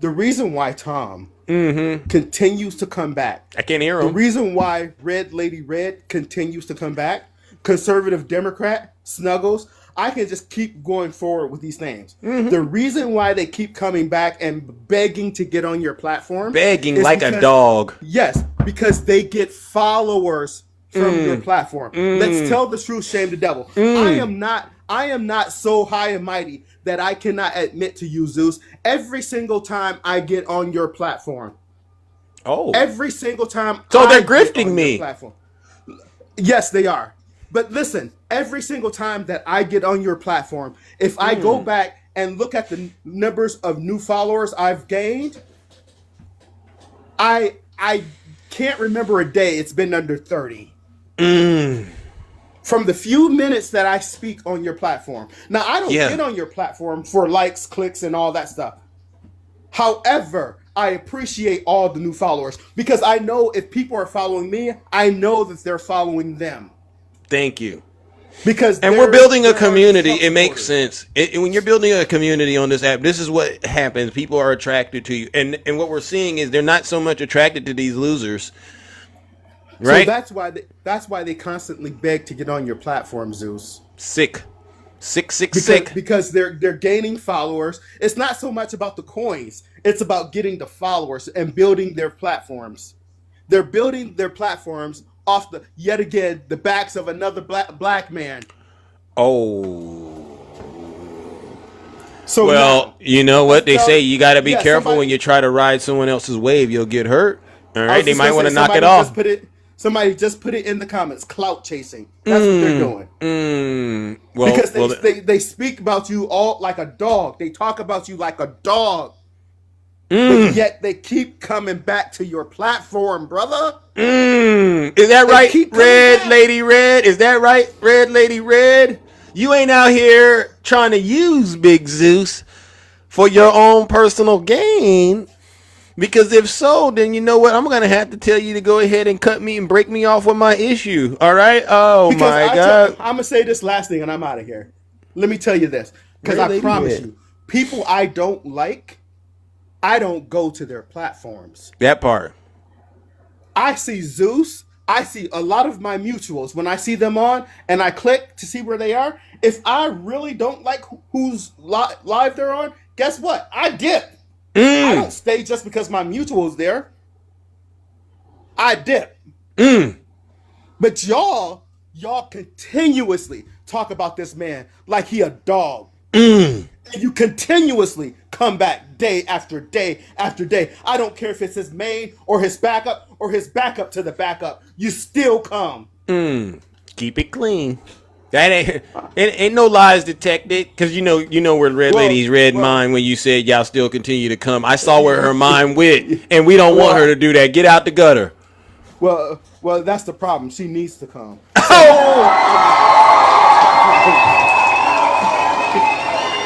The reason why Tom continues to come back. I can't hear him. The reason why Red Lady Red continues to come back. Conservative Democrat Snuggles. I can just keep going forward with these names. The reason why they keep coming back and begging to get on your platform. Begging like a dog. Yes, because they get followers from your platform. Let's tell the truth, shame the devil. I am not so high and mighty that I cannot admit to you, Zeus, every single time I get on your platform. Oh. Every single time. So they're grifting me. Yes, they are. But listen, every single time that I get on your platform, if I go back and look at the numbers of new followers I've gained, I can't remember a day it's been under 30. From the few minutes that I speak on your platform. Now, I don't get on your platform for likes, clicks, and all that stuff. However, I appreciate all the new followers because I know if people are following me, I know that they're following them. Thank you. Because we're building a community. It makes sense. When you're building a community on this app, this is what happens. People are attracted to you. And what we're seeing is they're not so much attracted to these losers. Right? So that's why they constantly beg to get on your platform, Zeus. Sick. Because they're gaining followers. It's not so much about the coins. It's about getting the followers and building their platforms. They're building their platforms off the backs of another black man. Oh. So well, you know what they say, you got to be careful when you try to ride someone else's wave, you'll get hurt. All right, they might want to knock it off. Somebody just put it in the comments, clout chasing. That's what they're doing. Because they speak about you all like a dog. They talk about you like a dog. But yet they keep coming back to your platform, brother. Is that right, Red Lady Red? Is that right, Red Lady Red? You ain't out here trying to use Big Zeus for your own personal gain. Because if so, then you know what? I'm going to have to tell you to go ahead and cut me and break me off with my issue. All right? Oh, my God. I'm going to say this last thing and I'm out of here. Let me tell you this. Because I promise you, people I don't like, I don't go to their platforms. That part. I see Zeus. I see a lot of my mutuals. When I see them on and I click to see where they are, if I really don't like who's live they're on, guess what? I dip. I don't stay just because my mutual is there. I dip. But y'all continuously talk about this man like he a dog. And And you continuously come back day after day after day. I don't care if it's his main or his backup to the backup. You still come. Keep it clean. That ain't no lies detected, because you know where Red Lady's mind when you said y'all still continue to come. I saw where her mind went, and we don't want her to do that. Get out the gutter. Well, that's the problem. She needs to come.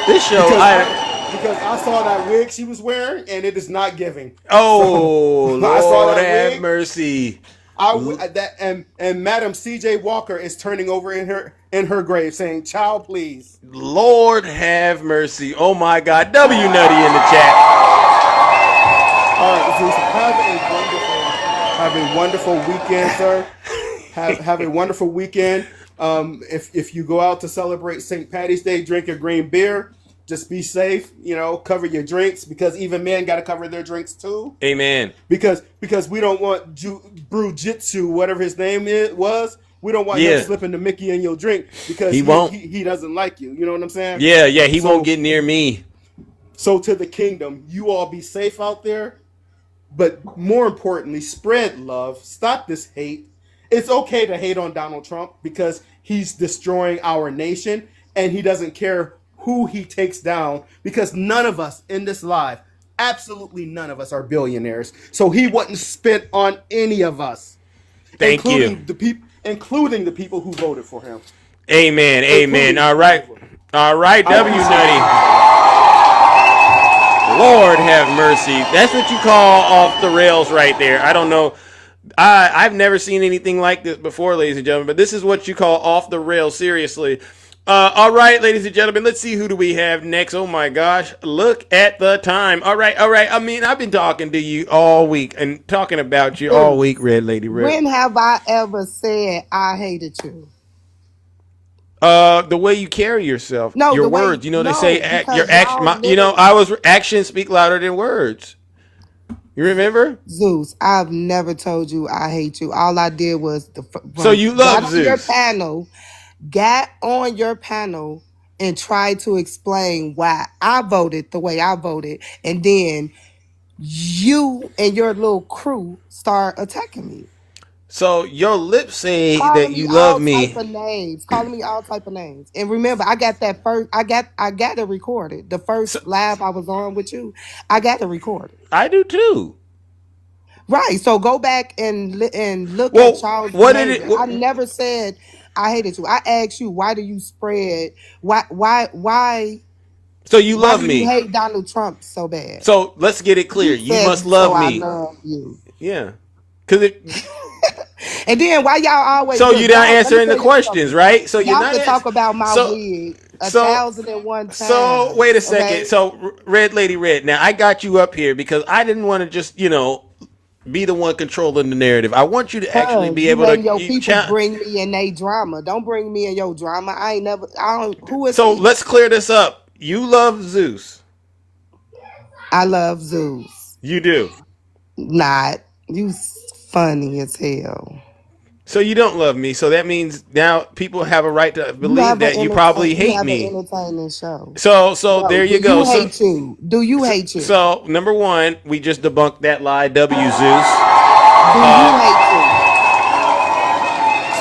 This show, because I saw that wig she was wearing, and it is not giving. Oh, So, I saw Lord that have wig. mercy. And Madam C.J. Walker is turning over in her grave, saying, "Child, please." Lord have mercy. Oh my God. W Nutty in the chat. All right, Zeus, have a wonderful weekend, sir. Have a wonderful weekend. If you go out to celebrate St. Patty's Day, drink a green beer. Just be safe, cover your drinks, because even men got to cover their drinks too. Amen. Because we don't want Brujitsu, whatever his name was. We don't want him slipping the Mickey in your drink, because he doesn't like you. You know what I'm saying? Yeah, he won't get near me. So to the kingdom, you all be safe out there. But more importantly, spread love. Stop this hate. It's okay to hate on Donald Trump because he's destroying our nation, and he doesn't care who he takes down, because none of us in this live, absolutely none of us, are billionaires. So he wasn't spent on any of us. Including the people who voted for him. Amen. All right, W Nutty. Lord have mercy. That's what you call off the rails right there. I don't know. I've never seen anything like this before, ladies and gentlemen, but this is what you call off the rails, seriously. All right, ladies and gentlemen, let's see who do we have next. Oh my gosh, look at the time. All right. I mean, I've been talking to you all week and talking about you all week, Red Lady Red. When have I ever said I hated you? The way you carry yourself, your words. They say your action. I was actions speak louder than words. You remember? Zeus, I've never told you I hate you. All I did was so you love Zeus. Got on your panel and tried to explain why I voted the way I voted, and then you and your little crew start attacking me. So your lips say that you love me. Calling me all type of names. And remember, I got that first. I got it recorded. The first live I was on with you, I got it recorded. I do too. Right. So go back and look at y'all's behavior. I never said I hated you. I asked you, why do you spread? Why? So you love me. You hate Donald Trump so bad. So let's get it clear. You must love me. I love you. Yeah. Cause and then why y'all always? So you're not answering the questions, right? So you're not talk about my wig 1,001 times. So wait a second. Okay? So Red Lady Red. Now I got you up here because I didn't want to just be the one controlling the narrative. I want you to actually be able to. Your people bring me in their drama. Don't bring me in your drama. I don't. Who is? So let's clear this up. You love Zeus. I love Zeus. You do. Not you. Funny as hell. So you don't love me. So that means now people have a right to believe that you probably hate me. An entertaining show. So there you go. Do you hate you? So number one, we just debunked that lie. W Zeus. Do you hate you?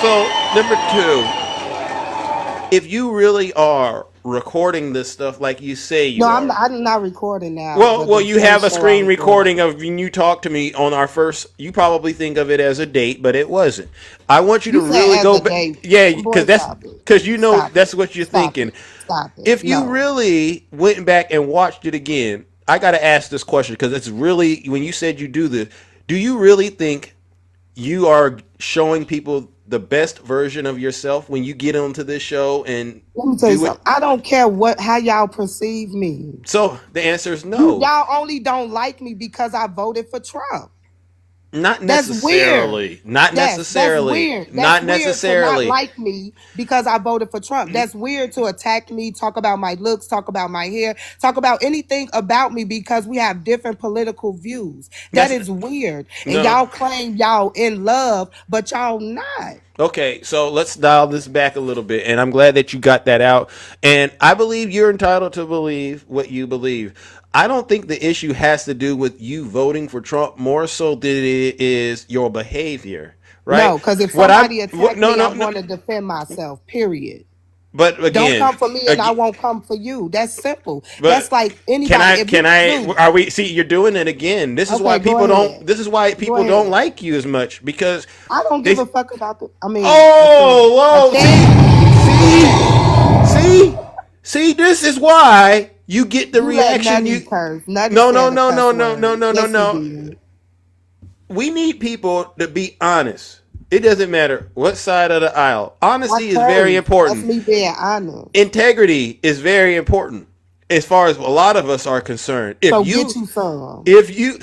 So number two, if you really are recording this stuff like you say you are. I'm not recording now. Well, you have a screen recording of when you talked to me on our first. You probably think of it as a date, but it wasn't. I want you to really go back. Yeah, because that's what you're thinking. Stop it. If you really went back and watched it again, I got to ask this question because it's really, when you said you do this, do you really think you are showing people the best version of yourself when you get onto this show? And let me tell you something. I don't care how y'all perceive me. So the answer is no. Y'all only don't like me because I voted for Trump. Not necessarily. Not necessarily. That's weird. Not necessarily. To not like me because I voted for Trump. That's weird to attack me, talk about my looks, talk about my hair, talk about anything about me because we have different political views. That is weird. And y'all claim y'all in love, but y'all not. Okay, so let's dial this back a little bit, and I'm glad that you got that out. And I believe you're entitled to believe what you believe. I don't think the issue has to do with you voting for Trump more so than it is your behavior, right? No, because if What somebody I'm what, attack no me, no I'm no. going to defend myself. Period. But Don't again, come for me, and I again, won't come for you. That's simple. but That's like can anybody. I? If Can you I? Zeus, Are we? See, you're doing it again. This is why okay, go people don't. ahead. This is why Go people don't ahead. like you as much because I don't they. give a fuck about the. I mean, Oh, a thing. see. This is why you get the You let reaction. Nutty curse. Nutty No, said a cuss word. Yes, he did. We need people to be honest. It doesn't matter what side of the aisle. Honesty is Okay, very that's important. me being honest. Integrity is very important as far as a lot of us are concerned. So get you some. If you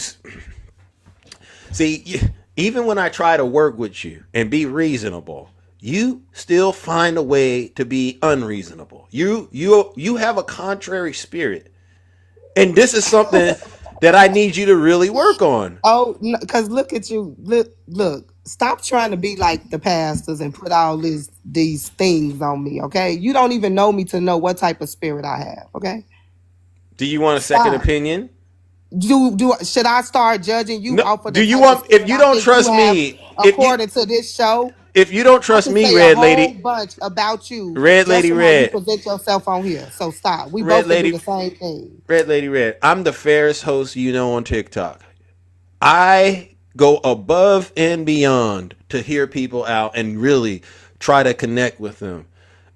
see, even when I try to work with you and be reasonable, you still find a way to be unreasonable. You have a contrary spirit, and this is something that I need you to really work on. Oh, because look at you. Look. Stop trying to be like the pastors and put all these things on me. Okay, you don't even know me to know what type of spirit I have. Okay. Do you want a second opinion? Should I start judging you off of the Do you type want? of spirit If you I don't think trust you have me, according to this show? if you don't I trust can me, say Red a whole Lady, bunch about you, Red just Lady, from how you Red, present yourself on here. So stop. We Red both can do Lady, the same thing. Red Lady, Red. I'm the fairest host you know on TikTok. I go above and beyond to hear people out and really try to connect with them.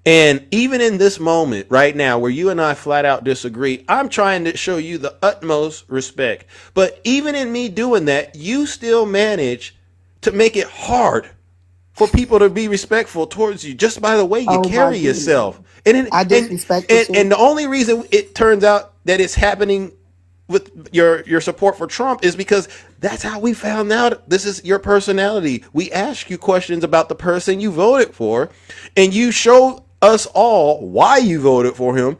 And even in this moment right now where you and I flat out disagree, I'm trying to show you the utmost respect. But even in me doing that, you still manage to make it hard for people to be respectful towards you just by the way you carry yourself. I disrespect you. And the only reason it turns out that it's happening with your support for Trump is because that's how we found out this is your personality. We ask you questions about the person you voted for, and you show us all why you voted for him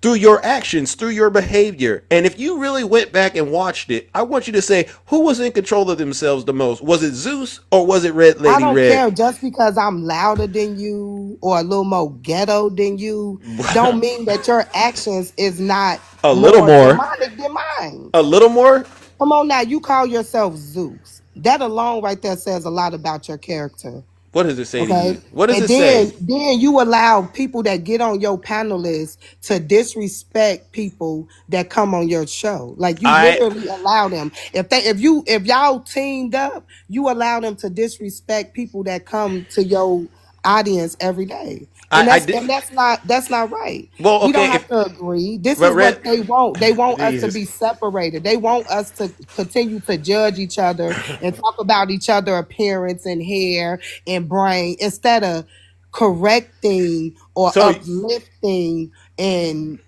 through your actions, through your behavior. And if you really went back and watched it, I want you to say who was in control of themselves the most. Was it Zeus or was it Red Lady I don't Red? care just because I'm louder than you or a little more ghetto than you. Don't mean that your actions is not a little more demonic than mine. A little more. Come on now, you call yourself Zeus. That alone right there says a lot about your character. What does it say to Okay. you? What does And it say? then you allow people that get on your panel list to disrespect people that come on your show. Like you literally allow them. If y'all teamed up, you allow them to disrespect people that come to your audience every day. And that's not right. Well, okay, we don't have to agree. This is what they want. They want us to be separated. They want us to continue to judge each other and talk about each other appearance and hair and brain instead of correcting or uplifting and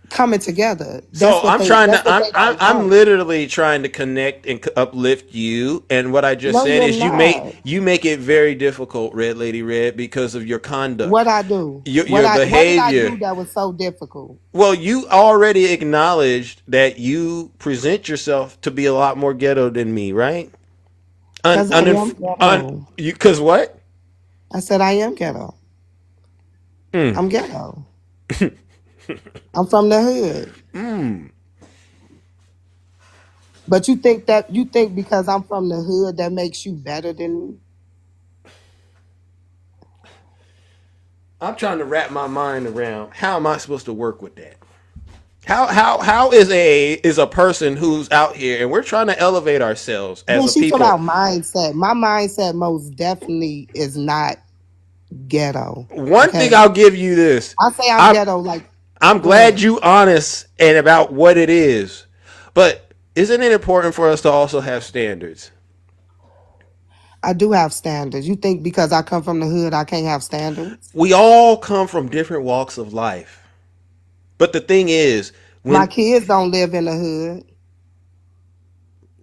coming together. So I'm literally trying to connect and uplift you, and what I just said is you make it very difficult, Red Lady Red, because of your conduct. What I do, your behavior. What did I do that was so difficult? Well, you already acknowledged that you present yourself to be a lot more ghetto than me, right? Because what? I said I am ghetto. I'm ghetto. I'm from the hood. But you think because I'm from the hood that makes you better than me? I'm trying to wrap my mind around how am I supposed to work with that? How is a person who's out here and we're trying to elevate ourselves as a people? Talking about mindset. My mindset most definitely is not ghetto. One thing I'll give you this. I say I'm ghetto like I'm glad you honest and about what it is. But isn't it important for us to also have standards? I do have standards. You think because I come from the hood, I can't have standards? We all come from different walks of life. But the thing is, my kids don't live in the hood.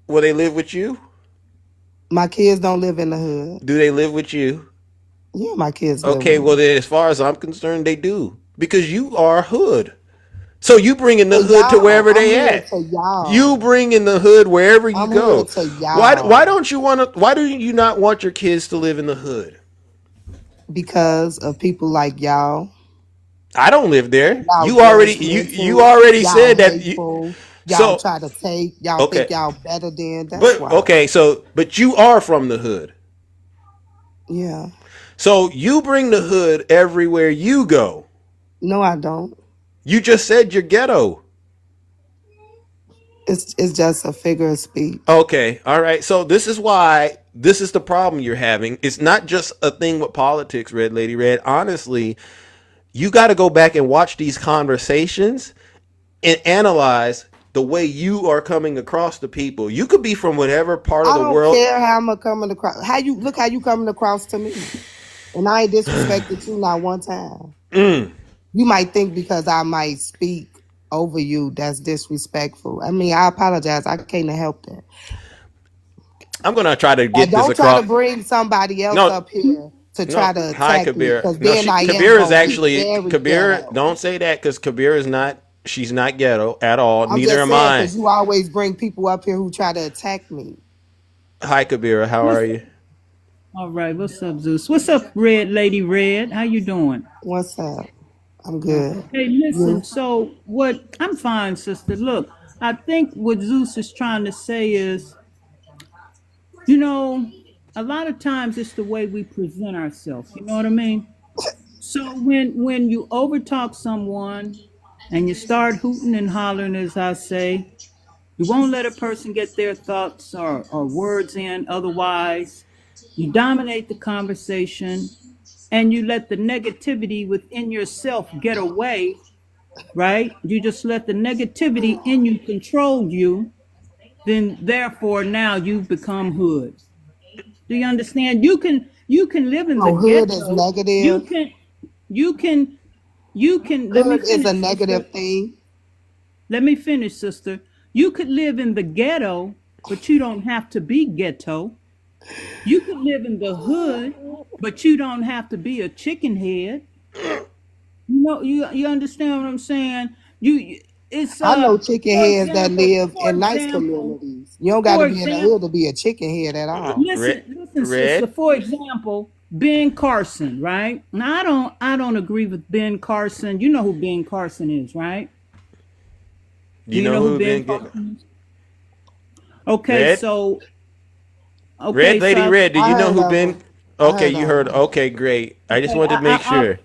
Will they live with you? My kids don't live in the hood. Do they live with you? Yeah, my kids. Okay, well then, as far as I'm concerned, they do because you are hood. So you bring in the hood to wherever they at. You bring in the hood wherever you go. Why don't you want to? Why do you not want your kids to live in the hood? Because of people like y'all. I don't live there. Y'all You already you already y'all said that. hateful. Y'all So try to take. Y'all okay, think y'all better than. That's but why. okay. So but you are from the hood. Yeah. So you bring the hood everywhere you go. No, I don't. You just said you're ghetto. It's just a figure of speech. Okay, all right. So this is why this is the problem you're having. It's not just a thing with politics, Red Lady Red. Honestly, you got to go back and watch these conversations and analyze the way you are coming across to people. You could be from whatever part of I the don't world. care how I'm coming across. How you coming across to me, and I ain't disrespected you not one time. You might think because I might speak over you that's disrespectful. I mean, I apologize. I can't help that. I'm gonna try to get this Don't across. try to bring somebody else up here to try to Hi, attack me, Kabir. because No, then I am Kabir is gonna be actually very Kabir. ghetto. Don't say that because Kabir is not. She's not ghetto at all. I'm Neither just am saying I. because you always bring people up here who try to attack me. Hi, Kabir. How are you? All right. What's up, Zeus? What's up, Red Lady Red? How you doing? What's up? I'm good. Hey, listen. You? So what? I'm fine, sister. Look, I think what Zeus is trying to say is, you know, a lot of times it's the way we present ourselves. You know what I mean? So when you overtalk someone and you start hooting and hollering, as I say, you won't let a person get their thoughts or words in. Otherwise, you dominate the conversation and you let the negativity within yourself get away, right? You just let the negativity in you control you. Then therefore now you've become hood. Do you understand? You can live in the Hood is ghetto. negative. You can let me Hood is finish, a negative sister. thing. Let me finish, sister. You could live in the ghetto, but you don't have to be ghetto. You could live in the hood, but you don't have to be a chicken head. You know, you understand what I'm saying? I know chicken For heads that example, live in nice communities. You don't got to for be in the example, hood to be a chicken head at all. listen, sister. For example, Ben Carson, right? Now I don't agree with Ben Carson. You know who Ben Carson is, right? Do you know who Ben Carson is? Okay, Red? so Red Lady Red. Do you know who Ben? Okay, you heard. him. Okay, great. I just wanted to make sure.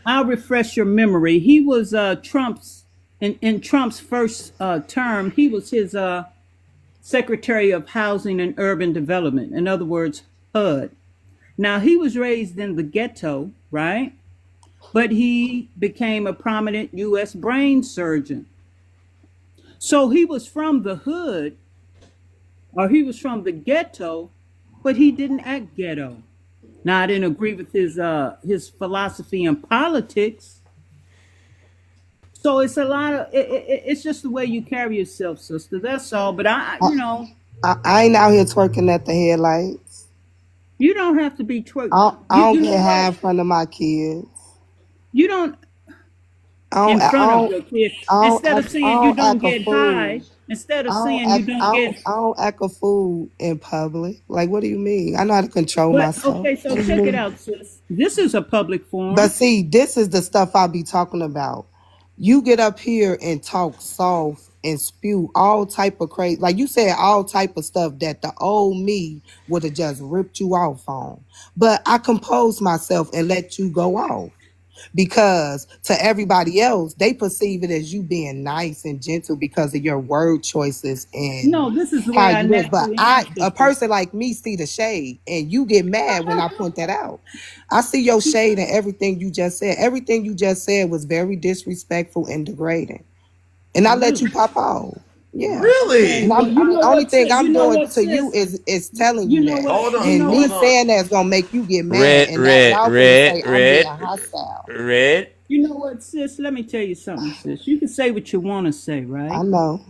I'll refresh your memory. He was Trump's in Trump's first term. He was his Secretary of Housing and Urban Development. In other words, HUD. Now he was raised in the ghetto, right? But he became a prominent U.S. brain surgeon. So he was from the hood, or he was from the ghetto, but he didn't act ghetto. Now I didn't agree with his philosophy and politics. So it's a lot of it's just the way you carry yourself, sister. That's all. But I I ain't out here twerking at the headlights. You don't have to be twerking. I don't get high in front of my kids. You don't. In front of your kids. Instead of saying you don't get high, instead of saying you don't get. I don't act a fool in public. Like, what do you mean? I know how to control myself. Okay, so check it out, sis. This is a public forum. But see, this is the stuff I be talking about. You get up here and talk soft and spew all type of crazy, like you said, all type of stuff that the old me would have just ripped you off on. But I composed myself and let you go off. Because to everybody else, they perceive it as you being nice and gentle because of your word choices and no, this is the way how I you live. But a naturally person like me see the shade, and you get mad when I point that out. I see your shade in everything you just said. Everything you just said was very disrespectful and degrading, and I let you pop off. Yeah, really. And the only thing I'm doing to you is telling you that. And me saying that's gonna make you get mad. Red. You know what, sis? Let me tell you something, sis. You can say what you want to say, right? I know.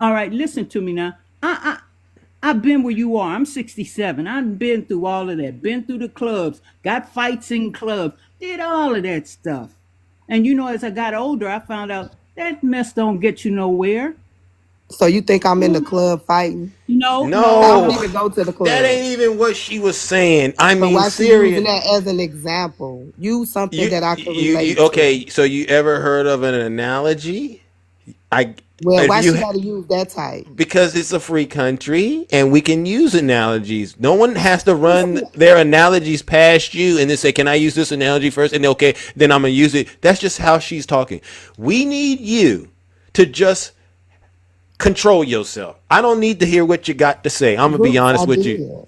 All right, listen to me now. I've been where you are. I'm 67. I've been through all of that. Been through the clubs. Got fights in clubs. Did all of that stuff. And you know, as I got older, I found out that mess don't get you nowhere. So you think I'm in the club fighting? No, I don't even go to the club. that ain't even what she was saying. I So mean, why she serious. using that as an example? Use something that I can relate to. Okay, so you ever heard of an analogy? Well, why she gotta use that type? Because it's a free country and we can use analogies. No one has to run their analogies past you and then say, can I use this analogy first? And okay, then I'm gonna use it. That's just how she's talking. We need you to just control yourself. I don't need to hear what you got to say. I'm gonna be honest with you.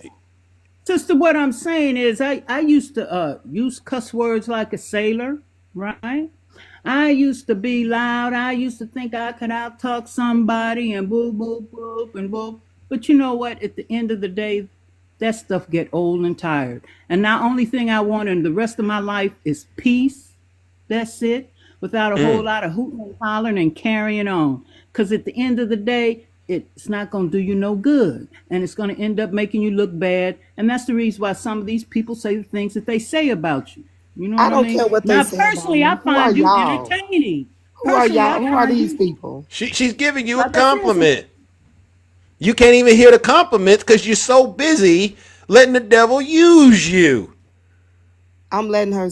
Sister, what I'm saying is I used to use cuss words like a sailor, right? I used to be loud. I used to think I could out-talk somebody and boop, boop, boop, and boop. But you know what? At the end of the day, that stuff get old and tired. And the only thing I want in the rest of my life is peace. That's it. Without a whole lot of hooting and hollering and carrying on. Because at the end of the day, it's not going to do you no good. And it's going to end up making you look bad. And that's the reason why some of these people say the things that they say about you. You know I what don't I mean? care what they now, say personally, I about me. Who are find you y'all? entertaining. Who are Personally, y'all? Who are these people? She's giving you a compliment. You can't even hear the compliments because you're so busy letting the devil use you. I'm letting her.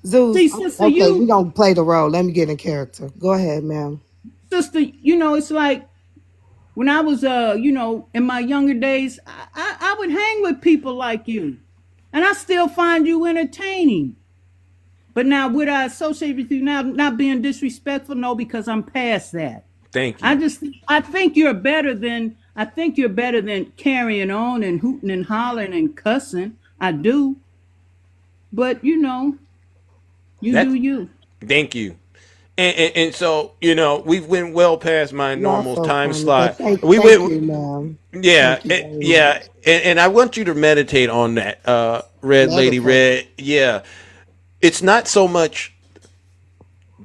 Zeus. See, sister, Okay, you- we gonna play the role. Let me get in character. Go ahead, ma'am. Sister, you know, it's like when I was, in my younger days, I would hang with people like you. And I still find you entertaining. But now, would I associate with you now, not being disrespectful? No, because I'm past that. Thank you. I think you're better than carrying on and hooting and hollering and cussing. I do. But, you do you. Thank you. And so, we've went well past my normal so time funny, slot. but thank you, ma'am. Yeah, Thank you very much. yeah. And I want you to meditate on that, Red Lady Red. Yeah. It's not so much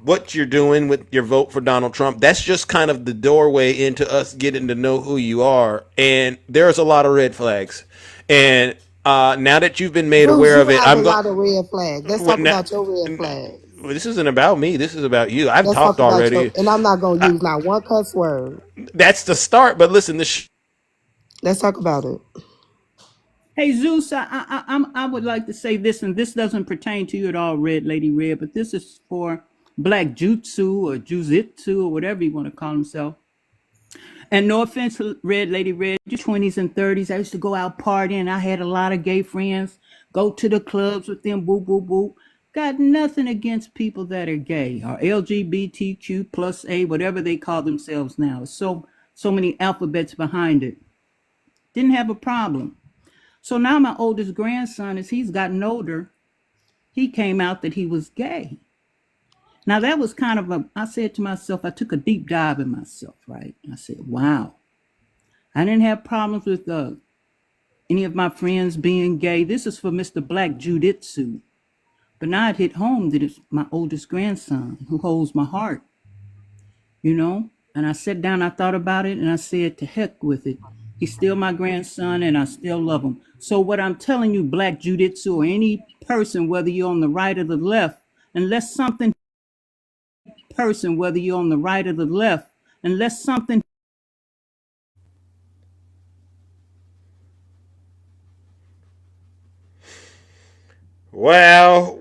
what you're doing with your vote for Donald Trump. That's just kind of the doorway into us getting to know who you are. And there's a lot of red flags. And now that you've been made Bruce, aware you of it, have I'm a going. lot of red flags. Let's talk about your red flags. Well, this isn't about me. This is about you. I've Let's talked talk about already. and I'm not gonna use not one cuss word. That's the start. But listen, Let's talk about it. Hey Zeus, I would like to say this, and this doesn't pertain to you at all, Red Lady Red, but this is for Black Jutsu or Jujitsu or whatever you want to call himself. And no offense, Red Lady Red, your 20s and 30s, I used to go out partying. I had a lot of gay friends, go to the clubs with them, boo, boo, boo. Got nothing against people that are gay or LGBTQ plus A, whatever they call themselves now. So many alphabets behind it. Didn't have a problem. So now my oldest grandson, as he's gotten older, he came out that he was gay. Now that was kind of I said to myself, I took a deep dive in myself, right? I said, wow. I didn't have problems with any of my friends being gay. This is for Mr. Black Jujitsu. But now it hit home that it's my oldest grandson who holds my heart, And I sat down, I thought about it, and I said, to heck with it. He's still my grandson, and I still love him. So what I'm telling you, Black Jujitsu, or any person, whether you're on the right or the left, unless something Wow,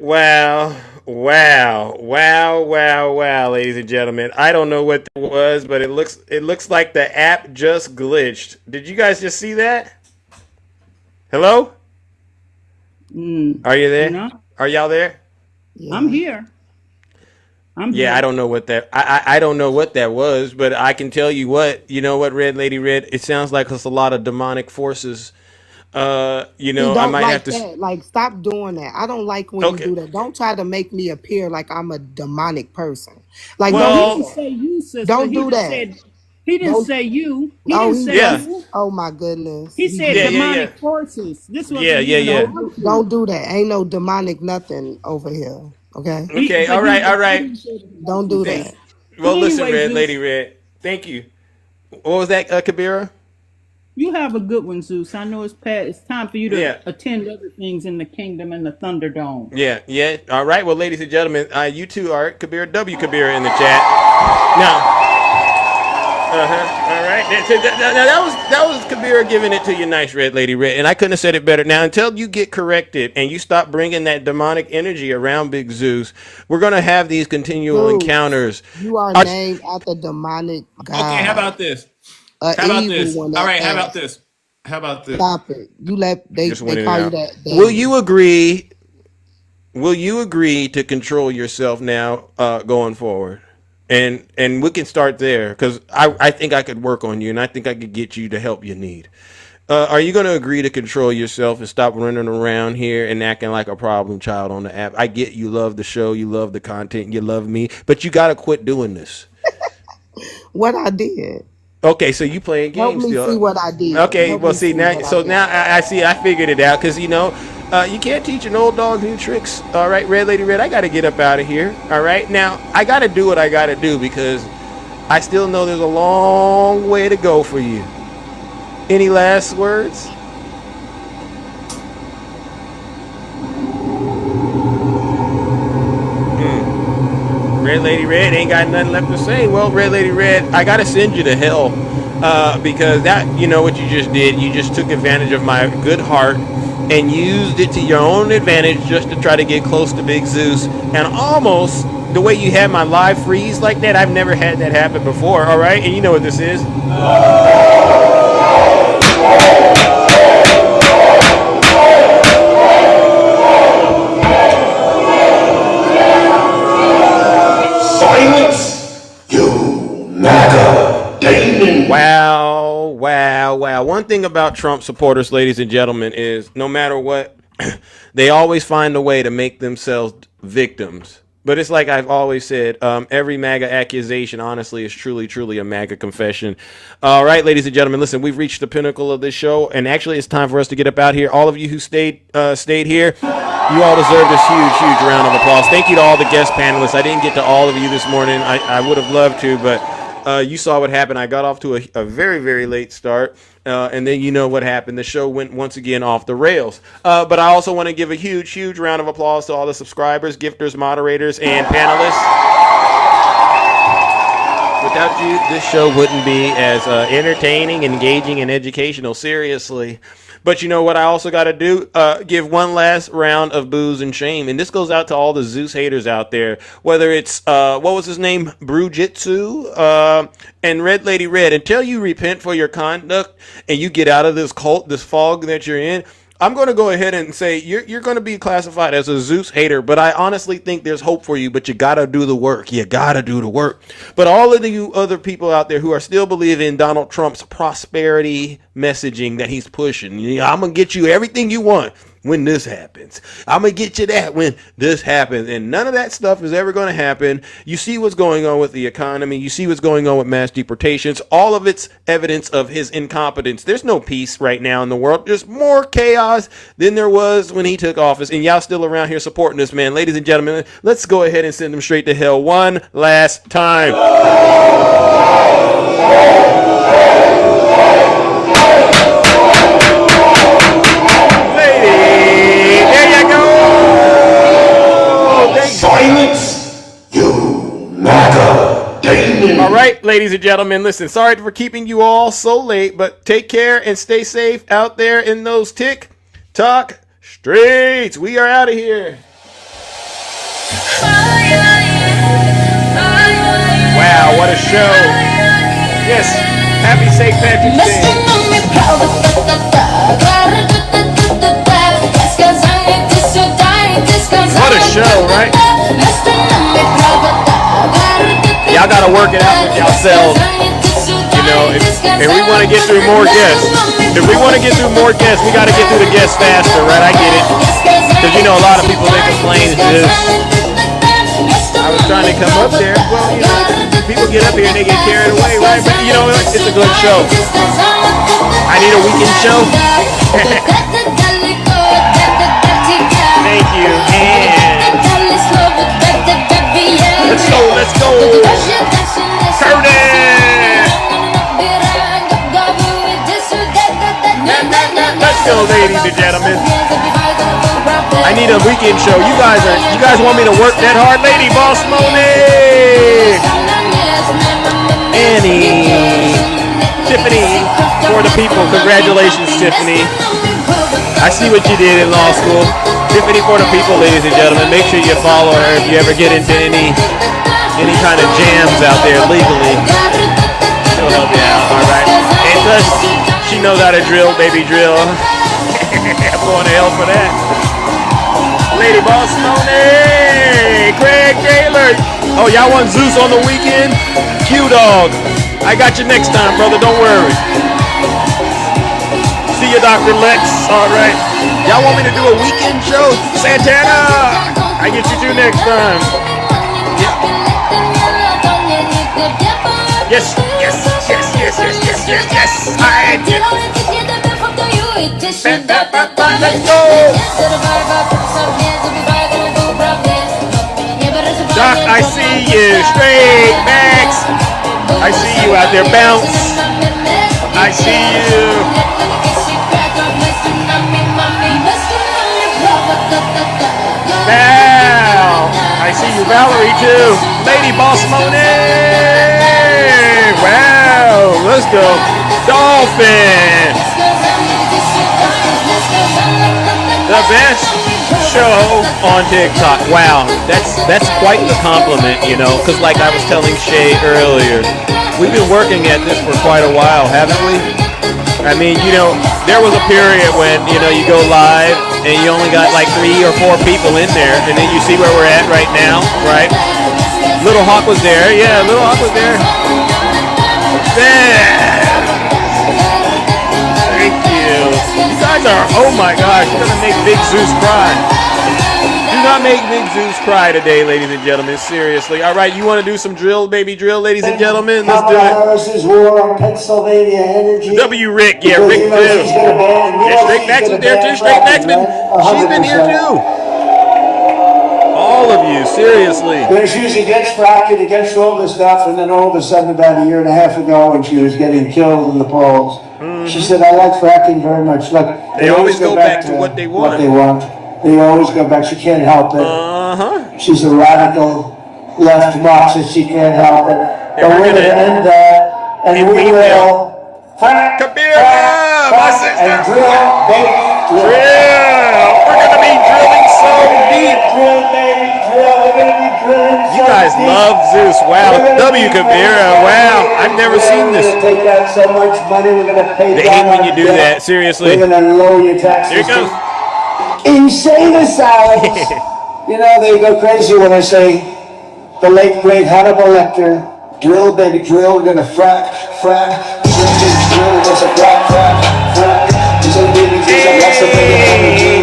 ladies and gentlemen. I don't know what that was, but it looks like the app just glitched. Did you guys just see that? Hello? Are you there? No. Are y'all there? I'm here. I don't know what that I don't know what that was, but I can tell you what, Red Lady Red, it sounds like it's a lot of demonic forces. I might have to that. Like, stop doing that. I don't like when you do that. Don't try to make me appear like I'm a demonic person. Like, he didn't say you, sister. Don't do that. He didn't say you. He Oh, didn't say you. Oh my goodness. He said demonic forces. This was Don't do that. Ain't no demonic nothing over here. Okay. Okay. All right. Don't do that. Well, listen, Red Lady Red. Thank you. What was that, Kabira? You have a good one, Zeus. I know it's past. It's time for you to attend other things in the kingdom and the Thunderdome. Yeah. All right. Well, ladies and gentlemen, you two are Kabira W. Kabira in the chat. Now, All right. That was Kabira giving it to you nice, Red Lady Red. And I couldn't have said it better. Now, until you get corrected and you stop bringing that demonic energy around Big Zeus, we're going to have these continual Zeus, encounters. you are named after demonic god. Okay, how about this? A How about evil this? one All that right, how acts. about this? How about this? Stop it. You let they Just winning call it you out. that. Will you agree? Will you agree to control yourself now, going forward? And we can start there because I think I could work on you, and I think I could get you the help you need. Are you going to agree to control yourself and stop running around here and acting like a problem child on the app? I get you love the show, you love the content, you love me, but you got to quit doing this. What I did. Okay, so you playing games Help me still. see what I did. Okay, Help well, me see now. what So I did. now I see. I figured it out because you can't teach an old dog new tricks. All right, Red Lady Red, I got to get up out of here. All right, now I got to do what I got to do because I still know there's a long way to go for you. Any last words? Red Lady Red ain't got nothing left to say. Well, Red Lady Red, I gotta send you to hell because that, you know what you just did? You just took advantage of my good heart and used it to your own advantage just to try to get close to Big Zeus. And almost the way you had my live freeze like that, I've never had that happen before. All right, and you know what this is? Silence, you MAGA demon. Wow. One thing about Trump supporters, ladies and gentlemen, is no matter what, they always find a way to make themselves victims. But it's like I've always said, every MAGA accusation, honestly, is truly a MAGA confession. All right, ladies and gentlemen, listen, we've reached the pinnacle of this show, and actually it's time for us to get up out here. All of you who stayed here, you all deserve this huge round of applause. Thank you to all the guest panelists. I didn't get to all of you this morning. I would have loved to, but you saw what happened. I got off to a very late start. And then you know what happened. The show went once again off the rails. But I also want to give a huge round of applause to all the subscribers, gifters, moderators, and panelists. Without you, this show wouldn't be as entertaining, engaging, and educational. Seriously. But you know what I also got to do? Give one last round of booze and shame. And this goes out to all the Zeus haters out there. Whether it's, what was his name? Brujitsu and Red Lady Red. Until you repent for your conduct and you get out of this cult, this fog that you're in, I'm going to go ahead and say you're going to be classified as a Zeus hater, but I honestly think there's hope for you, but you got to do the work. You got to do the work. But all of you other people out there who are still believing in Donald Trump's prosperity messaging that he's pushing, I'm going to get you everything you want when this happens. I'm going to get you that when this happens. And none of that stuff is ever going to happen. You see what's going on with the economy. You see what's going on with mass deportations. All of it's evidence of his incompetence. There's no peace right now in the world. There's more chaos than there was when he took office. And y'all still around here supporting this man. Ladies and gentlemen, let's go ahead and send him straight to hell one last time. Silence, you MAGA demon. All right, ladies and gentlemen, listen, sorry for keeping you all so late, but take care and stay safe out there in those TikTok streets. We are out of here. Wow, what a show. Yes, happy St. Patrick's Day. What a show, right? Y'all gotta work it out with yourselves. You know, if we want to get through more guests, we gotta get through the guests faster, right? I get it. Because you know, a lot of people, they complain this. I was trying to come up there. Well, you know, people get up here and they get carried away, right? But you know, it's a good show. I need a weekend show. Thank you. And let's go. Curtis! Let's go, ladies and gentlemen. I need a weekend show. You guys want me to work that hard? Lady Boss Monet! Annie! congratulations, Tiffany. I see what you did in law school. Tiffany for the people, ladies and gentlemen. Make sure you follow her if you ever get into any kind of jams out there legally. She'll help you out, all right? And plus, she knows how to drill, baby, drill. I'm going to hell for that. Lady Boss Monet, Craig Taylor. Oh, y'all want Zeus on the weekend? Q-Dog. I got you next time, brother. Don't worry. See you, Dr. Lex. All right. Y'all want me to do a weekend show? Santana. I get you too next time. Yeah. Yes, yes, yes, yes, yes, yes, yes, yes. I did. Let's go. Doc, I see you. Straight backs. I see you out there. Bounce. I see you. Wow. I see you, Valerie, too. Lady Boss Monet. Wow. Let's go. Dolphin. The best show on TikTok. Wow, that's quite the compliment, you know, because like I was telling Shay earlier, we've been working at this for quite a while, haven't we? I mean, you know, there was a period when, you know, you go live and you only got like 3 or 4 people in there, and then you see where we're at right now, right? Little Hawk was there. Yeah, Little Hawk was there. Thank you. You guys are, oh my gosh, you're gonna make Big Zeus cry. Do not make Big Zeus cry today, ladies and gentlemen. Seriously. All right, you want to do some drill, baby drill, ladies and gentlemen? Let's do it. Harris's war on Pennsylvania energy. W. Rick, yeah, Rick too. Yeah, Straight Maxman's there too. Straight Maxman, she's been here too. All of you, seriously. When she was against fracking, against all this stuff, and then all of a sudden, about a year and a half ago, when she was getting killed in the polls, she said, "I like fracking very much." Look, they always go back to what they want. They always go back. She can't help it. She's a radical left Marxist. She can't help it. But we're going to end that, and we will frack, and drill, baby, drill. We're going to be drilling so deep. Drill, baby, drill. We're going to be drilling so You guys deep. love Zeus. Wow. W. Kabira. Wow. I've never seen this. We're going to take out so much money. We're going to pay They hate when you do that. Seriously. We're going to lower your taxes. Here it goes. Insane asylums. You know, they go crazy when I say the late great Hannibal Lecter, drill, baby, drill. We're going to frack, frack. Drill, baby, drill. There's a frack, frack, frack. There's a baby, there's a lots of baby energy.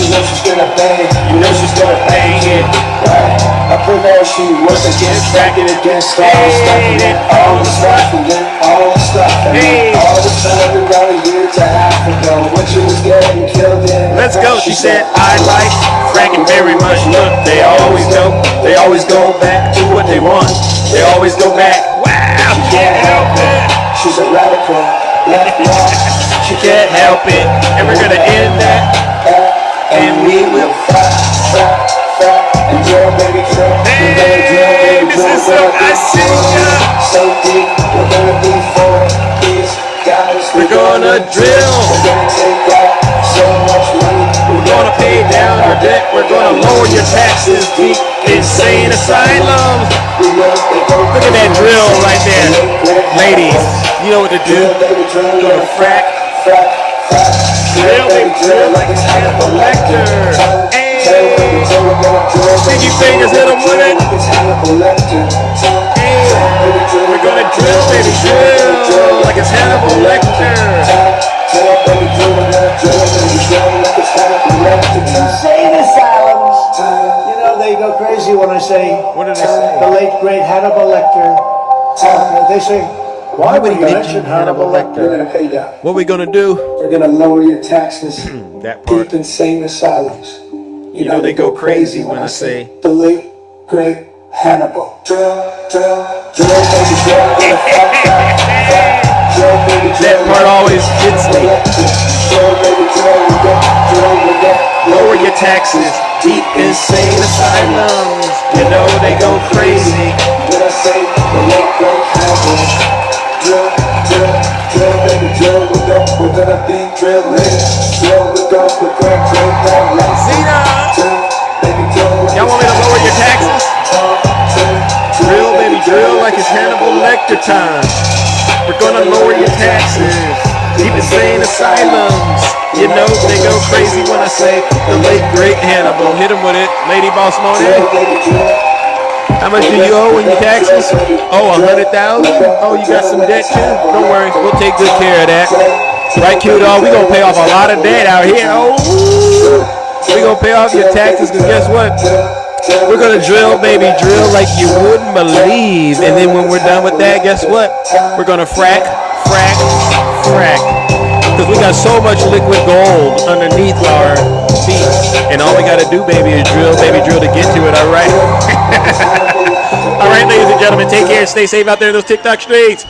You know she's going to pay. You know she's going to pay it. Right. Up in there, she was against fracking, against all the stuff, and then all the stuff, and then all the stuff, and then all the time about a year to half ago, when she was getting killed in. Let's go. She said, I like fracking very much. Look, they always go back to what they want. They always go back. Wow, she can't help it. She's a radical left wing. She can't help it. And we're gonna end that. And we will frack, and drill, baby, drill. Hey, this is so I see ya. So deep, we're gonna be for these guys. We're gonna drill. We're gonna take out so much money. We're gonna pay down our debt. We're gonna lower your taxes. Deep insane asylums. Look at that drill right there. Ladies, you know what to do. We're gonna frack, drill, baby, drill like it's Hannibal Lecter. Hey. Sticky fingers hit 'em with it. Hey. We're gonna drill, baby, drill like it's Hannibal Lecter. Insane asylums. You know, they go crazy when I say, what did they say? The late great Hannibal Lecter. They say, why would you mention Hannibal Lecter? What are we gonna do? We're gonna lower your taxes. That part. Deep insane asylums. You know they go crazy when I say the late great Hannibal. Drill, drill, drill, baby, drill. That part always gets me. Lower your taxes. Deep insane asylums. You know they go crazy. When I say the late great Hannibal. Drill, drill, drill, baby, drill. Zena! Y'all want me to lower your taxes? Drill, baby, drill like it's Hannibal Lecter time. We're gonna lower your taxes. Keep insane asylums. You know they go crazy when I say the late great Hannibal. Hit him with it, Lady Boss Monet. How much do you owe in your taxes? Oh, 100,000. Oh, you got some debt too? Don't worry, we'll take good care of that. Right, Q-Dog? We gonna pay off a lot of debt out here. Oh, we gonna pay off your taxes because guess what? We're gonna drill, baby, drill like you wouldn't believe. And then when we're done with that, guess what? We're gonna frack. Because we got so much liquid gold underneath our feet. And all we gotta do, baby, is drill, to get to it, all right? All right, ladies and gentlemen, take care. Stay safe out there in those TikTok streets.